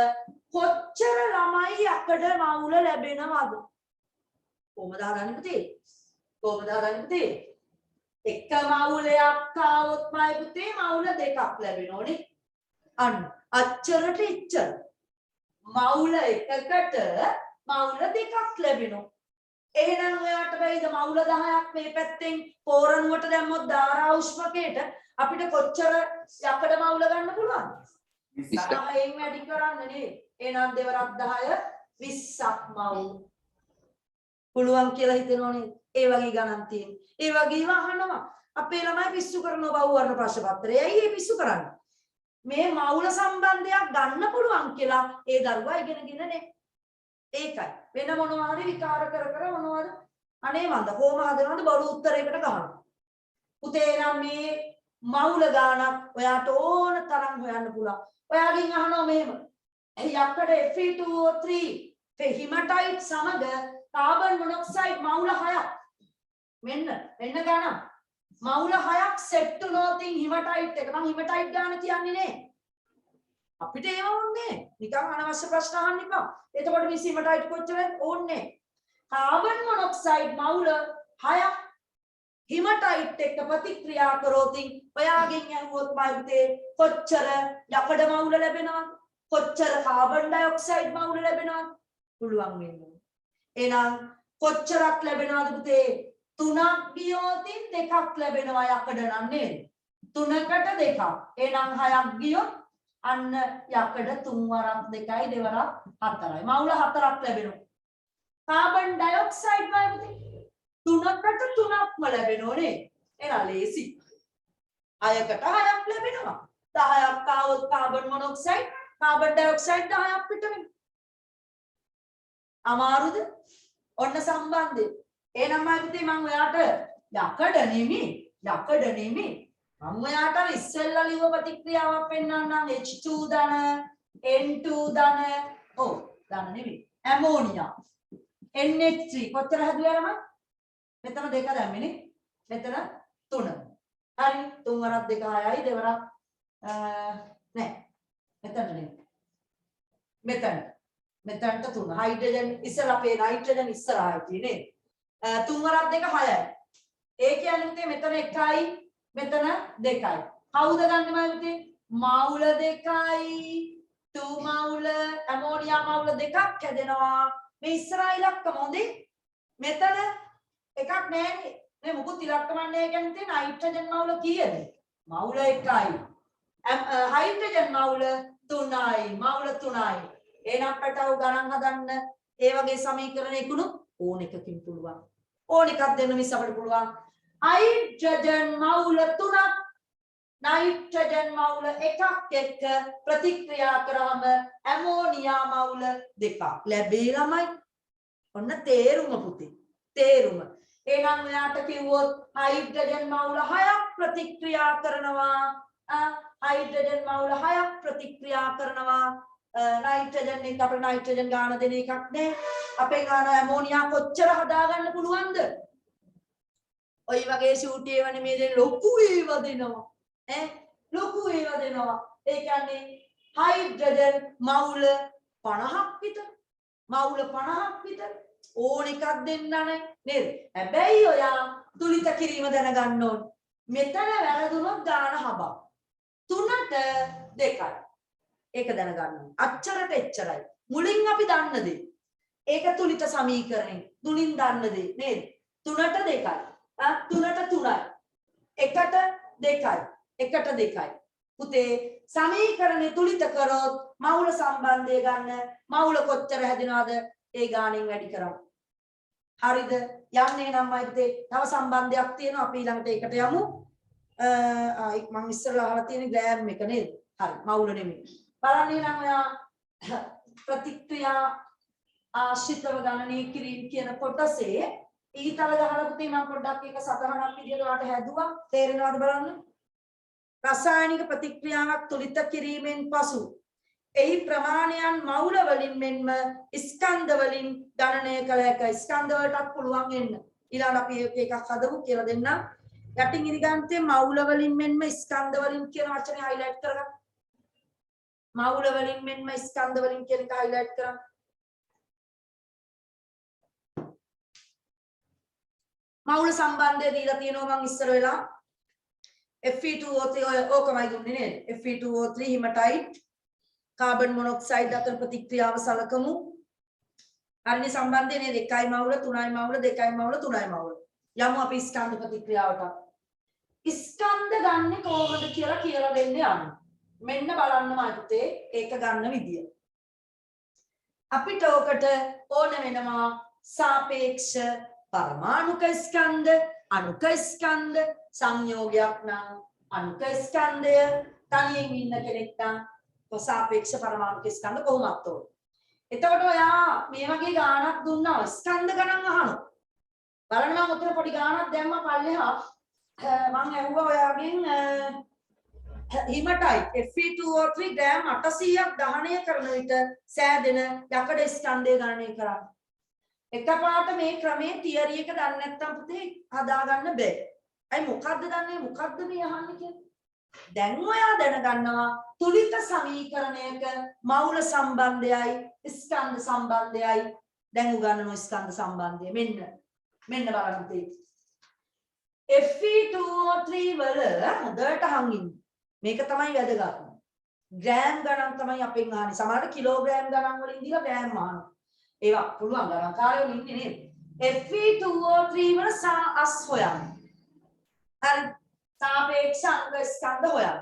කොච්චර ළමයි යකඩ මවුල ලැබෙනවද කොහමද හදන්නේ පුතේ කොහමද හදන්නේ පුතේ එක මවුලයක් ආවොත් මයි පුතේ මවුල දෙකක් ලැබෙනෝනේ අන්න අච්චරට ඉච්චර මවුල එකකට මවුල දෙකක් ලැබෙනවා එහෙනම් ඔයාට බැයිද මවුල 10ක් මේ පැත්තෙන් පෝරණුවට දැම්මොත් ධාරා උෂ්මකයට අපිට කොච්චර යකඩ මවුල ගන්න පුළුවන්ද 10න් වැඩි කරන්න නේ එහෙනම් දෙවරක් 10 20ක් මවුල් පුළුවන් කියලා හිතෙනෝනේ ඒ වගේ ගණන් තියෙන. ඒ වගේම අහනවා අපේ ළමයි පිස්සු කරනවා බහුවර්ණ ප්‍රශ්න පත්‍රය. ඇයි මේ පිස්සු කරන්නේ? මේ මවුල සම්බන්ධයක් ගන්න පුළුවන් කියලා ඒ දරුවා ඉගෙනගෙන නේ. ඒකයි. වෙන මොනවා හරි විකාර කර කර මොනවද? අනේ මන්ද කොහොම හදනවද බොරු උත්තරයකට ගහනවා. පුතේ නම් මේ මවුල ගානක් ඔයාට ඕන තරම් හොයන්න පුළුවන්. ඔයාගෙන් අහනවා මෙහෙම. යකඩ Fe2O3 හිමටයිට් සමග කාබන් මොනොක්සයිඩ් මවුල 6ක් මෙන්න ගාන මවුල 6ක් සෙට් වුණොත් හිමටයිට් එක මම හිමටයිට් ගාන කියන්නේ නේ අපිට ඒව ඕනේ නිකන් අනවශ්‍ය ප්‍රශ්න අහන්න එපා එතකොට මේ හිමටයිට් කොච්චරද ඕනේ කාබන් මොනොක්සයිඩ් මවුල 6ක් හිමටයිට් එක්ක ප්‍රතික්‍රියා කරොත් ඔයාගෙන් අහුවොත් මායිතේ කොච්චර යකඩ මවුල ලැබෙනවද කොච්චර කාබන් ඩයොක්සයිඩ් මවුල ලැබෙනවද පුළුවන් වෙන්නේ එහෙනම් කොච්චරක් ලැබෙනවද පුතේ 3ක් ගියොත් 2ක් ලැබෙනවා යකඩ නම් නේද 3කට 2ක් එහෙනම් 6ක් ගියොත් අන්න යකඩ 3 වරක් 2යි 2 වරක් 4යි මවුල 4ක් ලැබෙනවා කාබන් ඩයොක්සයිඩ් වයි පුතේ 3කට 3ක්ම ලැබෙනෝනේ එහෙනම් ලේසි 6කට 6ක් ලැබෙනවා 10ක් ආවොත් කාබන් මොනොක්සයිඩ් කාබන් ඩයොක්සයිඩ් 10ක් පිට වෙනවා අමාරුද ඔන්න සම්බන්ධය එහෙනම් මම හිතේ මම ඔයාට යකඩ නෙමෙයි මම ඔයාට ඉස්සෙල්ලා ලියව ප්‍රතික්‍රියාවක් පෙන්නන්නම් H2 ධන N2 ධන ධන නෙමෙයි ඇමෝනියා NH3 කොච්චර හැදුවා ළමයි මෙතන දෙක දැම්මේ මෙතන 3 හරි 3 වරක් 2 6යි 2 වරක් නෑ මෙතන නෙමෙයි මෙතනට 3 හයිඩ්‍රජන් ඉස්සර අපේ නයිට්‍රජන් ඉස්සරහා තියෙන්නේ 3 වරක් 2 6යි ඒ කියන්නේ මෙතන 1යි මෙතන 2යි කවුද ගන්නෙ මයිතේ මවුල 2යි 2 මවුල ඇමෝනියා මවුල 2ක් හැදෙනවා මේ ඉස්සරහා ඉලක්කම හොඳේ මෙතන එකක් නෑනේ මේ මොකුත් ඉලක්කම නැහැ කියන්නේ නයිට්‍රජන් මවුල කීයද මවුල 1යි හයිඩ්‍රජන් මවුල 3යි මවුල 3යි එහෙනම් පැටව ගණන් හදන්න ඒ වගේ සමීකරණයකුණු ඕන එකකින් පුළුවන් ඕන එකක් දෙන්න මිස් අපිට පුළුවන් හයිඩ්‍රජන් මවුල 3ක් නයිට්‍රජන් මවුල 1ක් එක්ක ප්‍රතික්‍රියා කරාම ඇමෝනියා මවුල 2ක් ලැබේ ළමයි ඔන්න තේරුම පුතේ තේරුම එහෙනම් ඔයාට කිව්වොත් හයිඩ්‍රජන් මවුල 6ක් ප්‍රතික්‍රියා කරනවා හයිඩ්‍රජන් මවුල 6ක් ප්‍රතික්‍රියා කරනවා නයිට්‍රජන් එක අපේ නයිට්‍රජන් ගාන දෙන එකක් නේ අපේ ගාන ඇමෝනියා කොච්චර හදාගන්න පුළුවන්ද ඔය වගේ ෂූට් ඒවනේ මේ දෙන ලොකු ඒවා දෙනවා ලොකු ඒවා දෙනවා ඒ කියන්නේ හයිඩ්‍රජන් මවුල 50ක් විතර. මවුල 50ක් විතර. ඕන එකක් දෙන්නනේ නේද? හැබැයි ඔයා තුලිත කිරීම දැනගන්න ඕන. මෙතන වැරදුනොත් ගාන හබක්. 3ට 2යි. ඒක දැනගන්න ඕන. අච්චරට එච්චරයි. මුලින් අපි දන්න දේ. ඒක තුලිත සමීකරණය. තුලින් දන්න දේ නේද? 3ට 2යි. 3ට 3යි. 1ට 2යි. 1ට 2යි. පුතේ සමීකරණය තුලිත කරොත් මවුල සම්බන්ධය ගන්න. මවුල කොච්චර හැදෙනවද? ඒ ගාණෙන් වැඩි කරමු. හරිද? යන්නේ නම් පුතේ තව සම්බන්ධයක් තියෙනවා. අපි ඊළඟට ඒකට යමු. මම ඉස්සරලා අහලා තියෙන ග්‍රෑම් එක නේද? හරි. මවුල නෙමෙයි. බලන්න නම් ඔයා ප්‍රතික්‍රියා ආශ්‍රිතව ගණනය කිරීම කියන කොටසේ ඊතල ගහලා පුතේ මම පොඩ්ඩක් එක සතහනක් විදියට ඔයාලට හැදුවා. තේරෙනවද බලන්න? රසායනික ප්‍රතික්‍රියාවක් තුලිත කිරීමෙන් පසු එහි ප්‍රමාණයන් මවුල වලින් මෙන්ම ස්කන්ධ වලින් ගණනය කළ හැකියි. ස්කන්ධ වලටත් පුළුවන් එන්න. ඊළඟ අපි එකක් හදමු කියලා දෙන්නම්. යටින් ඉරිගන්තේ මවුල වලින් මෙන්ම ස්කන්ධ වලින් කියන වචනේ highlight කරගන්න. මවුල වලින් මෙන්ම ස්කන්ධ වලින් කියන එක highlight කරන්න. මවුල සම්බන්ධය දීලා තියෙනවා මම ඉස්සර වෙලා Fe2O3 ඕකමයි දුන්නේ නේද? Fe2O3 හිමටයිට් කාබන් මොනොක්සයිඩ් අතර ප්‍රතික්‍රියාව සලකමු. හරිනේ සම්බන්ධය නේද? 1යි මවුල 3යි මවුල 2යි මවුල 3යි මවුල. යමු අපි ස්කන්ධ ප්‍රතික්‍රියාවට. ස්කන්ධ ගන්නෙ කොහොමද කියලා දෙන්න යන්න. මෙන්න බලන්නමයි පුතේ ඒක ගන්න විදිය. අපිට ඔකට ඕන වෙනවා සාපේක්ෂ පරමාණුක ස්කන්ධ, අණුක ස්කන්ධ, සංයෝගයක් නම් අණුක ස්කන්ධය, තනියෙන් ඉන්න කෙනෙක් නම් සාපේක්ෂ පරමාණුක ස්කන්ධ කොහොමද ඕන. එතකොට ඔයා මේ වගේ ගාණක් දුන්නා ස්කන්ධ ගණන් අහනවා. බලන්න මම උතර පොඩි ගාණක් දැම්මා පල්ලෙහා. මම ඇහුවා ඔයාගෙන් හිමටයිට් Fe2O3 ග්‍රෑම් 800ක් දහනය කරන විට සෑදෙන යකඩ ස්කන්ධය ගණනය කරන්න. එකපාරට මේ ක්‍රමයේ තියරි එක දන්නේ නැත්නම් පුතේ හදාගන්න බෑ. අයි මොකද්ද දන්නේ මොකද්ද මේ අහන්නේ කියන්නේ? දැන් ඔයා දැනගන්නවා තුලිත සමීකරණයක මවුල සම්බන්ධයයි ස්කන්ධ සම්බන්ධයයි දැන් උගන්වන ස්කන්ධ සම්බන්ධය මෙන්න බලන්න පුතේ. Fe2O3 වල හොඳට හංගින්න. මේක තමයි වැදගත්. ග්‍රෑම් ගණන් තමයි අපෙන් අහන්නේ. සමහරවිට කිලෝග්‍රෑම් ගණන් වලින් දීලා ග්‍රෑම් අහනවා. ඒවා පුළුවන් ගණන් කාර්යවල ඉන්නේ නේද? Fe2O3 වල අස් හොයන්න. හරි. සාපේක්ෂ අංග ස්කන්ධ හොයන්න.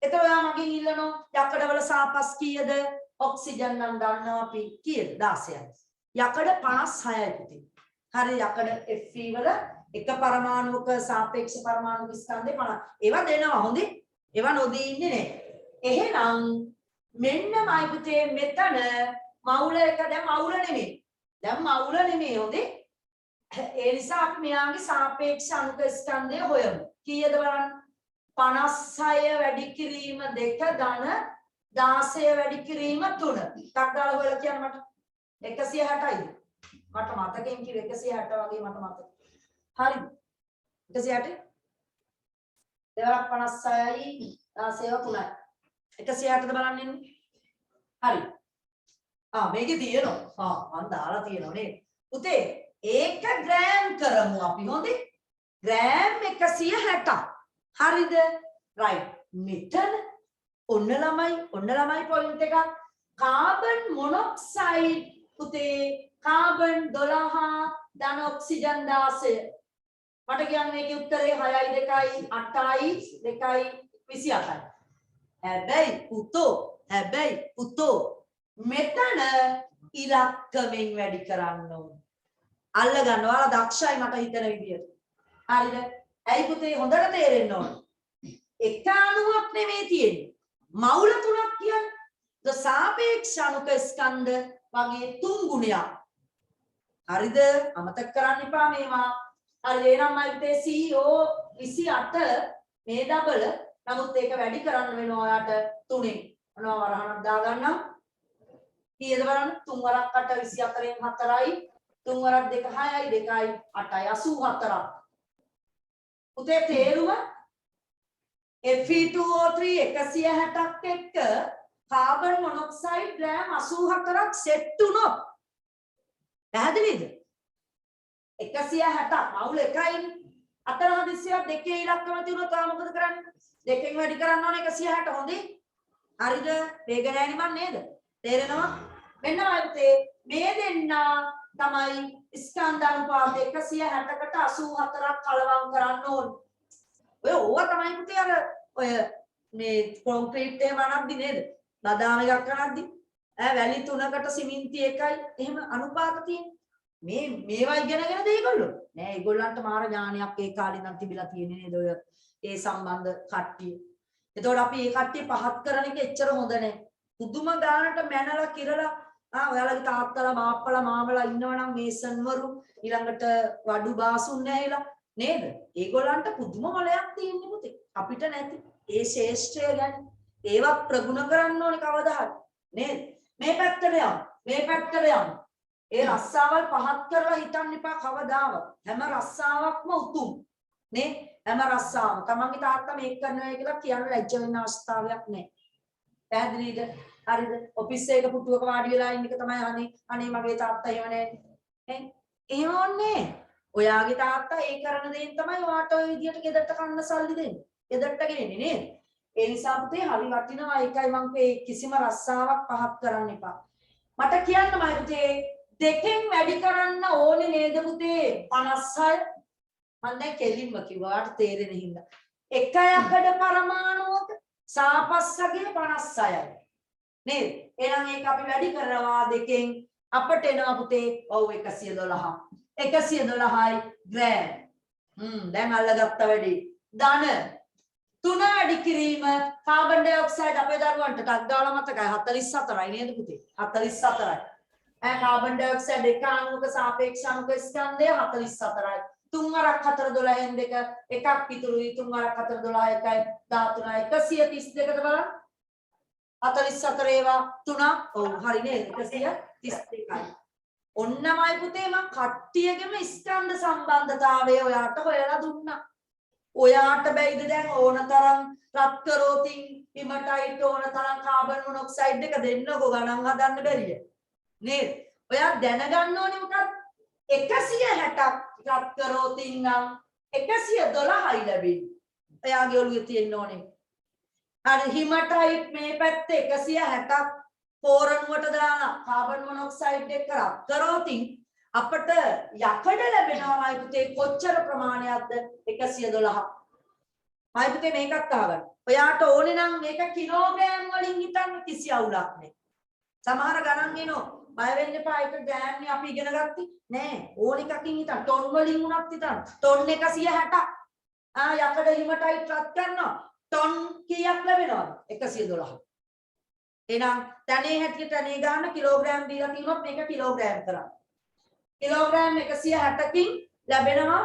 එතකොට ඔයා මගෙන් ඉල්ලනවා යකඩවල සාපස් කීයද? ඔක්සිජන් නම් දන්නවා අපි කීයද? 16යි. යකඩ 56යි පුතේ. හරි යකඩ Fe වල එක පරමාණුක සාපේක්ෂ පරමාණුක ස්කන්ධේ 50. ඒවා දෙනවා හොඳේ. ඒවා නොදී ඉන්නේ නේ. එහෙනම් මෙන්නමයි පුතේ මෙතන මවුල එක දැන් මවුල නෙමෙයි. දැන් මවුල නෙමෙයි හොඳේ. ඒ නිසා අපි මෙයාගේ සාපේක්ෂ අණුක ස්කන්ධය හොයමු. කීයද බලන්න? 56 වැඩි කිරීම 2 ධන 16 වැඩි කිරීම 3. ටක් දාලා හොයලා කියන්න මට. 160යිද? මට මතකයෙන් කිව්ව 160 වගේ මට මතක. හරිද? 160 දෙවරක් 56යි 16ව 3යි. 160ද බලන්න ඉන්නේ. හරි. මේකේ තියෙනවා. මම දාලා තියෙනවා නේද? පුතේ ඒක ග්‍රෑම් කරමු අපි හොඳේ. ග්‍රෑම් 160ක්. හරිද? රයිට්. මෙතන ඔන්න ළමයි පොයින්ට් එකක්. කාබන් මොනොක්සයිඩ් පුතේ කාබන් 12 ධන ඔක්සිජන් 16. මට කියන්න මේකේ උත්තරේ 6යි 2යි 8යි 2යි 28යි. හැබැයි පුතෝ මෙතන ඉලක්කමෙන් වැඩි කරන්න ඕන. අල්ල ගන්න. ඔයාලා දක්ෂයි මට හිතන විදියට. හරිද? ඇයි පුතේ හොඳට තේරෙන්න ඕන. එක අණුවක් නෙමෙයි තියෙන්නේ. මවුල තුනක් කියන්නේ. ද සාපේක්ෂ අණුක ස්කන්ධ වගේ 3 ගුණයක්. හරිද? අමතක කරන්න එපා මේවා. හරි එහෙනම් මම පුතේ CO28 මේ ඩබල් නමුත් ඒක වැඩි කරන්න වෙනවා ඔයාට 3ෙන්. මොනවා වරහණක් දාගන්නම්. කීයද බලන්න 3 වරක් 8 24න් 4යි 3 වරක් 2 6යි 2යි 8යි 84ක්. පුතේ තේරුම Fe2O3 160ක් එක්ක කාබන් මොනොක්සයිඩ් ග්‍රෑම් 84ක් සෙට් වුණොත් පැහැදිලිද? 160ක් මවුල එකයිනේ. අතර හදිස්සියක් දෙකේ ඉලක්කම තියුණොත් ආ මොකද කරන්නේ? දෙකෙන් වැඩි කරන්න ඕනේ 160 හොඳේ. හරිද? වේග නෑනේ මන් නේද? තේරෙනවා? මෙන්න වයිතේ මේ දෙන්න තමයි ස්කන්ධ අනුපාත 160කට 84ක් කලවම් කරන්න ඕනේ. ඔය ඕවා තමයි පුතේ අර ඔය මේ කොන්ක්‍රීට් එක වනක්දි නේද? බදාම එකක් කරනක්දි වැලි 3කට සිමෙන්ති එකයි එහෙම අනුපාත තියෙන්නේ. මේවා ඉගෙනගෙන දෙයගොල්ලෝ නෑ ඒගොල්ලන්ට මාර ඥානයක් ඒ කාලේ ඉඳන් තිබිලා තියෙන්නේ නේද ඔය ඒ සම්බන්ධ කට්ටිය. එතකොට අපි මේ කට්ටිය පහත් කරන එක එච්චර හොඳ නෑ. පුදුම ගානට මැනලා කිරලා ඔයාලගේ තාත්තලා බාප්පලා මාමලා ඉන්නවනම් මේසන්වරු ඊළඟට වඩු බාසුන් නැහිලා නේද? ඒගොල්ලන්ට පුදුම මොලයක් තියෙන්නේ පුතේ. අපිට නැති. ඒ ශේෂ්ත්‍රය ගැන ඒවා ප්‍රගුණ කරන්න ඕනේ කවදා හරි. නේද? මේ පැත්තට යමු. මේ පැත්තට යමු. ඒ රස්සාවල් පහත් කරලා හිතන්න එපා කවදාවත්. හැම රස්සාවක්ම උතුම්. නේ? හැම රස්සාවම තමන්ගේ තාත්තා මේක කරනවා කියලා කියන්න ලැජ්ජ වෙන්න අවස්ථාවක් නැහැ. පැහැදිලිද? හරිද? ඔෆිස් එකක පුටුවක වාඩි වෙලා ඉන්න එක තමයි අනේ මගේ තාත්තා එහෙම නැහැ. නේ? එහෙම ඕනේ. ඔයාගේ තාත්තා ඒ කරන දේෙන් තමයි ඔයාට ඔය විදියට ගෙදරට කන්න සල්ලි දෙන්නේ. ගෙදරට ගෙන්නේ නේද? ඒ නිසා පුතේ හරි වටිනවා. ඒකයි මම කිසිම රස්සාවක් පහත් කරන්න එපා. මට කියන්න මම පුතේ දෙකෙන් වැඩි කරන්න ඕනේ නේද පුතේ 56 මම දැන් කෙලින්ම කිව්වාට තේරෙන හින්දා එක යකඩ පරමාණුවක සාපස්සගේ 56යි නේද? එහෙනම් ඒක අපි වැඩි කරනවා දෙකෙන් අපට එනවා පුතේ ඔව් 112යි ග්‍රෑම්. දැන් අල්ලගත්ත වැඩි. ධන 3 වැඩි කිරීම කාබන් ඩයොක්සයිඩ් අපේ දරුවන්ට ටක් ගාලා මතකයි 44යි නේද පුතේ? 44යි. කාබන් ඩයොක්සයිඩ් එක අණුවක සාපේක්ෂ අණුක ස්කන්ධය 44යි. 3 වරක් 4 12න් දෙක එකක් ඉතුරුයි. 3 වරක් 4 12 එකයි 13යි 132ද බලන්න. 44 ඒවා 3 ඔව් හරි නේද? 132යි. ඔන්නමයි පුතේ මම කට්ටියගෙම ස්කන්ධ සම්බන්ධතාවය ඔයාට හොයලා දුන්නා. ඔයාට බැයිද දැන් ඕනතරම් රත් කරෝතින් හිමටයිට් ඕනතරම් කාබන් මොනොක්සයිඩ් එක දෙන්නකෝ ගණන් හදන්න බැරිය. නේද? ඔයා දැනගන්න ඕනේ මොකක්ද? 160ක් රත් කරෝතින් නම් 112යි ලැබෙන්නේ. ඔයාගේ ඔළුවේ තියෙන්න ඕනේ. හරි හිමටයිට් මේ පැත්තේ 160ක් පෝරණුවට දාලා කාබන් මොනොක්සයිඩ් එක රත් කරෝතින් අපට යකඩ ලැබෙනවායි පුතේ කොච්චර ප්‍රමාණයක්ද 112. මයි පුතේ මේකත් අහගන්න. ඔයාට ඕනේ නම් මේක කිලෝග්‍රෑම් වලින් හිතන්න කිසි අවුලක් නැහැ. සමහර ගණන් එනවා. බය වෙන්න එපා ඒක ග්‍රෑම් නේ අපි ඉගෙන ගත්තේ. නෑ ඕන එකකින් හිතන්න. ටොන් වලින් උනත් හිතන්න. ටොන් 160ක්. යකඩ හිමටයිට් රත් කරනවා. ටොන් කීයක් ලැබෙනවද? 112. එහෙනම් තනේ හැටියට තනේ ගන්න කිලෝග්‍රෑම් දීලා තිනොත් මේක කිලෝග්‍රෑම් කරා. කිලෝග්‍රෑම් 160කින් ලැබෙනවා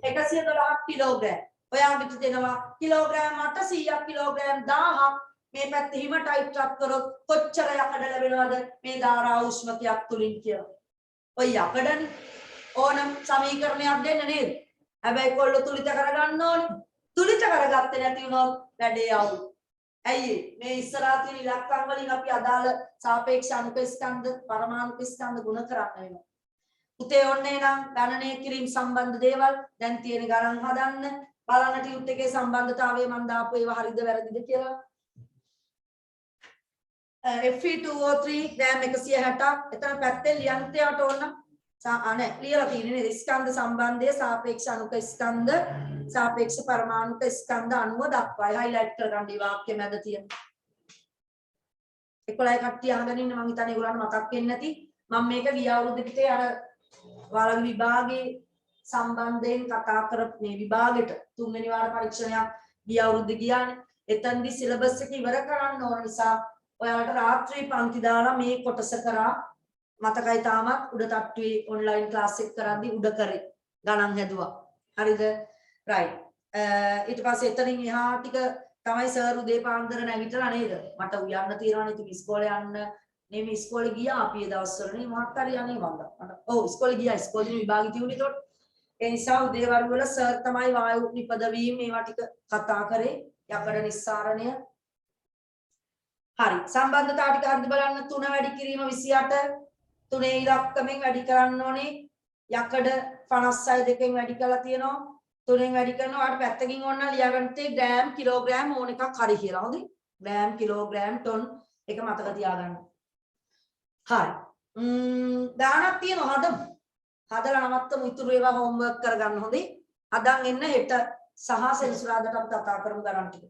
112ක් කිලෝග්‍රෑම්. ඔයාට දෙනවා කිලෝග්‍රෑම් 800ක් කිලෝග්‍රෑම් 1000ක් මේ පැත්තේ හිමටයිට් රත් කරොත් කොච්චර යකඩ ලැබෙනවද මේ ධාරා උෂ්ණකයක් තුලින් කියලා. ඔය යකඩනේ ඕනම් සමීකරණයක් දෙන්න නේද? හැබැයි කොල්ල තුලිත කරගන්න ඕනේ. තුලිත කරගත්තේ නැති වුණොත් වැඩේ අවුල්. ඇයි මේ ඉස්සරහා තියෙන ඉලක්කම් වලින් අපි අදාළ සාපේක්ෂ අණුක ස්කන්ධ පරමාණුක ස්කන්ධ ගුණ කරන්න වෙනවා. පුතේ ඔන්නේ නම් ගණනය කිරීම සම්බන්ධ දේවල් දැන් තියෙන ගණන් හදන්න බලන්න ටියුට් එකේ සම්බන්ධතාවය මම දාපු ඒවා හරිද වැරදිද කියලා. Fe2O3 ග්‍රෑම් 160ක් එතන පැත්තේ ලියන්න තියාට ඕන. අනේ ලියලා තියෙන්නේ නේද? ස්කන්ධ සම්බන්ධය සාපේක්ෂ අණුක ස්කන්ධ සාපේක්ෂ පරමාණුක ස්කන්ධ අණුව දක්වයි. highlight කරගන්න මේ වාක්‍ය මැද තියෙන. 11 කට්ටිය අහගෙන ඉන්න මං හිතන්නේ ඒගොල්ලන්ට මතක් වෙන්නේ නැති. මම මේක ගිය අවුරුද්දේ පිටේ අර ඔයාලගේ විභාගයේ සම්බන්ධයෙන් කතා කරපු මේ විභාගෙට තුන්වෙනි වාර පරීක්ෂණයක් ගිය අවුරුද්දේ ගියානේ. එතනදී සිලබස් එක ඉවර කරන්න ඕන නිසා ඔයාලට රාත්‍රී පන්ති දාලා මේ කොටස කරා මතකයි තාමත් උඩ තට්ටුවේ ඔන්ලයින් ක්ලාස් එක කරද්දී උඩ කරේ ගණන් හැදුවා. හරිද? right. ඊට පස්සේ එතනින් එහා ටික තමයි සර් උදේ පාන්දර නැගිටලා නේද? මට උයන්න තියනවානේ ඉතින් ඉස්කෝලේ යන්න නෙමෙයි ඉස්කෝලේ ගියා අපි ඒ දවස්වල නේ මොකක් හරි යන්නේ මම. ඔව් ඉස්කෝලේ ගියා ඉස්කෝලේ විභාගෙ තියුනේ ඒතකොට. ඒ නිසා උදේ වරු වල සර් තමයි වායු නිපදවීම මේවා ටික කතා කරේ යකඩ නිස්සාරණය. හරි. සම්බන්ධතා ටික හරිද බලන්න 3 වැඩි කිරීම 28 3 ඉලක්කමෙන් වැඩි කරන්න ඕනේ. යකඩ 56 දෙකෙන් වැඩි කරලා තියෙනවා. 3ෙන් වැඩි කරනවා. ආට පැත්තකින් ඕන ලියාගන්න තේ ග්‍රෑම් කිලෝග්‍රෑම් ඕන එකක් හරි කියලා. හොඳයි. ග්‍රෑම් කිලෝග්‍රෑම් ටොන් එක මතක තියාගන්න. හරි. දානක් තියෙනවා හදමු. හදලා නවත්තමු ඉතුරු ඒවා හෝම්වර්ක් කරගන්න හොඳයි. අදන් එන්න හෙට සහ සෙනසුරාදාට අපි කතා කරමු ගණන් ටික.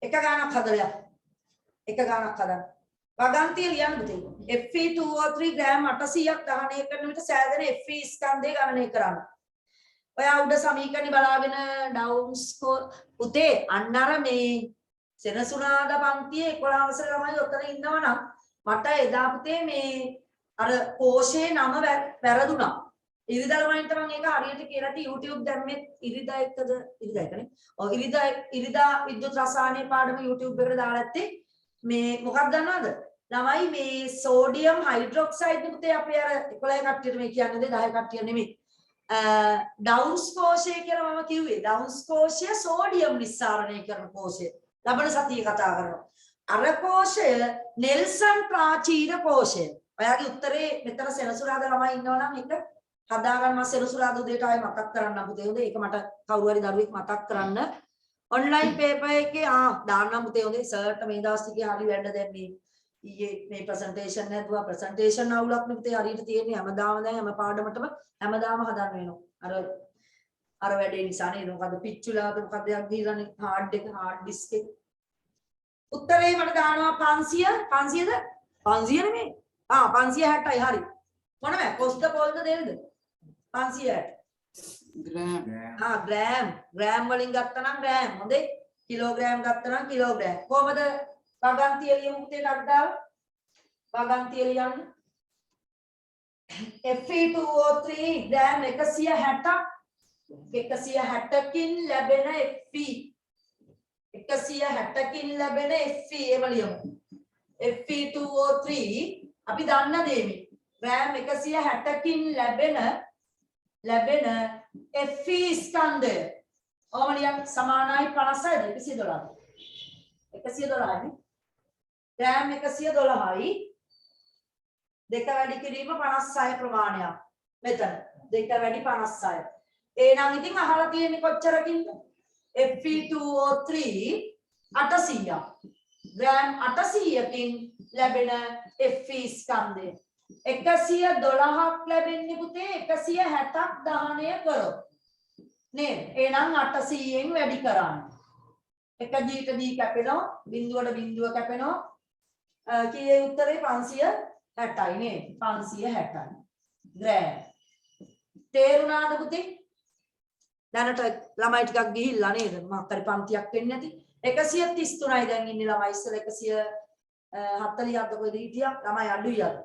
එක ගානක් හදලා එක ගානක් හදන්න. වගන්තිය ලියන්න පුතේ. Fe2O3 ග්‍රෑම් 800ක් දහනය කරන විට සෑදෙන Fe ස්කන්ධය ගණනය කරන්න. ඔයා උඩ සමීකරණ බලාගෙන ඩවුන් ස්කෝර් පුතේ අන්න අර මේ සෙනසුරාදා පන්තියේ 11 වසරේ ළමයි ඔතන ඉන්නවනම් මට එදා පුතේ මේ අර කෝෂේ නම වැරදුනා. ඉරිදා ළමයින්ට මම ඒක හරියට කියලා ති YouTube දැම්මේ ඉරිදා එකනේ. ඔව් ඉරිදා විද්‍යුත් රසායන පාඩම YouTube එකට දාලා ඇත්තේ මේ මොකක්ද දන්නවද? ළමයි මේ සෝඩියම් හයිඩ්‍රොක්සයිඩ් පුතේ අපේ අර 11 කට්ටියට මේ කියන්නේ 10 කට්ටිය නෙමෙයි. ඩවුන්ස් කෝෂය කියලා මම කිව්වේ. ඩවුන්ස් කෝෂය සෝඩියම් නිස්සාරණය කරන කෝෂය. ලබන සතියේ කතා කරනවා. අර කෝෂය නෙල්සන් ප්‍රාචීන කෝෂය. ඔයාගේ උත්තරේ මෙතන සෙනසුරාදා ළමයි ඉන්නවනම් ඒක හදාගන්න මම සෙනසුරාදා උදේට ආයෙ මතක් කරන්නම් පුතේ. හොඳේ. ඒක මට කවුරු හරි දරුවෙක් මතක් කරන්න. ඔන්ලයින් පේපර් එකේ දාන්නම් පුතේ. හොඳේ. සර්ට මේ දවස් ටිකේ හරි වැඩ දැන් ඊයේ මේ ප්‍රසන්ටේෂන් හැදුවා. ප්‍රසන්ටේෂන් අවුලක් නේ පුතේ හරියට තියෙන්නේ. හැමදාම දැන් හැම පාඩමටම හැමදාම හදන්න වෙනවා. අර වැඩේ නිසා නේද? මොකද පිච්චුලාද මොකද යක් දීලානේ හાર્ඩ් එක හાર્ඩ් ඩිස්ක් එක. උත්තරේ මට දානවා 500 500ද 500 නෙමෙයි 560යි හරි මොනවද කොස්ද පොල්ද දෙල්ද 560 ග්‍රෑම් වලින් ගත්තා නම් ග්‍රෑම් හොඳේ කිලෝග්‍රෑම් ගත්තා නම් කිලෝග්‍රෑම් කොහමද වගන්තිය ලියමු පුතේ ටක් දාලා වගන්තිය ලියන්න Fe2O3 ග්‍රෑම් 160කින් ලැබෙන Fe 160කින් ලැබෙන Fe එම ලියමු. Fe2O3 අපි දන්න දේ මේ. ග්‍රෑම් 160කින් ලැබෙන Fe ස්කන්ධය. ඔහම ලියන්න සමානයි 56ද 112යි. ග්‍රෑම් 112යි. දෙක වැඩි කිරීම 56 ප්‍රමාණයක්. මෙතන දෙක වැඩි 56. එහෙනම් ඉතින් අහලා තියෙන්නේ කොච්චරකින්ද? Fe2O3 800ක්. ග්‍රෑම් 800කින් ලැබෙන Fe ස්කන්ධය. 112ක් ලැබෙන්නේ පුතේ 160ක් දහනය කරොත්. නේද? එහෙනම් 800ෙන් වැඩි කරන්න. 1 ජීට දී කැපෙනවා, බිඳුවට බිඳුව කැපෙනවා. කීයේ උත්තරේ 560යි නේද? 560යි. ග්‍රෑම්. තේරුණාද පුතේ? දැනට ළමයි ටිකක් ගිහිල්ලා නේද? මොකක් හරි පන්තියක් වෙන්නේ නැති. 133යි දැන් ඉන්නේ ළමයි. ඉස්සර 140ක්ද කොහෙද හිටියා? ළමයි අඩුයි අද.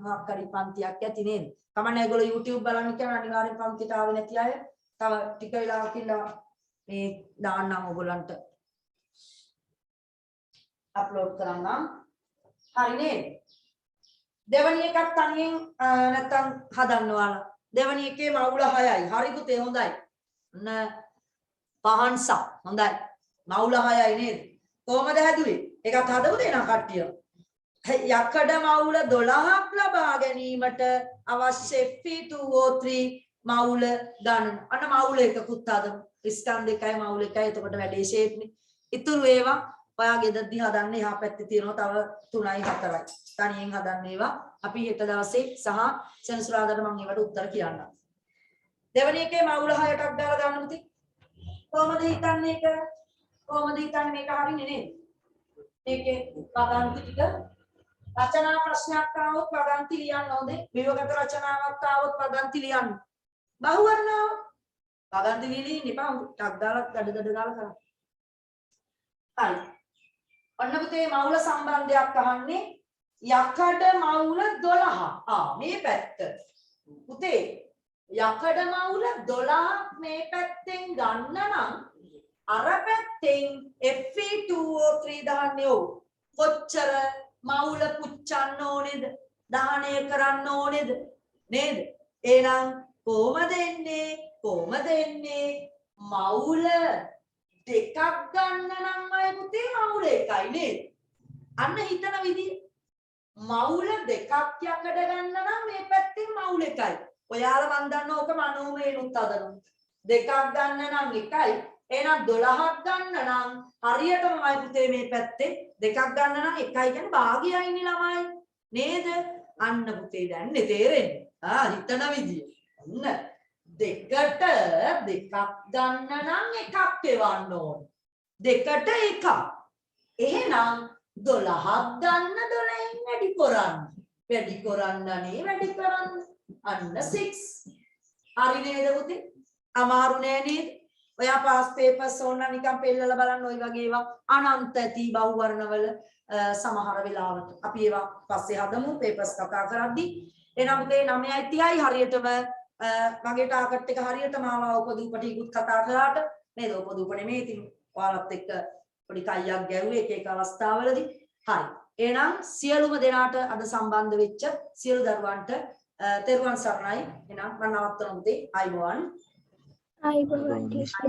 මොකක් හරි පන්තියක් ඇති නේද? කමන්නේ ඒගොල්ලෝ YouTube බලන්න කියන අනිවාර්යෙන් පන්තිට ආවේ නැති අය. තව ටික වෙලාවක ඉඳලා මේ දාන්නම් ඔයගොල්ලන්ට. අප්ලෝඩ් කරන්නම්. හරි නේද? දෙවැනි එකක් තනියෙන් නැත්තම් හදන්න ඕන. දෙවැනි එකේ මවුල 6යි. හරි පුතේ හොඳයි. පහන්සක් හොඳයි මවුල 6යි නේද කොහමද හැදුවේ ඒකත් හදමු දෙනා කට්ටිය යකඩ මවුල 12ක් ලබා ගැනීමට අවශ්‍ය Fe2O3 මවුල ගණන අන්න මවුල එකකුත් හදමු ස්කන්ධ එකයි මවුල එකයි එතකොට වැඩේ ෂේප් නේ ඉතුරු ඒවා ඔයාගේ දෙද්දි හදන්න එහා පැත්තේ තියෙනවා තව 3යි 4යි තනියෙන් හදන්න ඒවා අපි හෙට දවසේ සහ සෙනසුරාදාට මම ඒවට උත්තර කියන්නම් දෙවැනි එකේ මවුල 6ටක් දාලා ගන්න පුතේ. කොහමද හිතන්නේ ඒක? කොහමද හිතන්නේ මේක හරිනේ නේද? මේකේ වගන්ති ටික රචනා ප්‍රශ්නයක් ආවොත් වගන්ති ලියන්න ඕනේ. විවගත රචනාවක් ආවොත් වගන්ති ලියන්න. බහුවර්ණාව වගන්ති ලියලින් ඉපා ටක් දාලා ගඩ දාලා කරන්න. හරි. ඔන්න පුතේ මවුල සම්බන්ධයක් අහන්නේ යකඩ මවුල 12. මේ පැත්ත. පුතේ යකඩ මවුල 12ක් මේ පැත්තෙන් ගන්න නම් අර පැත්තෙන් Fe2O3 දාන්නේ ඕ කොච්චර මවුල පුච්චන්න ඕනේද දහනය කරන්න ඕනේද නේද එහෙනම් කොහමද එන්නේ මවුල දෙකක් ගන්න නම් අය පුතේ මවුල එකයි නේද? අන්න හිතන විදිහ මවුල දෙකක් යකඩ ගන්න නම් මේ පැත්තෙන් මවුල එකයි. ඔයාලා මන් දන්න ඕක මනෝමයනුත් අදනවා. දෙකක් ගන්න නම් එකයි. එහෙනම් 12ක් ගන්න නම් හරියටම මයි පුතේ මේ පැත්තේ දෙකක් ගන්න නම් එකයි කියන්නේ භාගයයිනේ ළමයි. නේද? අන්න පුතේ දැන් තේරෙන්නේ. හිතන විදිය. අන්න දෙකට දෙකක් ගන්න නම් එකක් එවන්න ඕන. දෙකට එකක්. එහෙනම් 12ක් ගන්න 12න් වැඩි කරන්න. වැඩි කරන්නනේ වැඩි කරන්න. අන්න 6. හරි නේද පුතේ? අමාරු නෑ නේද? ඔයා පාස් පේපර්ස් ඕන නිකන් පෙන්නලා බලන්න ওই වගේ ඒවා අනන්ත ඇති බහුවර්ණවල සමහර වෙලාවට අපි ඒවා පස්සේ හදමු පේපර්ස් කතා කරද්දී. එහෙනම් පුතේ 9:30යි හරියටම මගේ ටාගට් එක හරියටම ආවා උපදූප ටිකුත් කතා කරාට නේද? උපදූප නෙමෙයි ඉතින් ඔයාලත් එක්ක පොඩි කයියක් ගැහුවේ එක එක අවස්ථාවලදී. හරි. එහෙනම් සියලුම දෙනාට අද සම්බන්ධ වෙච්ච සියලු දරුවන්ට තෙරුවන් සරණයි. එහෙනම් මම නවත්තනවා පුතේ. ආයිබෝවන්. ආයිබෝවන් ටීචර්.